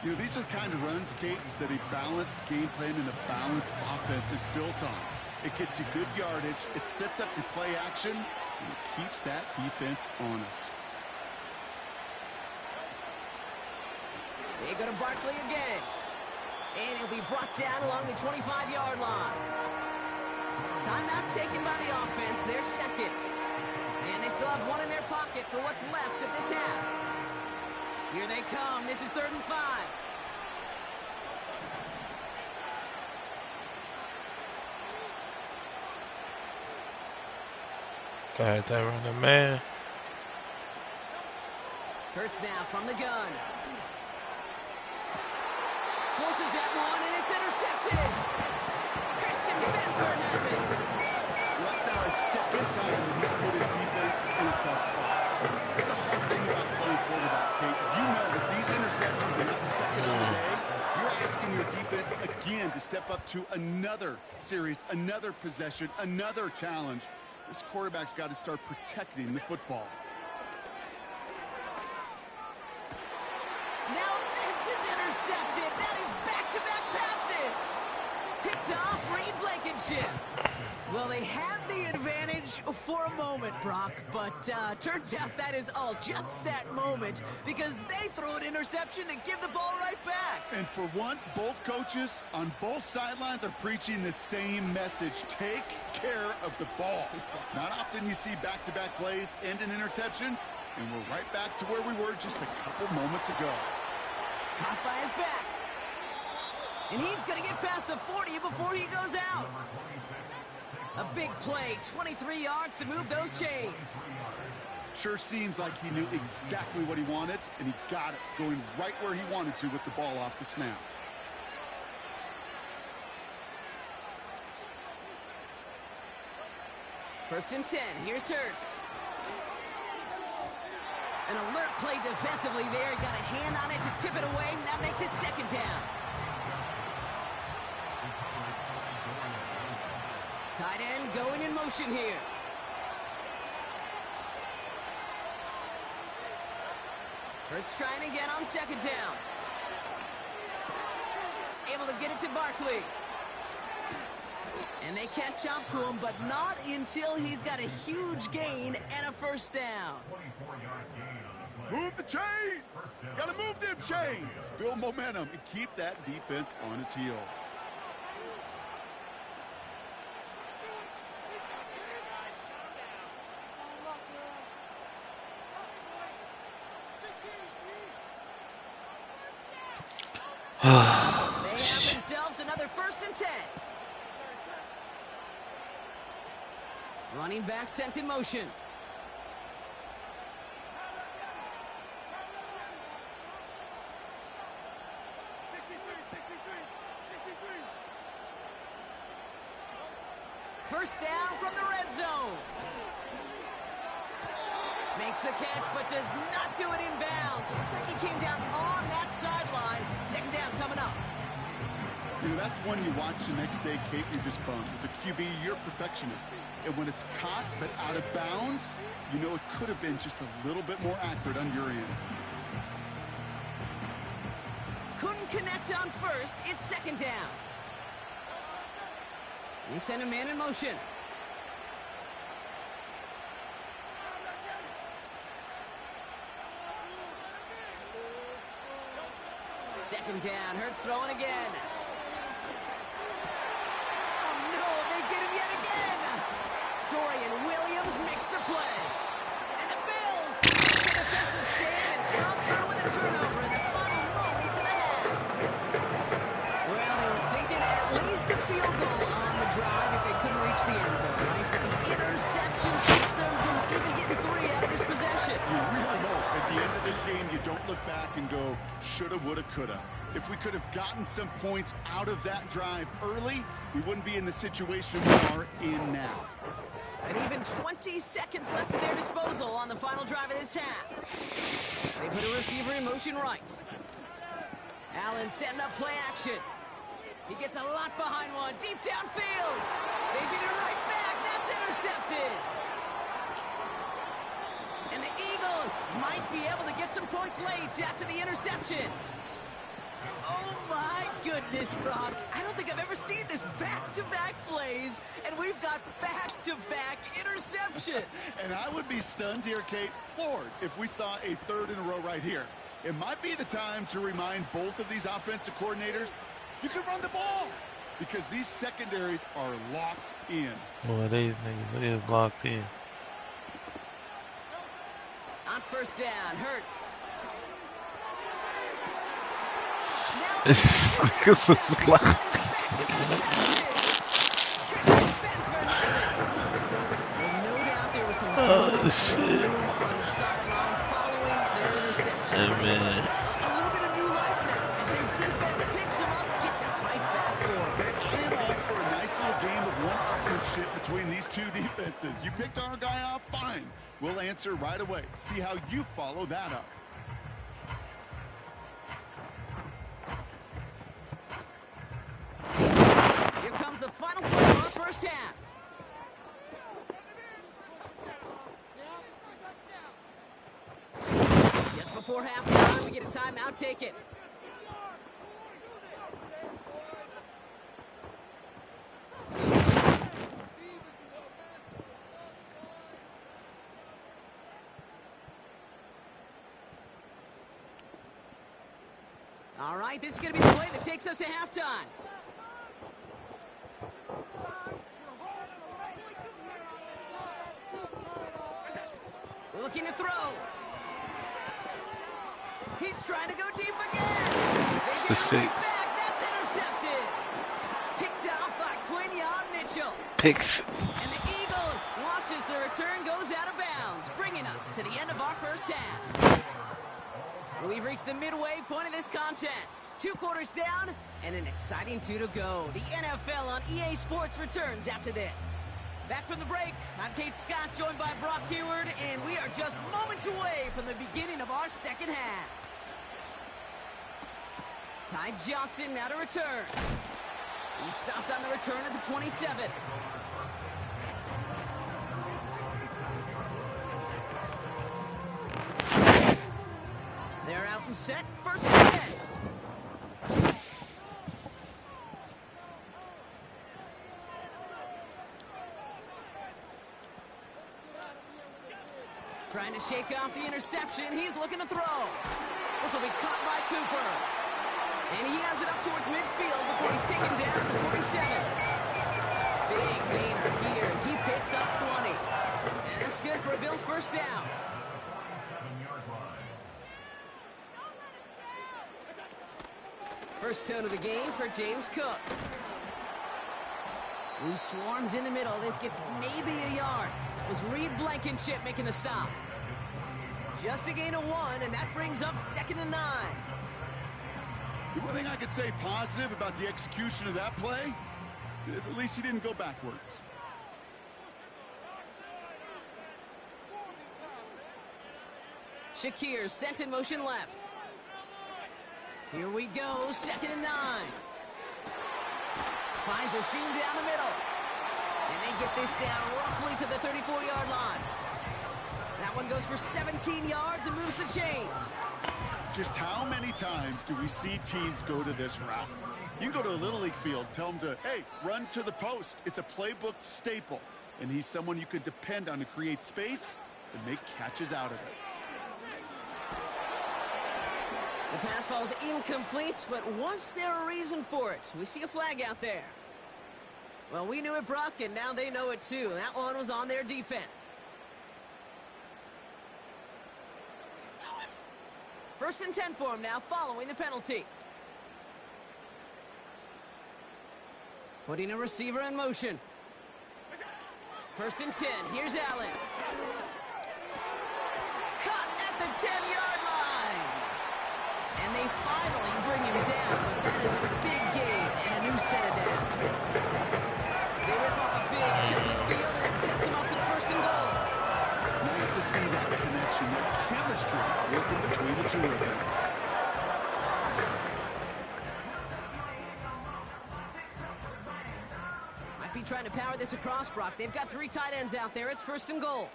You know, these are the kind of runs, Kate, that a balanced game plan and a balanced offense is built on. It gets you good yardage, it sets up your play action, and it keeps that defense honest. They go to Barkley again. And he'll be brought down along the 25-yard line. Timeout taken by the offense, their 2nd. And they still have one in their pocket for what's left of this half. Here they come. This is 3rd and 5. God, that running man. Hurts now from the gun. Forces that one, and it's intercepted. Christian Benford has it. Well, that's now his second time that he's put his defense in a tough spot. It's a hard thing about playing quarterback, Kate. You know that these interceptions are not the second of the day. You're asking your defense again to step up to another series, another possession, another challenge. This quarterback's got to start protecting the football. Now this is intercepted. That is back-to-back passes. Picked off Reed Blankenship. Well, they had the advantage for a moment, Brock, but turns out that is all just that moment because they throw an interception and give the ball right back. And for once, both coaches on both sidelines are preaching the same message. Take care of the ball. Not often you see back-to-back plays end in interceptions, and we're right back to where we were just a couple moments ago. Caught by his back. And he's going to get past the 40 before he goes out. A big play, 23 yards to move those chains. Sure seems like he knew exactly what he wanted, and he got it, going right where he wanted to with the ball off the snap. First and 10, here's Hurts. An alert play defensively there. He got a hand on it to tip it away, and that makes it second down. Tight end going in motion here. Hurts trying again on second down. Able to get it to Barkley. And they catch up to him, but not until he's got a huge gain and a first down. Move the chains! Gotta move them chains! Build momentum and keep that defense on its heels. They have themselves another first and 10. Running back sent in motion. First down from the red zone. Makes the catch, but does not do it in bounds. Looks like he came down on that sideline. Second down coming up. You know, that's one you watch the next day, Kate, you're just bummed. As a QB, you're a perfectionist. And when it's caught but out of bounds, you know it could have been just a little bit more accurate on your end. Couldn't connect on first. It's second down. We send a man in motion. Second down. Hurts throwing again. Oh, no. They get him yet again. Dorian Williams makes the play. And the Bills take a defensive stand and come through with a turnover in the final moments of the half. Well, they were thinking at least a field goal on the drive if they couldn't reach the end zone, right? But the interception keeps them from even getting 3 out of this possession. You really hope at the end of this game you don't look back and go, shoulda, woulda, coulda. If we could have gotten some points out of that drive early, we wouldn't be in the situation we are in now. And even 20 seconds left at their disposal on the final drive of this half. They put a receiver in motion right. Allen setting up play action. He gets a lot behind one, deep downfield. They get it right back. That's intercepted. And the Eagles might be able to get some points late after the interception. Oh, my goodness, Brock. I don't think I've ever seen this back-to-back plays, and we've got back-to-back interceptions. And I would be stunned here, Kate, floored, if we saw a third in a row right here. It might be the time to remind both of these offensive coordinators, you can run the ball, because these secondaries are locked in. Boy, these niggas is locked in. On first down, Hurts. This is locked. No doubt there was some shit. On the sideline following their interception. Hey, man. A little bit of new life now as their defense picks them up, gets it right back for them. I am all for a nice little game of one-upmanship between these two defenses. You picked our guy off, fine. We'll answer right away. See how you follow that up. Here comes the final play of our first half. Just before halftime, we get a timeout taken. All right, this is going to be the play that takes us to halftime. Looking to throw. He's trying to go deep again. It's the 6. That's intercepted. Picked off by Quinion Mitchell. Picks. And the Eagles watch as the return goes out of bounds, bringing us to the end of our first half. We've reached the midway point of this contest. 2 quarters down and an exciting 2 to go. The NFL on EA Sports returns after this. Back from the break, I'm Kate Scott, joined by Brock Hayward, and we are just moments away from the beginning of our second half. Ty Johnson now to return. He stopped on the return at the 27. They're out and set, first and 10. Trying to shake off the interception. He's looking to throw. This will be caught by Cooper. And he has it up towards midfield before he's taken down at the 47. Big gainer here as he picks up 20. And that's good for a Bills first down. First tone of the game for James Cook. Who swarms in the middle. This gets maybe a yard. It was Reed Blankenship making the stop. Just a gain of 1, and that brings up 2nd and 9. The one thing I could say positive about the execution of that play is at least he didn't go backwards. Shakir sent in motion left. Here we go, 2nd and 9. Finds a seam down the middle. And they get this down roughly to the 34-yard line. That one goes for 17 yards and moves the chains. Just how many times do we see teams go to this route? You can go to a Little League field, tell them to, hey, run to the post. It's a playbook staple. And he's someone you could depend on to create space and make catches out of it. The pass falls incomplete, but was there a reason for it? We see a flag out there. Well, we knew it, Brock, and now they know it too. That one was on their defense. 1st and 10 for him now, following the penalty. Putting a receiver in motion. 1st and 10, here's Allen. Cut at the 10-yard line. And they finally bring him down, but that is a big gain and a new set of downs. They rip off a big chunk of field, and it sets him up with 1st and goal. Nice to see that connection, that chemistry working between the two of them. Might be trying to power this across, Brock. They've got 3 tight ends out there. It's 1st and goal.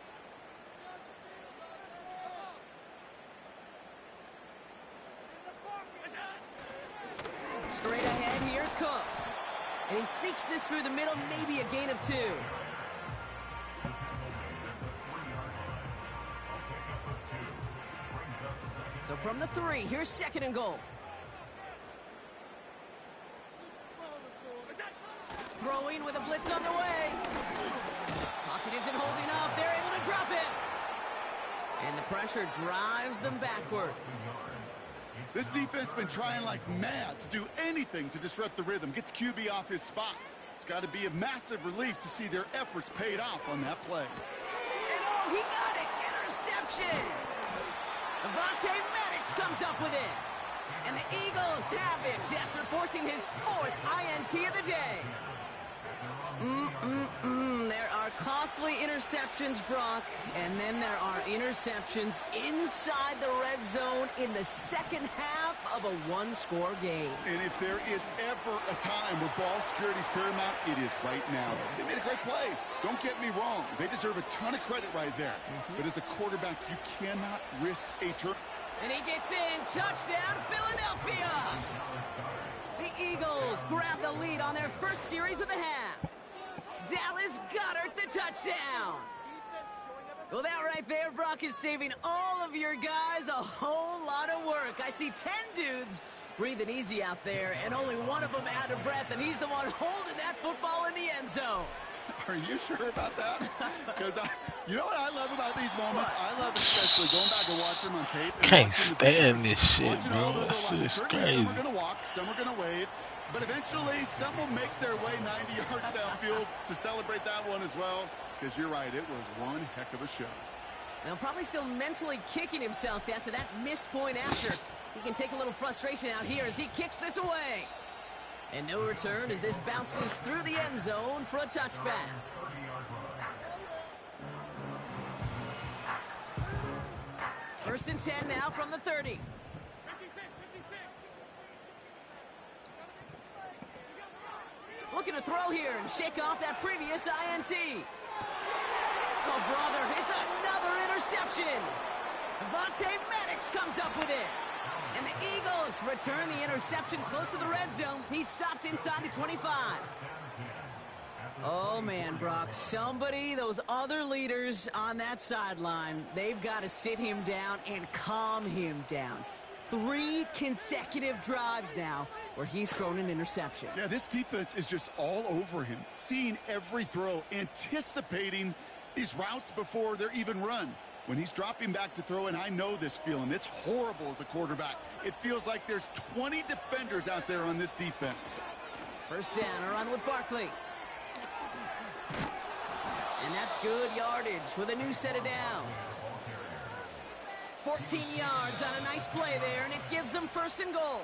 Straight ahead, here's Cook. And he sneaks this through the middle, maybe a gain of 2. So from the 3, here's 2nd and goal. Throwing with a blitz on the way. Pocket isn't holding up. They're able to drop it. And the pressure drives them backwards. This defense has been trying like mad to do anything to disrupt the rhythm, get the QB off his spot. It's got to be a massive relief to see their efforts paid off on that play. And Oh, he got it. Interception. Madden comes up with it. And the Eagles have it after forcing his 4th INT of the day. There are costly interceptions, Brock, and then there are interceptions inside the red zone in the second half of a one-score game. And if there is ever a time where ball security is paramount, it is right now. They made a great play. Don't get me wrong. They deserve a ton of credit right there. But as a quarterback, you cannot risk a turn. And he gets in. Touchdown, Philadelphia! The Eagles grab the lead on their first series of the half. Dallas Goedert the touchdown. Well, that right there, Brock, is saving all of your guys a whole lot of work. I see 10 dudes breathing easy out there, and only one of them out of breath, and he's the one holding that football in the end zone. Are you sure about that? Because you know what I love about these moments? I love especially going back and watching them on tape. And Can't stand this shit, bro. This is crazy. Some are going to walk, some are going to wave. But eventually, some will make their way 90 yards downfield to celebrate that one as well. Because you're right, it was one heck of a show. Now, probably still mentally kicking himself after that missed point after. He can take a little frustration out here as he kicks this away. And no return as this bounces through the end zone for a touchback. First and 10 now from the 30. Looking to throw here and shake off that previous INT. Oh, brother, it's another interception. Madden comes up with it. And the Eagles return the interception close to the red zone. He's stopped inside the 25. Oh, man, Brock, somebody, those other leaders on that sideline, they've got to sit him down and calm him down. 3 consecutive drives now where he's thrown an interception. Yeah, this defense is just all over him, seeing every throw, anticipating these routes before they're even run. When he's dropping back to throw, and I know this feeling, it's horrible as a quarterback. It feels like there's 20 defenders out there on this defense. First down, a run with Barkley. And that's good yardage with a new set of downs. 14 yards on a nice play there, and it gives them first and goal.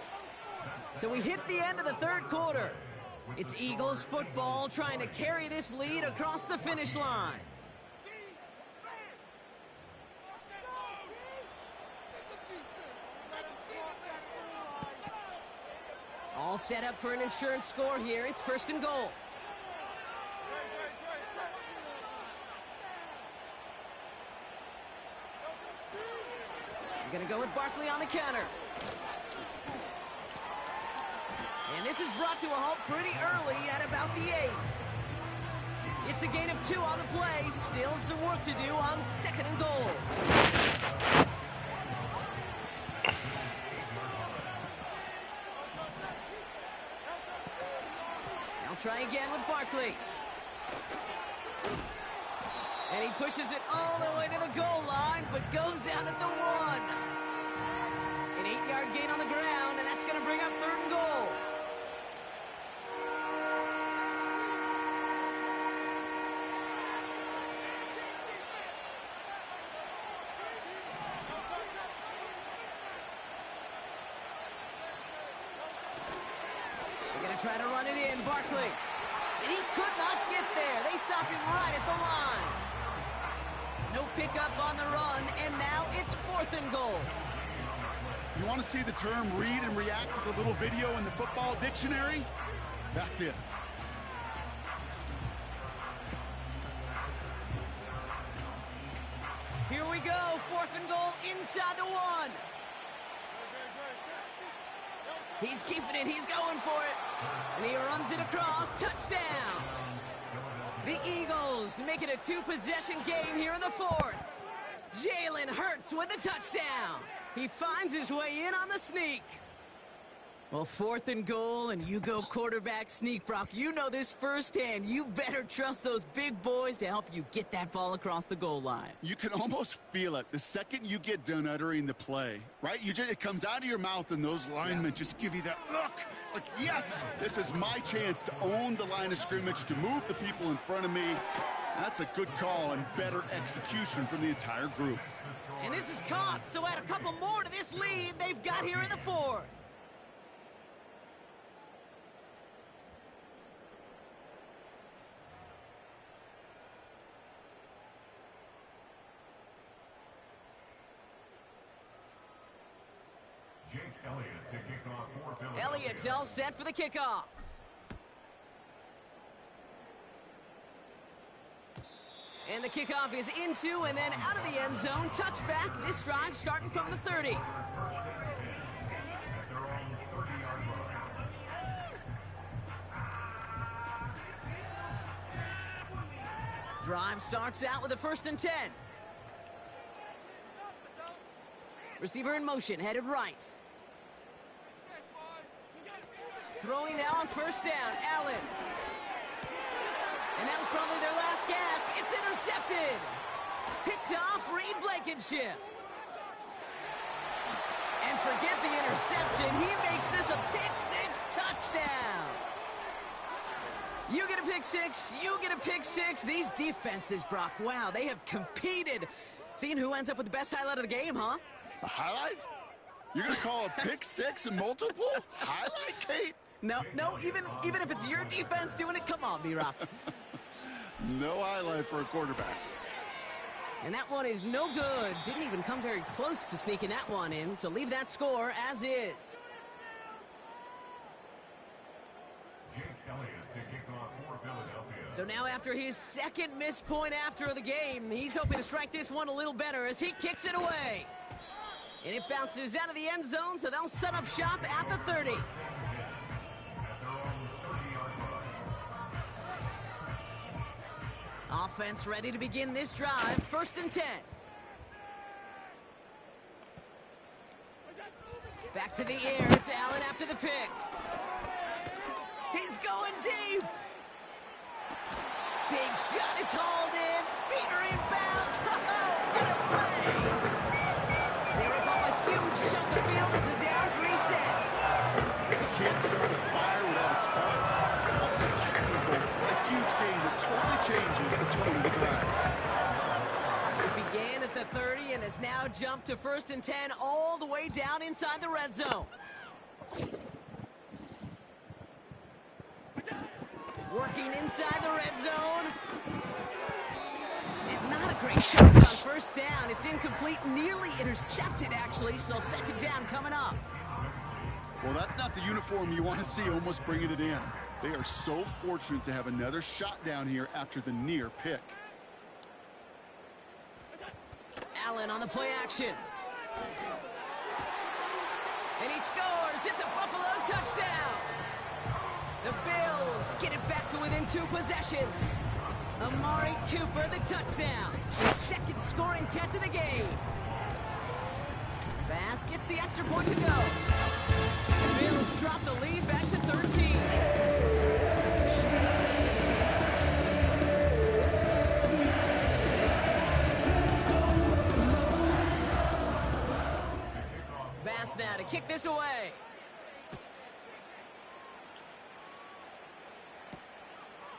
So we hit the end of the third quarter. It's Eagles football trying to carry this lead across the finish line. All set up for an insurance score here. It's first and goal. We're going to go with Barkley on the counter. And this is brought to a halt pretty early at about the 8. It's a gain of 2 on the play. Still some work to do on second and goal. Now try again with Barkley. And he pushes it all the way to the goal line, but goes out at the 1. An 8-yard gain on the ground, and that's going to bring up third and goal. They're going to try to run it in, Barkley. And he could not get there. They stop him right at the line. No pickup on the run, and now it's fourth and goal. You want to see the term read and react with a little video in the football dictionary? That's it. Here we go, fourth and goal inside the 1. He's keeping it, he's going for it. And he runs it across, touchdown. The Eagles make it a 2-possession game here in the 4th. Jalen Hurts with a touchdown. He finds his way in on the sneak. Well, fourth and goal, and you go quarterback sneak, Brock. You know this firsthand. You better trust those big boys to help you get that ball across the goal line. You can almost feel it the second you get done uttering the play, right? It comes out of your mouth, and those linemen just give you that look. Like, yes, this is my chance to own the line of scrimmage, to move the people in front of me. That's a good call and better execution from the entire group. And this is caught, so add a couple more to this lead they've got here in the fourth. Jake Elliott to kick off for Philadelphia. Elliott's all set for the kickoff. And the kickoff is into and then out of the end zone. Touchback. This drive starting from the 30. At their own 30-yard line. Drive starts out with a 1st and 10. Receiver in motion, headed right. Throwing now on 1st down, Allen. And that was probably their last gasp. It's intercepted. Picked off, Reed Blankenship. And forget the interception. He makes this a pick-6 touchdown. You get a pick-6, you get a pick-6. These defenses, Brock, wow, they have competed. Seeing who ends up with the best highlight of the game, huh? A highlight? You're going to call a pick-6 and multiple? Highlight, Kate? No, even if it's your defense doing it, come on, B-Rock. No highlight for a quarterback. And that one is no good. Didn't even come very close to sneaking that one in, so leave that score as is. Jake Elliott to kick off for Philadelphia. So now after his second missed point after the game, he's hoping to strike this one a little better as he kicks it away. And it bounces out of the end zone, so they'll set up shop at the 30. At their own 30-yard line. Offense ready to begin this drive. 1st and 10. Back to the air. It's Allen after the pick. He's going deep. Big shot is hauled in. Feet are inbounds. What a play. They rip off a huge chunk of field as the downs reset. You can't start a fire without a spark. What a huge game that totally changes the tone of the drive. It began at the 30 and has now jumped to 1st and 10 all the way down inside the red zone. Working inside the red zone. And not a great choice on 1st down. It's incomplete, nearly intercepted actually, so 2nd down coming up. Well, that's not the uniform you want to see almost bringing it in. They are so fortunate to have another shot down here after the near pick. Allen on the play action. And he scores. It's a Buffalo touchdown. The Bills get it back to within 2 possessions. Amari Cooper, the touchdown. His 2nd scoring catch of the game. Bass gets the extra point to go. The Bills drop the lead back to 13. Bass now to kick this away.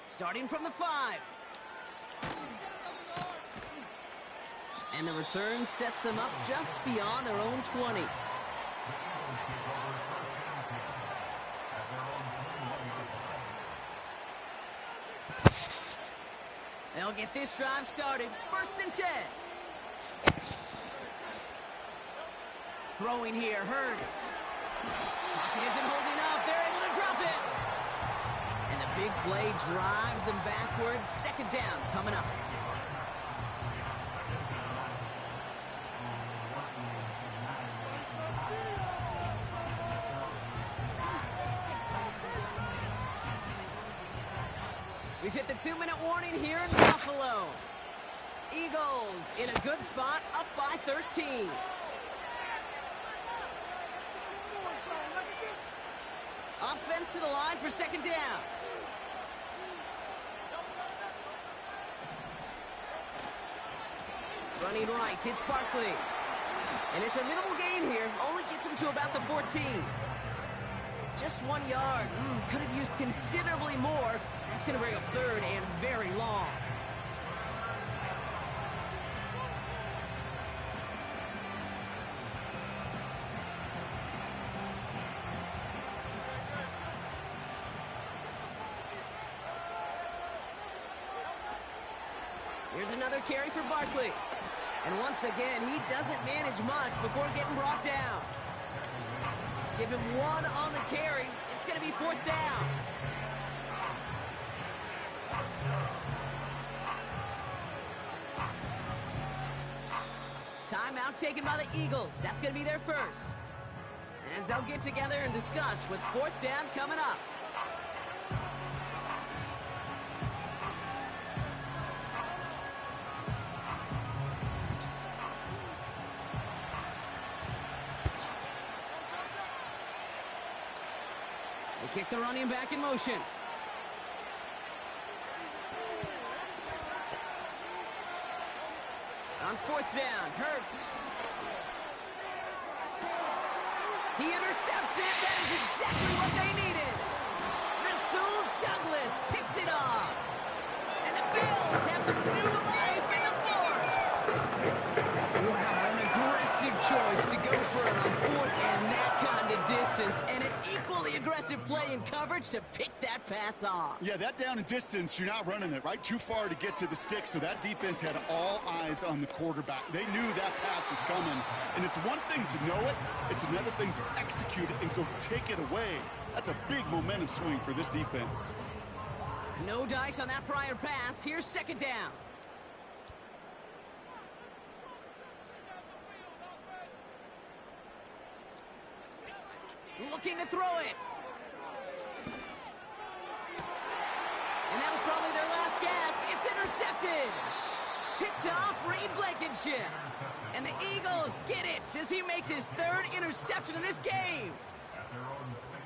Starting from the 5. And the return sets them up just beyond their own 20. They'll get this drive started. 1st and 10. Throwing here, Hurts. Pocket isn't holding up. They're able to drop it. And the big play drives them backwards. 2nd down coming up. We've hit the 2-minute warning here in Buffalo. Eagles in a good spot, up by 13. Offense to the line for 2nd down. Running right, it's Barkley. And it's a minimal gain here. Only gets him to about the 14. Just 1 yard. Could have used considerably more. That's going to bring up 3rd and very long. Here's another carry for Barkley. And once again, he doesn't manage much before getting brought down. Give him one on the carry. It's going to be 4th down. Timeout taken by the Eagles. That's going to be their first. As they'll get together and discuss with 4th down coming up. They kick the running back in motion. On 4th down, Hurts. He intercepts it. That is exactly what they needed. Rasul Douglas picks it off. And the Bills have some new life in the 4th. Wow, an aggressive choice to go for it on 4th and that kind of distance. And an equally aggressive play in coverage to pick that pass off. Yeah, that down and distance, you're not running it, right? Too far to get to the stick, so that defense had all eyes on the quarterback. They knew that pass was coming, and it's one thing to know it, it's another thing to execute it and go take it away. That's a big momentum swing for this defense. No dice on that prior pass. Here's 2nd down. Looking to throw it. And that was probably their last gasp. It's intercepted. Picked off Reed Blankenship. And the Eagles get it as he makes his 3rd interception in this game.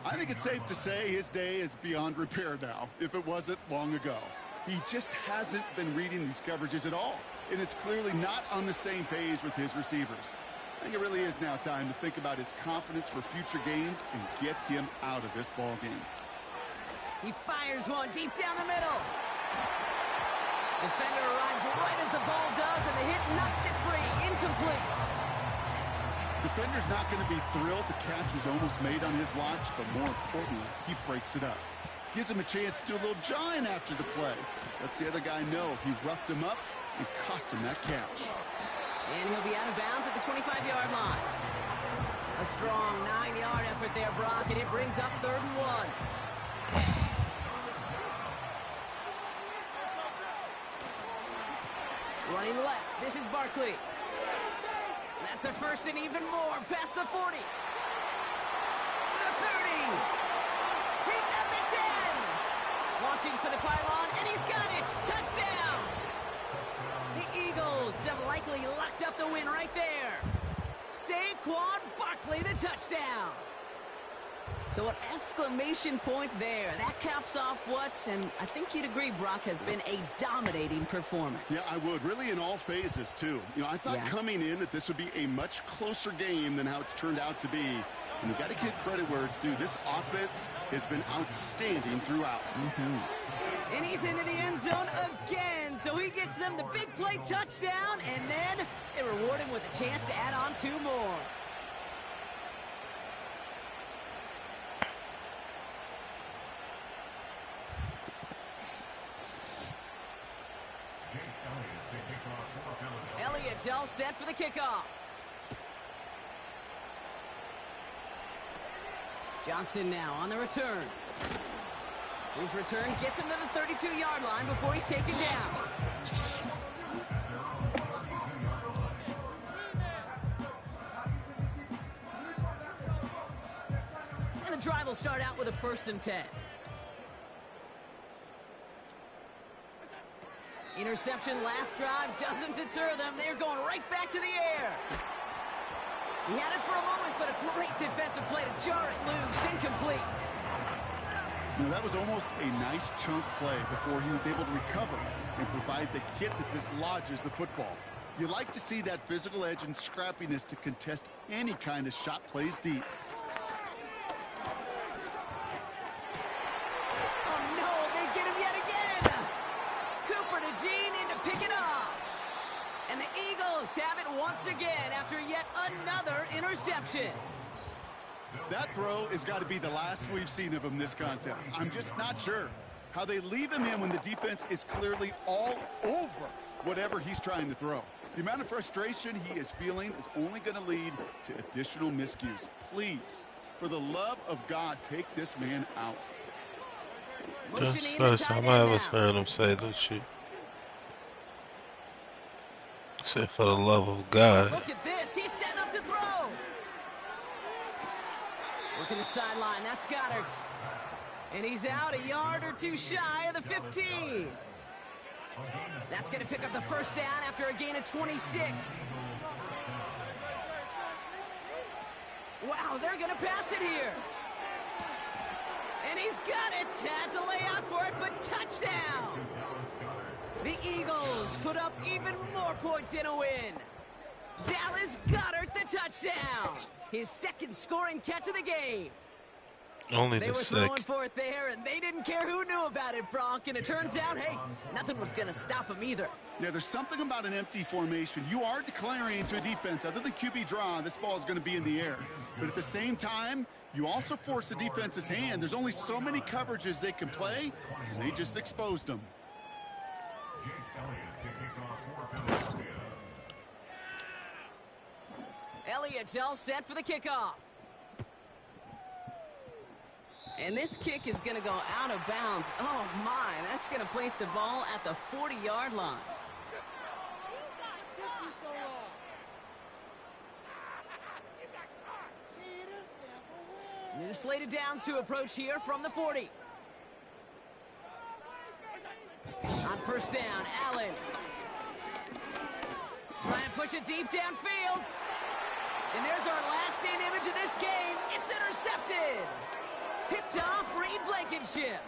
I think it's safe to say his day is beyond repair now, if it wasn't long ago. He just hasn't been reading these coverages at all, and it's clearly not on the same page with his receivers. I think it really is now time to think about his confidence for future games and get him out of this ball game. He fires one deep down the middle. Defender arrives right as the ball does, and the hit knocks it free. Incomplete. Defender's not going to be thrilled the catch was almost made on his watch, but more importantly, he breaks it up. Gives him a chance to do a little jawing after the play. Lets the other guy know he roughed him up and cost him that catch. And he'll be out of bounds at the 25-yard line. A strong 9-yard effort there, Brock, and it brings up 3rd and 1. Running left, this is Barkley. That's a 1st and even more, past the 40. The 30. He's at the 10. Launching for the pylon, and he's got it. Touchdown. The Eagles have likely locked up the win right there. Saquon Barkley, the touchdown. So an exclamation point there. That caps off what, and I think you'd agree, Brock, has been a dominating performance. Yeah, I would. Really in all phases, too. You know, I thought coming in that this would be a much closer game than how it's turned out to be. And you got to give credit where it's due. This offense has been outstanding throughout. And he's into the end zone again. So he gets them the big play touchdown, and then they reward him with a chance to add on 2 more. Elliott's all set for the kickoff. Johnson now on the return. His return gets him to the 32-yard line before he's taken down. And the drive will start out with a 1st and 10. Interception last drive doesn't deter them. They're going right back to the air. He had it for a moment, but a great defensive play to jar it loose. Incomplete. You know, that was almost a nice chunk play before he was able to recover and provide the hit that dislodges the football. You like to see that physical edge and scrappiness to contest any kind of shot plays deep. Oh, no, they get him yet again. Cooper to Gene in to pick it up. And the Eagles have it once again after yet another interception. That throw has got to be the last we've seen of him this contest. I'm just not sure how they leave him in when the defense is clearly all over whatever he's trying to throw. The amount of frustration he is feeling is only going to lead to additional miscues. Please, for the love of God, take this man out. That's the first time I ever heard him say that shit. He said, for the love of God. Look at this. He's set up to throw. Working the sideline. That's Goddard. And he's out a yard or two shy of the 15. That's going to pick up the first down after a gain of 26. Wow, they're going to pass it here. And he's got it. Had to lay out for it, but touchdown. The Eagles put up even more points in a win. Dallas Goedert the touchdown. His second scoring catch of the game. Only they the were second. throwing for it there, and they didn't care who knew about it, Bronk. And it turns out, hey, nothing was going to stop him either. Yeah, there's something about an empty formation. You are declaring to a defense, other than QB draw, this ball is going to be in the air. But at the same time, you also force the defense's hand. There's only so many coverages they can play, and they just exposed them. Elliott's all set for the kickoff. And this kick is going to go out of bounds. Oh, my. That's going to place the ball at the 40-yard line. New slated downs to approach here from the 40. On first down, Allen. Trying to push it deep downfield. And there's our last-stand image of this game. It's intercepted. Picked off Reed Blankenship.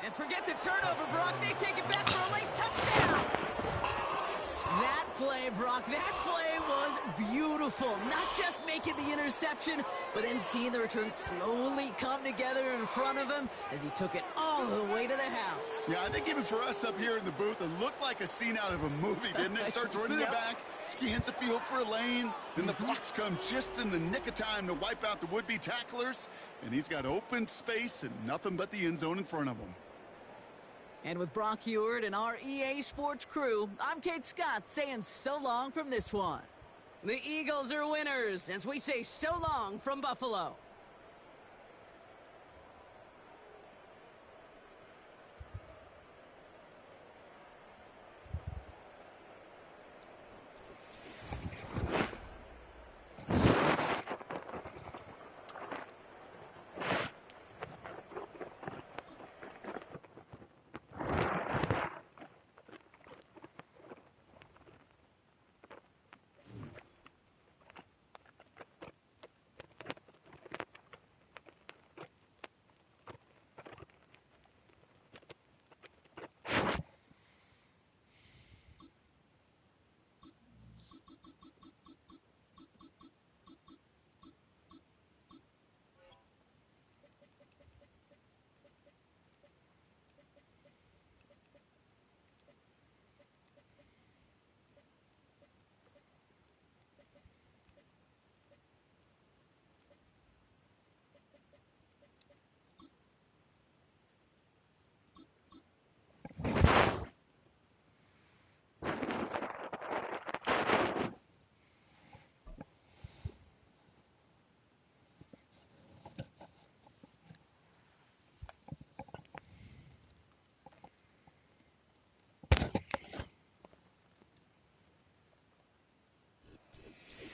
And forget the turnover, Brock. They take it back for a late touchdown. That play, Brock, that play was beautiful. Not just making the interception, but then seeing the return slowly come together in front of him as he took it all the way to the house. Yeah, I think even for us up here in the booth, it looked like a scene out of a movie, didn't it? Starts running Yep. it back, scans the field for a lane, then the blocks come just in the nick of time to wipe out the would-be tacklers, and he's got open space and nothing but the end zone in front of him. And with Brock Heward and our EA Sports crew, I'm Kate Scott saying so long from this one. The Eagles are winners as we say so long from Buffalo.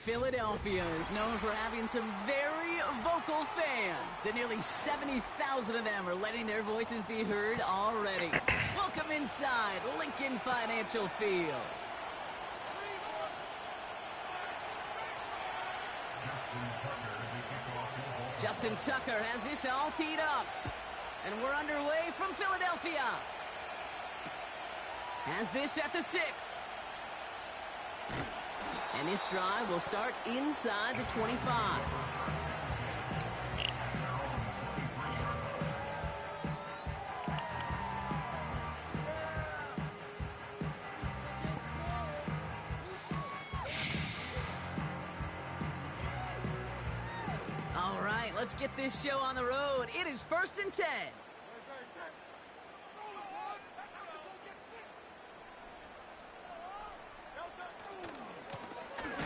Philadelphia is known for having some very vocal fans, and nearly 70,000 of them are letting their voices be heard already. Welcome inside Lincoln Financial Field. Justin Tucker has this all teed up, and we're underway from Philadelphia. Has this at the 6. And this drive will start inside the 25. All right, let's get this show on the road. It is 1st and 10.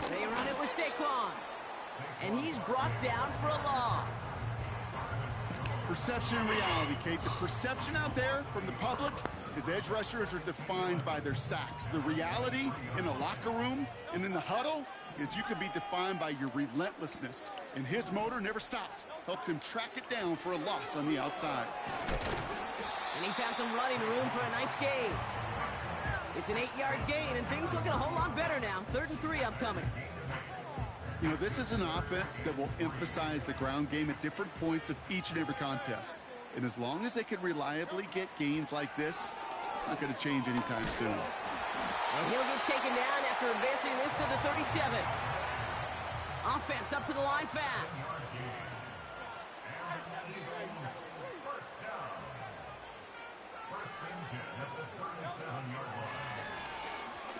They run it with Saquon. And he's brought down for a loss. Perception and reality, Kate. The perception out there from the public is edge rushers are defined by their sacks. The reality in a locker room and in the huddle is you could be defined by your relentlessness. And his motor never stopped. Helped him track it down for a loss on the outside. And he found some running room for a nice gain. It's an 8-yard gain, and things looking a whole lot better now. 3rd and 3 upcoming. You know, this is an offense that will emphasize the ground game at different points of each and every contest. And as long as they can reliably get gains like this, it's not going to change anytime soon. And he'll get taken down after advancing this to the 37. Offense up to the line fast.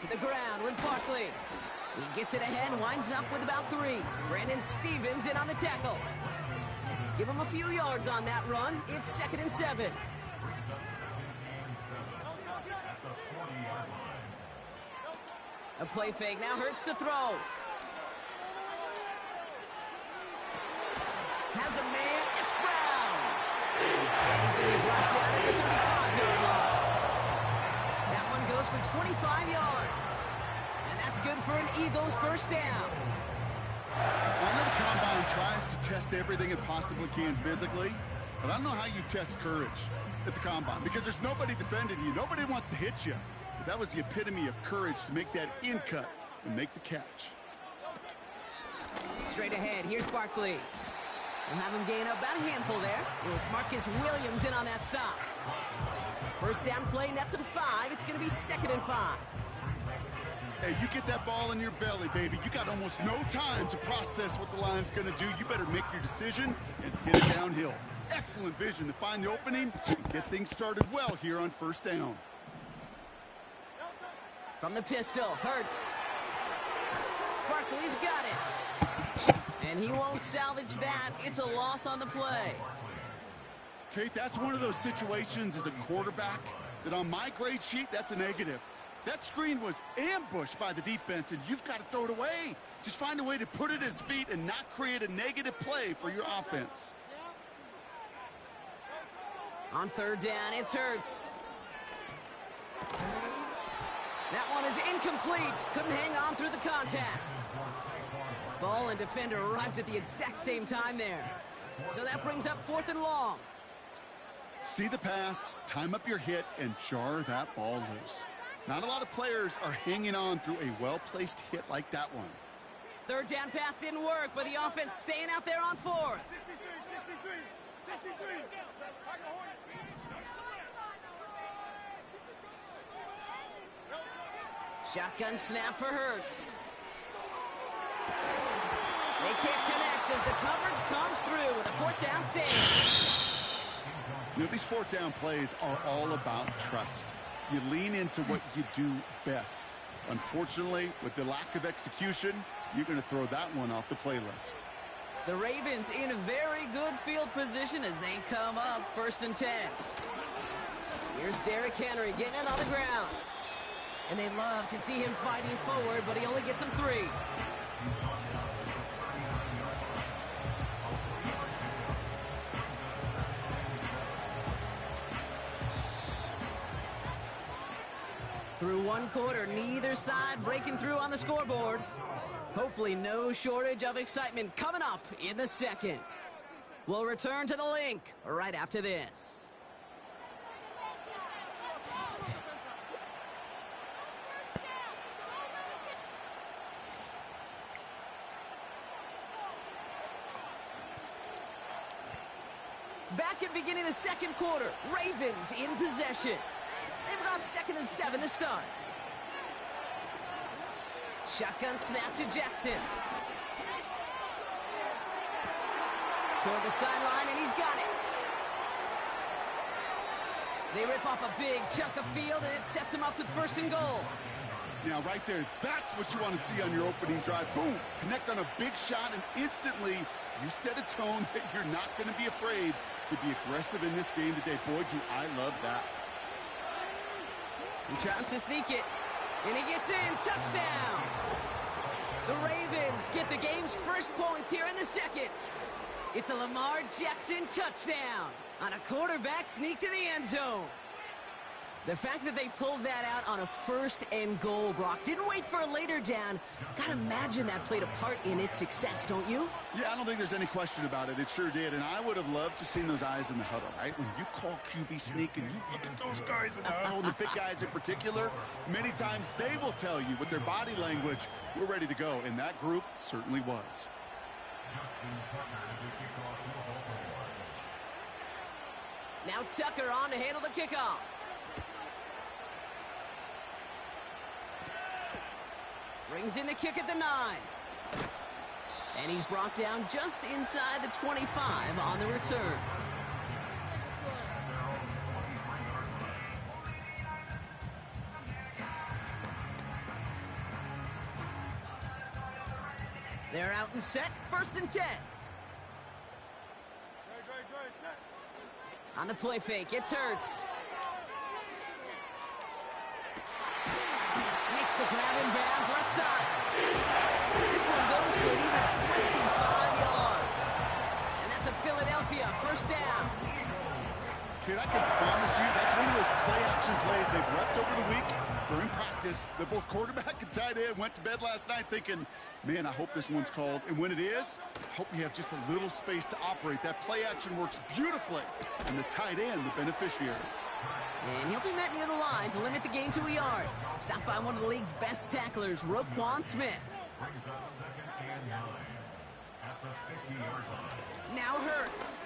To the ground with Barkley. He gets it ahead, winds up with about 3. Brandon Stevens in on the tackle. Give him a few yards on that run. It's 2nd and 7. A play fake now. Hurts to throw. Has a man. It's Brown. And he's going to be brought down at the 35-yard line. That one goes for 25 yards. And that's good for an Eagles first down. I know the Combine tries to test everything it possibly can physically, but I don't know how you test courage at the Combine because there's nobody defending you. Nobody wants to hit you. But that was the epitome of courage to make that in cut and make the catch. Straight ahead, here's Barkley. We'll have him gain up about a handful there. It was Marcus Williams in on that stop. First down play, nets him 5. It's going to be 2nd and 5. Hey, you get that ball in your belly, baby. You got almost no time to process what the line's going to do. You better make your decision and hit it downhill. Excellent vision to find the opening and get things started well here on 1st down. From the pistol, Hurts. Barkley's got it. And he won't salvage that. It's a loss on the play. Kate, that's one of those situations as a quarterback that on my grade sheet, that's a negative. That screen was ambushed by the defense, and you've got to throw it away. Just find a way to put it at his feet and not create a negative play for your offense. On 3rd down, it's Hurts. That one is incomplete. Couldn't hang on through the contact. Ball and defender arrived at the exact same time there. So that brings up 4th and long. See the pass, time up your hit, and jar that ball loose. Not a lot of players are hanging on through a well-placed hit like that one. 3rd down pass didn't work, but the offense staying out there on 4th. Shotgun snap for Hurts. They can't connect as the coverage comes through with a 4th down stand. You know, these 4th down plays are all about trust. You lean into what you do best. Unfortunately, with the lack of execution, you're going to throw that one off the playlist. The Ravens in a very good field position as they come up 1st and 10. Here's Derrick Henry getting it on the ground. And they love to see him fighting forward, but he only gets them 3. Through 1 quarter, neither side breaking through on the scoreboard. Hopefully no shortage of excitement coming up in the 2nd. We'll return to the link right after this. Back at beginning of the 2nd quarter, Ravens in possession. They've got 2nd and 7 to start. Shotgun snap to Jackson. Toward the sideline, and he's got it. They rip off a big chunk of field, and it sets him up with 1st and goal. Now, right there, that's what you want to see on your opening drive. Boom! Connect on a big shot and instantly You set a tone that you're not going to be afraid to be aggressive in this game today. Boy, do I love that. He tries to sneak it, and he gets in. Touchdown! The Ravens get the game's first points here in the second. It's a Lamar Jackson touchdown on a quarterback sneak to the end zone. The fact that they pulled that out on a 1st and goal, Brock, didn't wait for a later down. Gotta imagine that played a part in its success, don't you? Yeah, I don't think there's any question about it. It sure did, and I would have loved to seen those eyes in the huddle, right? When you call QB sneak and you look at those guys in the huddle, and the big guys in particular, many times they will tell you with their body language, we're ready to go, and that group certainly was. Now Tucker on to handle the kickoff. Brings in the kick at the 9. And he's brought down just inside the 25 on the return. They're out and set, 1st and 10. On the play fake, it's Hurts. Makes the grab in bounds, left side. This one goes for an even 25 yards. And that's a Philadelphia 1st down. Kid, I can promise you that's one of those play-action plays they've repped over the week during practice. That both quarterback and tight end went to bed last night thinking, man, I hope this one's called. And when it is, I hope you have just a little space to operate. That play-action works beautifully. And the tight end, the beneficiary. And he'll be met near the line to limit the gain to a yard. Stopped by one of the league's best tacklers, Roquan Smith. Brings us 2nd and 9 at the 60-yard line. Now Hurts.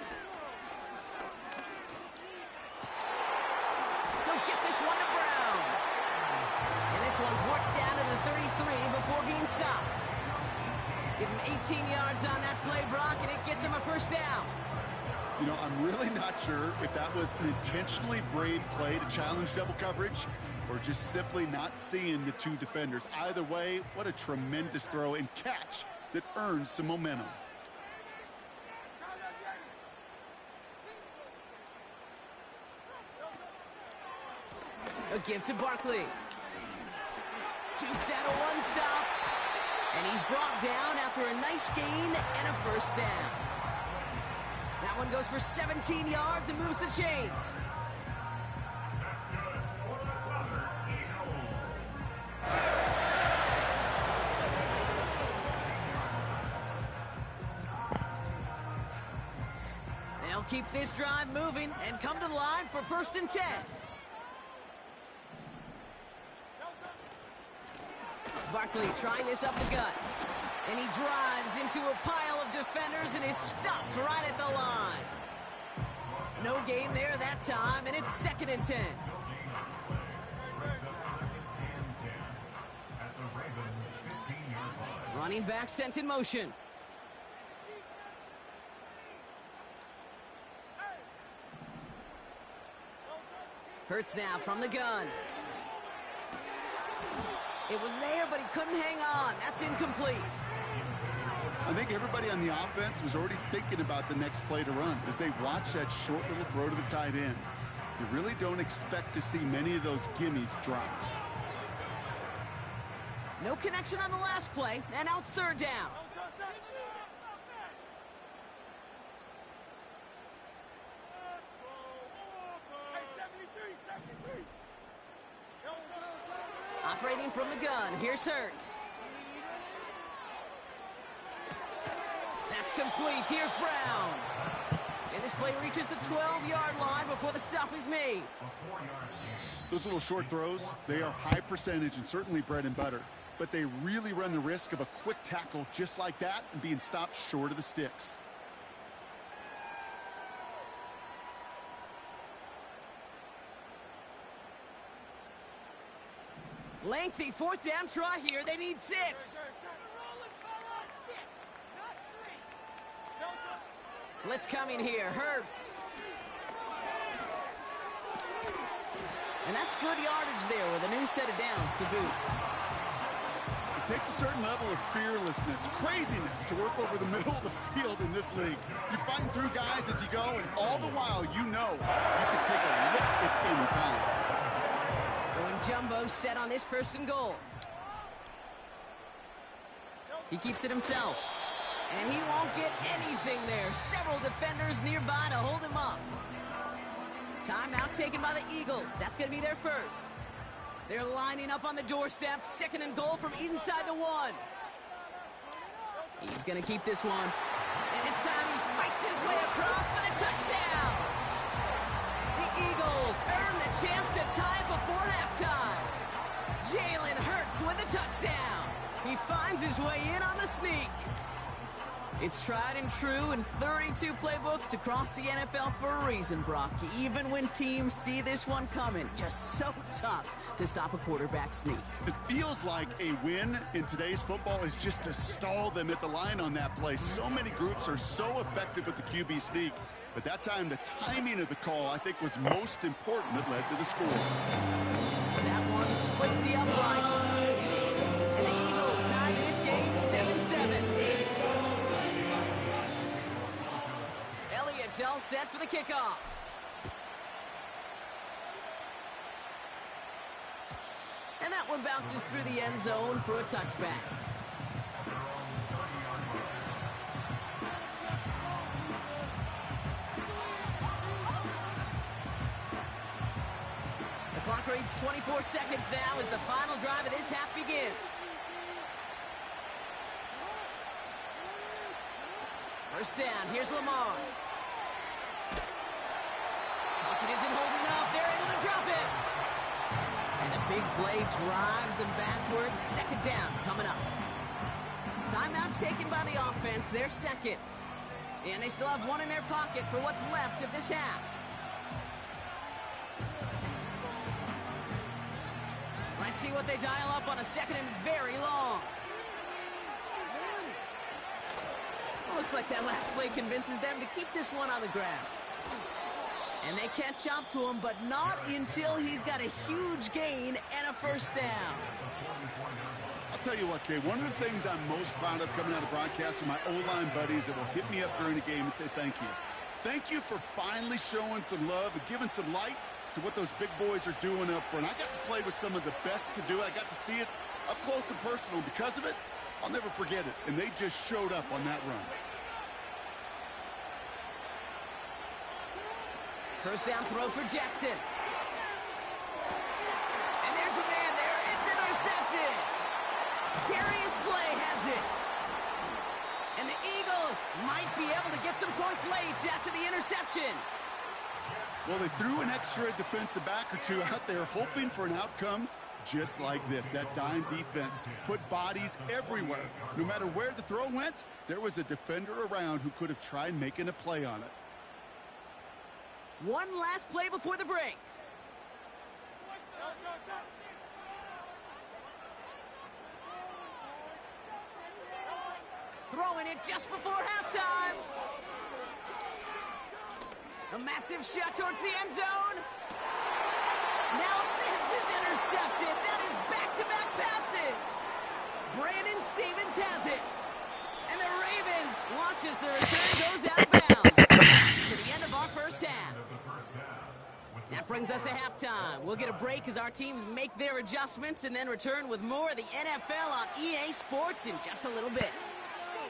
He'll get this one to Brown. And this one's worked down to the 33 before being stopped. Give him 18 yards on that play, Brock, and it gets him a 1st down. You know, I'm really not sure if that was an intentionally brave play to challenge double coverage or just simply not seeing the 2 defenders. Either way, what a tremendous throw and catch that earns some momentum. A give to Barkley. Jukes out a 1-stop. And he's brought down after a nice gain and a 1st down. That one goes for 17 yards and moves the chains. They'll keep this drive moving and come to the line for 1st and 10. Barkley trying this up the gut. And he drives into a pile of defenders and is stopped right at the line. No gain there that time, and it's 2nd and 10. Running back sent in motion. Hurts now from the gun. It was there, but he couldn't hang on. That's incomplete. I think everybody on the offense was already thinking about the next play to run as they watch that short little throw to the tight end. You really don't expect to see many of those gimmies dropped. No connection on the last play, and now it's 3rd down. Operating from the gun, here's Hurts. That's complete, here's Brown. And this play reaches the 12-yard line before the stop is made. Those little short throws, they are high percentage and certainly bread and butter. But they really run the risk of a quick tackle just like that and being stopped short of the sticks. Lengthy 4th down try here. They need 6. Blitz coming here. Hurts. And that's good yardage there with a new set of downs to boot. It takes a certain level of fearlessness, craziness to work over the middle of the field in this league. You're fighting through guys as you go, and all the while you know you can take a lick at any time. Going jumbo set on this 1st and goal. He keeps it himself. And he won't get anything there. Several defenders nearby to hold him up. Timeout taken by the Eagles. That's going to be their first. They're lining up on the doorstep. 2nd and goal from inside the 1. He's going to keep this one. And this time he fights his way across for the touchdown. The Eagles earn the chance to tie it before halftime. Jalen Hurts with the touchdown. He finds his way in on the sneak. It's tried and true in 32 playbooks across the NFL for a reason, Brock. Even when teams see this one coming, just so tough to stop a quarterback sneak. It feels like a win in today's football is just to stall them at the line on that play. So many groups are so effective with the QB sneak. But that time, the timing of the call, I think, was most important that led to the score. That one splits the uprights. And the Eagles tie this game 7-7. Elliott's all set for the kickoff. And that one bounces through the end zone for a touchback. The clock reads 24 seconds now as the final drive of this half begins. First down, here's Lamar. Pocket isn't holding up, they're able to drop it. And the big play drives them backwards. 2nd down coming up. Timeout taken by the offense, their 2nd. And they still have one in their pocket for what's left of this half. Let's see what they dial up on a 2nd and very long. Looks like that last play convinces them to keep this one on the ground. And they catch up to him, but not until he's got a huge gain and a 1st down. I'll tell you what, Kay, one of the things I'm most proud of coming out of broadcast are my O-line buddies that will hit me up during the game and say thank you. Thank you for finally showing some love and giving some light to what those big boys are doing up front. I got to play with some of the best to do it. I got to see it up close and personal. Because of it, I'll never forget it. And they just showed up on that run. First down throw for Jackson. And there's a man there. It's intercepted. Darius Slay has it. And the Eagles might be able to get some points late after the interception. Well, they threw an extra defensive back or two out there hoping for an outcome just like this. That dime defense put bodies everywhere. No matter where the throw went, there was a defender around who could have tried making a play on it. One last play before the break. Throwing it just before halftime. A massive shot towards the end zone. Now this is intercepted. That is back-to-back passes. Brandon Stevens has it. And the Ravens watch as the return goes out of bounds. To the end of our first half. That brings us to halftime. We'll get a break as our teams make their adjustments and then return with more of the NFL on EA Sports in just a little bit.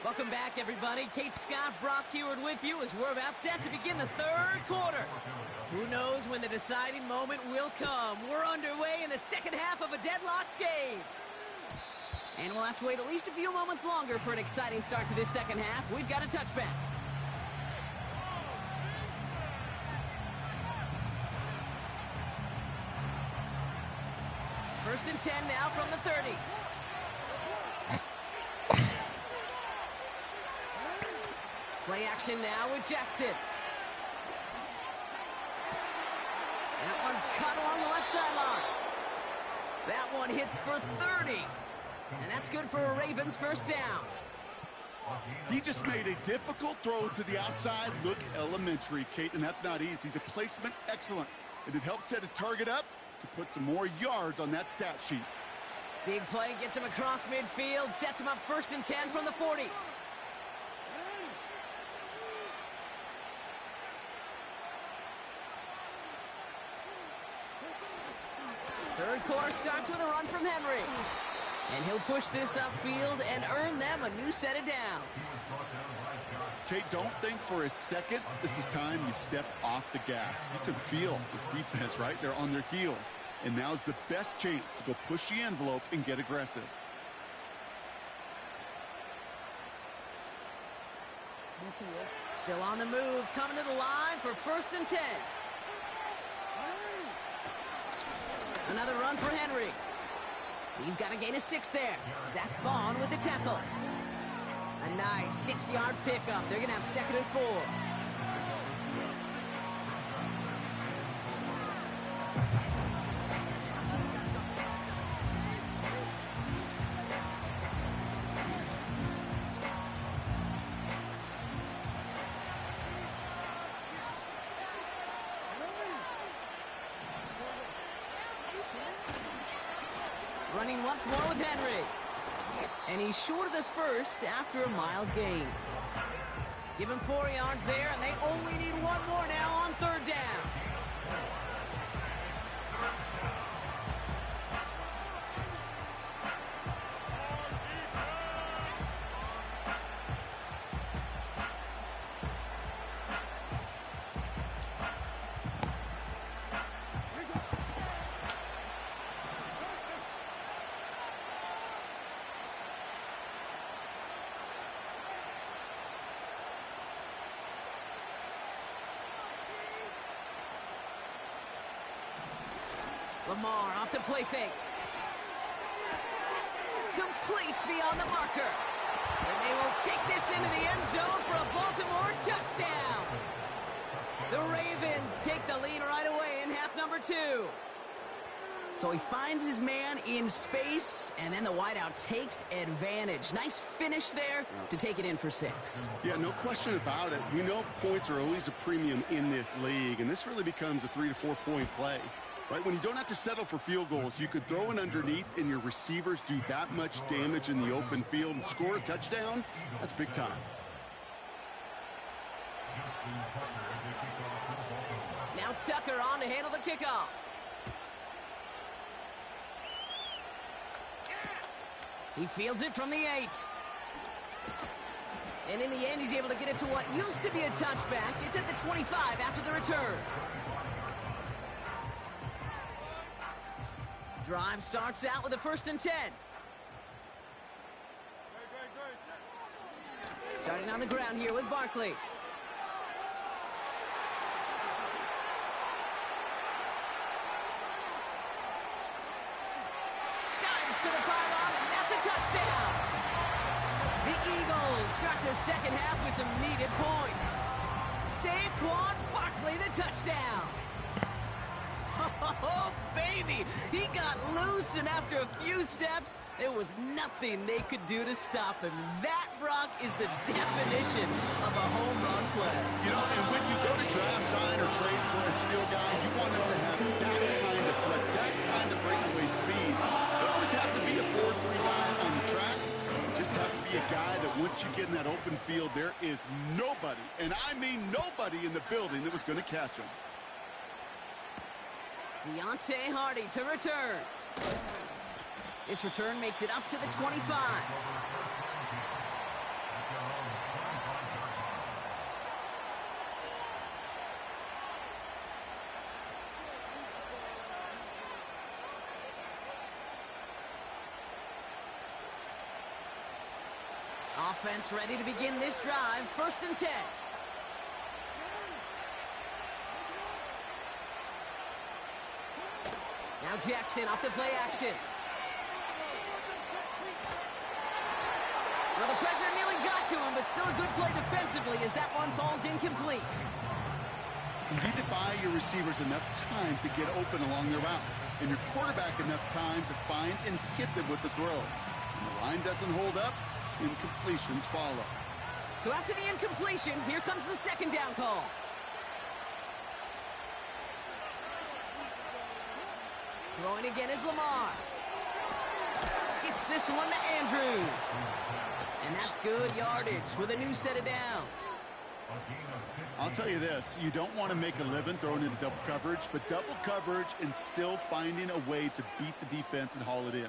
Welcome back, everybody. Kate Scott, Brock Heward with you as we're about set to begin the 3rd quarter. Who knows when the deciding moment will come? We're underway in the 2nd half of a deadlocked game. And we'll have to wait at least a few moments longer for an exciting start to this 2nd half. We've got a touchback. First and 10 now from the 30. Play action now with Jackson. And that one's cut along the left sideline. That one hits for 30. And that's good for a Ravens 1st down. He just made a difficult throw to the outside. Look elementary, Kate, and that's not easy. The placement, excellent. And it helps set his target up to put some more yards on that stat sheet. Big play gets him across midfield, sets him up 1st and 10 from the 40. Third quarter starts with a run from Henry. And he'll push this upfield and earn them a new set of downs. Okay, don't think for a second this is time you step off the gas. You can feel this defense, right? They're on their heels. And now's the best chance to go push the envelope and get aggressive. Still on the move, coming to the line for 1st and 10. Another run for Henry. He's got a gain of 6 there. Zach Bond with the tackle. A nice 6-yard pickup. They're going to have 2nd and 4. Running once more with Henry. And he's short of the first after a mild gain. Give him 4 yards there, and they only need 1 more now on 3rd down. Lamar off the play fake. Complete beyond the marker. And they will take this into the end zone for a Baltimore touchdown. The Ravens take the lead right away in half number 2. So he finds his man in space, and then the wideout takes advantage. Nice finish there to take it in for 6. Yeah, no question about it. We know points are always a premium in this league, and this really becomes a 3 to 4 point play. Right, when you don't have to settle for field goals, you could throw it underneath and your receivers do that much damage in the open field and score a touchdown. That's big time. Now Tucker on to handle the kickoff. He fields it from the 8. And in the end, he's able to get it to what used to be a touchback. It's at the 25 after the return. Drive starts out with a 1st and 10. Starting on the ground here with Barkley. Dives for the pylon, and that's a touchdown. The Eagles start their 2nd half with some needed points. Saquon Barkley, the touchdown. Oh, baby! He got loose, and after a few steps, there was nothing they could do to stop him. That, Brock, is the definition of a home run play. You know, and when you go to draft, sign, or trade for a skill guy, you want him to have that kind of threat, that kind of breakaway speed. You don't always have to be a 4-3 guy on the track. You just have to be a guy that once you get in that open field, there is nobody, and I mean nobody in the building that was going to catch him. Deontay Hardy to return. This return makes it up to the 25. Offense ready to begin this drive. 1st and 10. Now Jackson off the play action. Well, the pressure nearly got to him, but still a good play defensively as that one falls incomplete. You need to buy your receivers enough time to get open along their routes, and your quarterback enough time to find and hit them with the throw. When the line doesn't hold up, incompletions follow. So after the incompletion, here comes the 2nd down call. Throwing again is Lamar. Gets this one to Andrews. And that's good yardage with a new set of downs. I'll tell you this, you don't want to make a living throwing into double coverage, but double coverage and still finding a way to beat the defense and haul it in.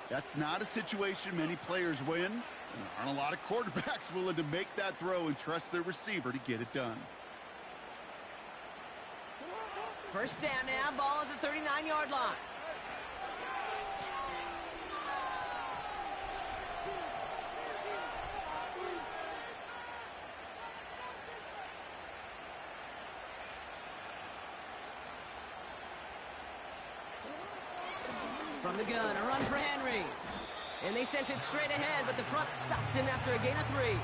That's not a situation many players win, and there aren't a lot of quarterbacks willing to make that throw and trust their receiver to get it done. First down now, ball at the 39-yard line. From the gun, a run for Henry. And they sent it straight ahead, but the front stops him after a gain of 3.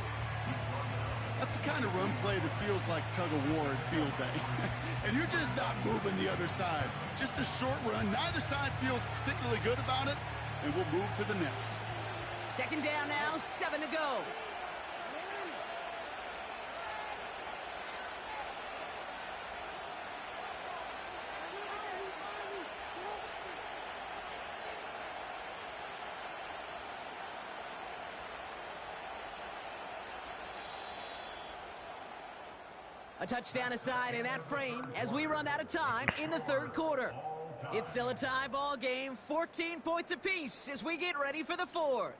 That's the kind of run play that feels like tug-of-war at field day. And you're just not moving the other side. Just a short run. Neither side feels particularly good about it, and we'll move to the next. Second down now, 7 to go. A touchdown aside in that frame as we run out of time in the third quarter. It's still a tie ball game, 14 points apiece as we get ready for the fourth.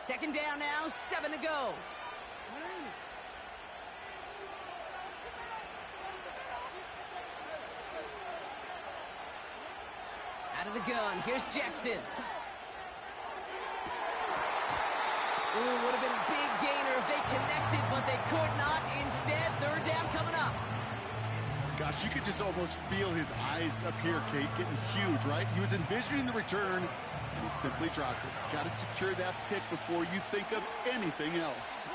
Second down now, 7 to go. Out of the gun, here's Jackson. Ooh, would have been a big gainer if they connected, but they could not. Instead, third down coming up. Gosh, you could just almost feel his eyes up here, Kate, getting huge, right? He was envisioning the return, and he simply dropped it. Got to secure that pick before you think of anything else.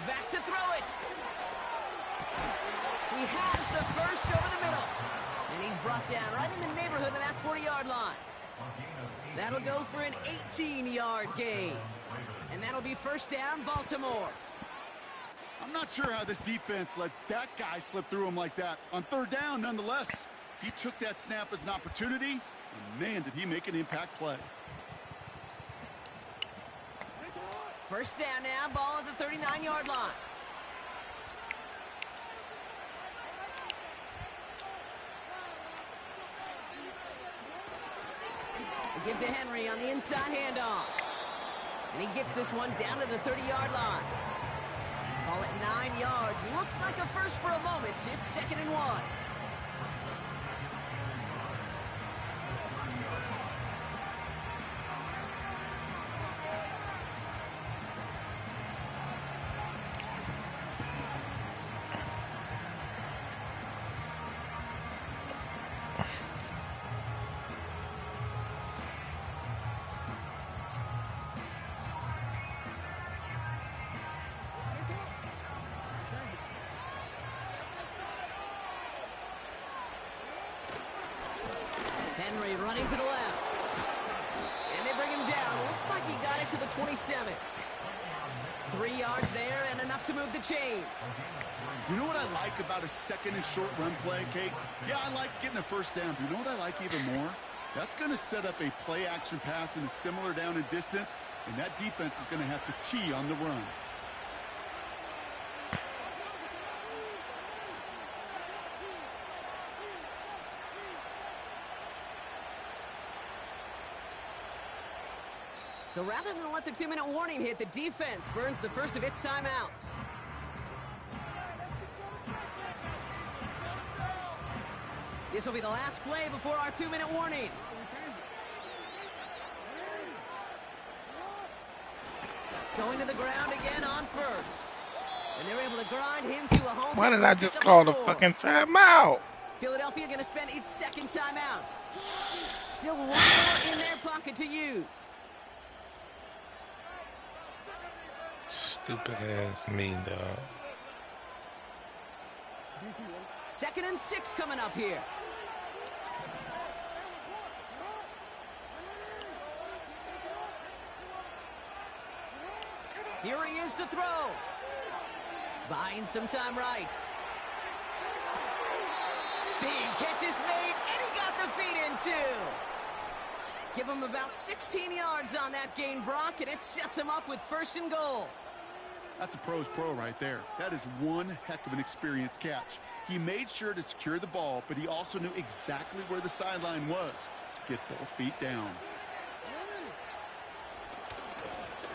Back to throw it. He has the first over the middle. And he's brought down right in the neighborhood of that 40-yard line. That'll go for an 18-yard gain. And that'll be first down, Baltimore. I'm not sure how this defense let that guy slip through him like that. On third down, nonetheless, he took that snap as an opportunity, and man, did he make an impact play. First down now, ball at the 39-yard line. Give to Henry on the inside handoff. And he gets this one down to the 30-yard line. Call it 9 yards. Looked like a first for a moment. It's 2nd and 1. Henry running to the left. And they bring him down. Looks like he got it to the 27. 3 yards there and enough to move the chains. You know what I like about a second and short run play, Kate? Yeah, I like getting a first down. But you know what I like even more? That's going to set up a play action pass in a similar down and distance, and that defense is going to have to key on the run. So rather than let the 2-minute warning hit, the defense burns the first of its timeouts. This will be the last play before our 2-minute warning. Going to the ground again on first. And they're able to grind him to a home. Why did I just call the fucking timeout? Philadelphia going to spend its second timeout. Still one more in their pocket to use. Stupid ass me, dog. 2nd and 6 coming up here. Here he is to throw. Buying some time right. Big catch is made, and he got the feet in too. Give him about 16 yards on that gain, Brock, and it sets him up with 1st and goal. That's a pro's pro right there. That is one heck of an experienced catch. He made sure to secure the ball, but he also knew exactly where the sideline was to get both feet down.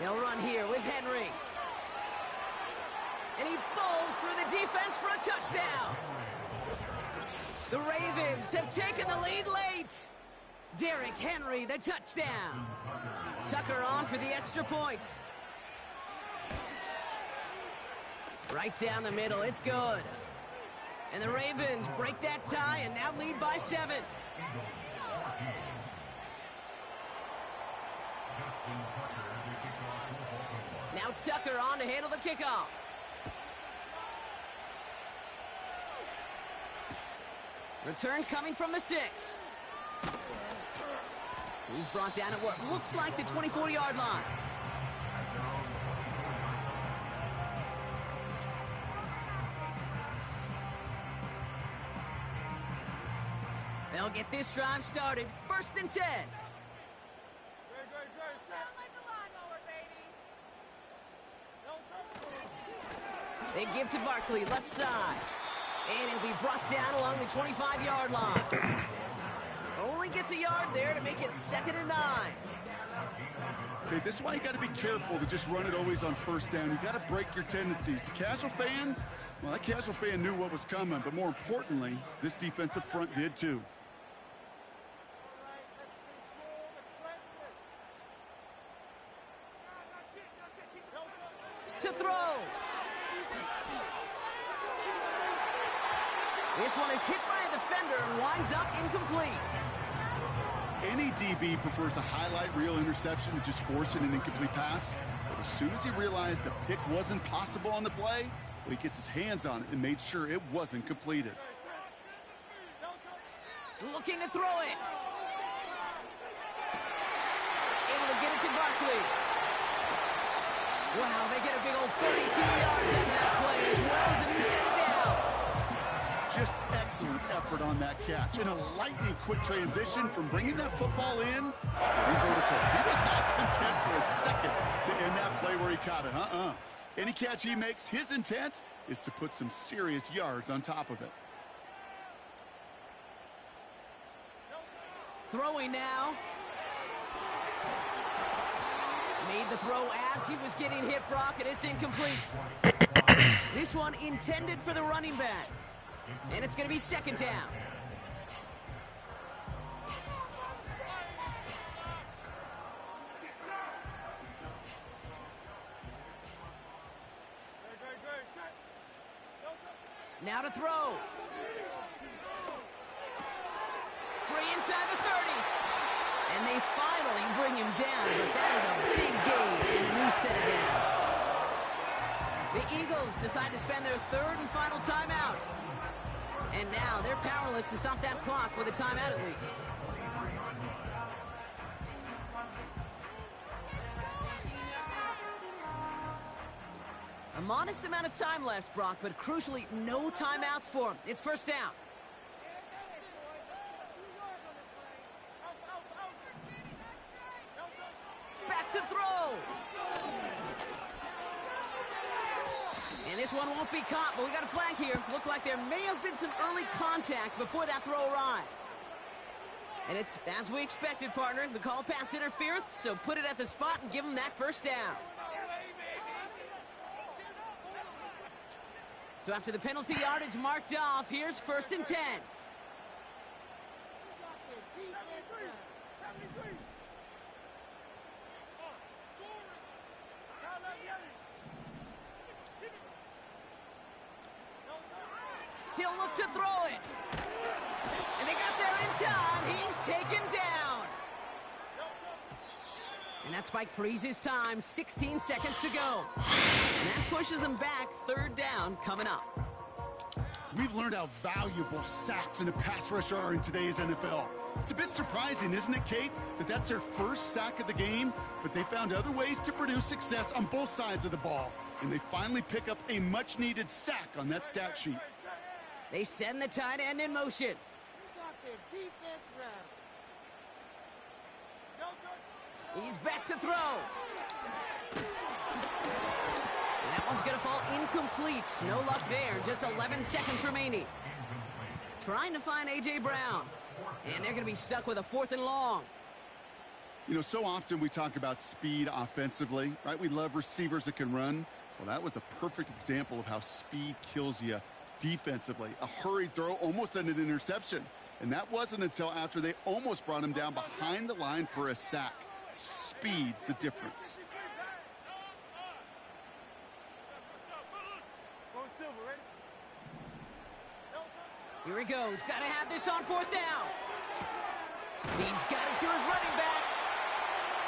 They'll run here with Henry. And he bowls through the defense for a touchdown. The Ravens have taken the lead late. Derrick Henry, the touchdown. Tucker on for the extra point. Right down the middle, it's good. And the Ravens break that tie and now lead by 7. Now Tucker on to handle the kickoff. Return coming from the 6. He's brought down at what looks like the 24-yard line. They'll get this drive started. 1st and 10. They give to Barkley, left side. And he'll be brought down along the 25-yard line. Only gets a yard there to make it 2nd and 9. Okay, this is why you got to be careful to just run it always on 1st down. You got to break your tendencies. The casual fan, well, that casual fan knew what was coming, but more importantly, this defensive front did too. To throw. This one is hit by a defender and winds up incomplete. Any DB prefers a highlight reel interception to just forcing an incomplete pass. But as soon as he realized a pick wasn't possible on the play, well, he gets his hands on it and made sure it wasn't completed. Looking to throw it. Able to get it to Barkley. Wow, they get a big old 32 yards out of that play as well as a new set of downs. Just excellent effort on that catch. And a lightning quick transition from bringing that football in to getting vertical. He was not content for a second to end that play where he caught it. Any catch he makes, his intent is to put some serious yards on top of it. Throwing now. Made the throw as he was getting hit, Brock, and it's incomplete. This one intended for the running back. And it's going to be 2nd down. Now to throw. Free inside the 30. And they finally bring him down, but that is a big gain and a new set of downs. The Eagles decide to spend their 3rd and final timeout. And now they're powerless to stop that clock with a timeout at least. A modest amount of time left, Brock, but crucially, no timeouts for him. It's 1st down. Back to throw. And this one won't be caught, but we got a flag here. Looked like there may have been some early contact before that throw arrived. And it's as we expected, partner. The call pass interference, so put it at the spot and give him that 1st down. So after the penalty yardage marked off, here's 1st and 10. He'll look to throw it. And they got there in time. He's taken down. And that spike freezes time. 16 seconds to go. And that pushes them back. 3rd down coming up. We've learned how valuable sacks and a pass rush are in today's NFL. It's a bit surprising, isn't it, Kate, that that's their first sack of the game, but they found other ways to produce success on both sides of the ball, and they finally pick up a much-needed sack on that stat sheet. They send the tight end in motion. You got their defense ready. He's back to throw. And that one's going to fall incomplete. No luck there. Just 11 seconds remaining. Trying to find A.J. Brown. And they're going to be stuck with a 4th and long. You know, so often we talk about speed offensively, right? We love receivers that can run. Well, that was a perfect example of how speed kills you defensively. A hurried throw, almost an interception. And that wasn't until after they almost brought him down behind the line for a sack. Speed's the difference. Here he goes. Got to have this on 4th down. He's got it to his running back.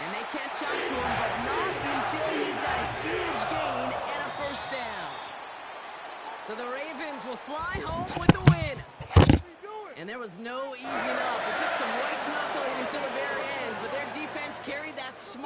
And they catch up to him, but not until he's got a huge gain and a 1st down. So the Ravens will fly home with the win. And there was no easing up. It took some white knuckling until the very end, but their defense carried that small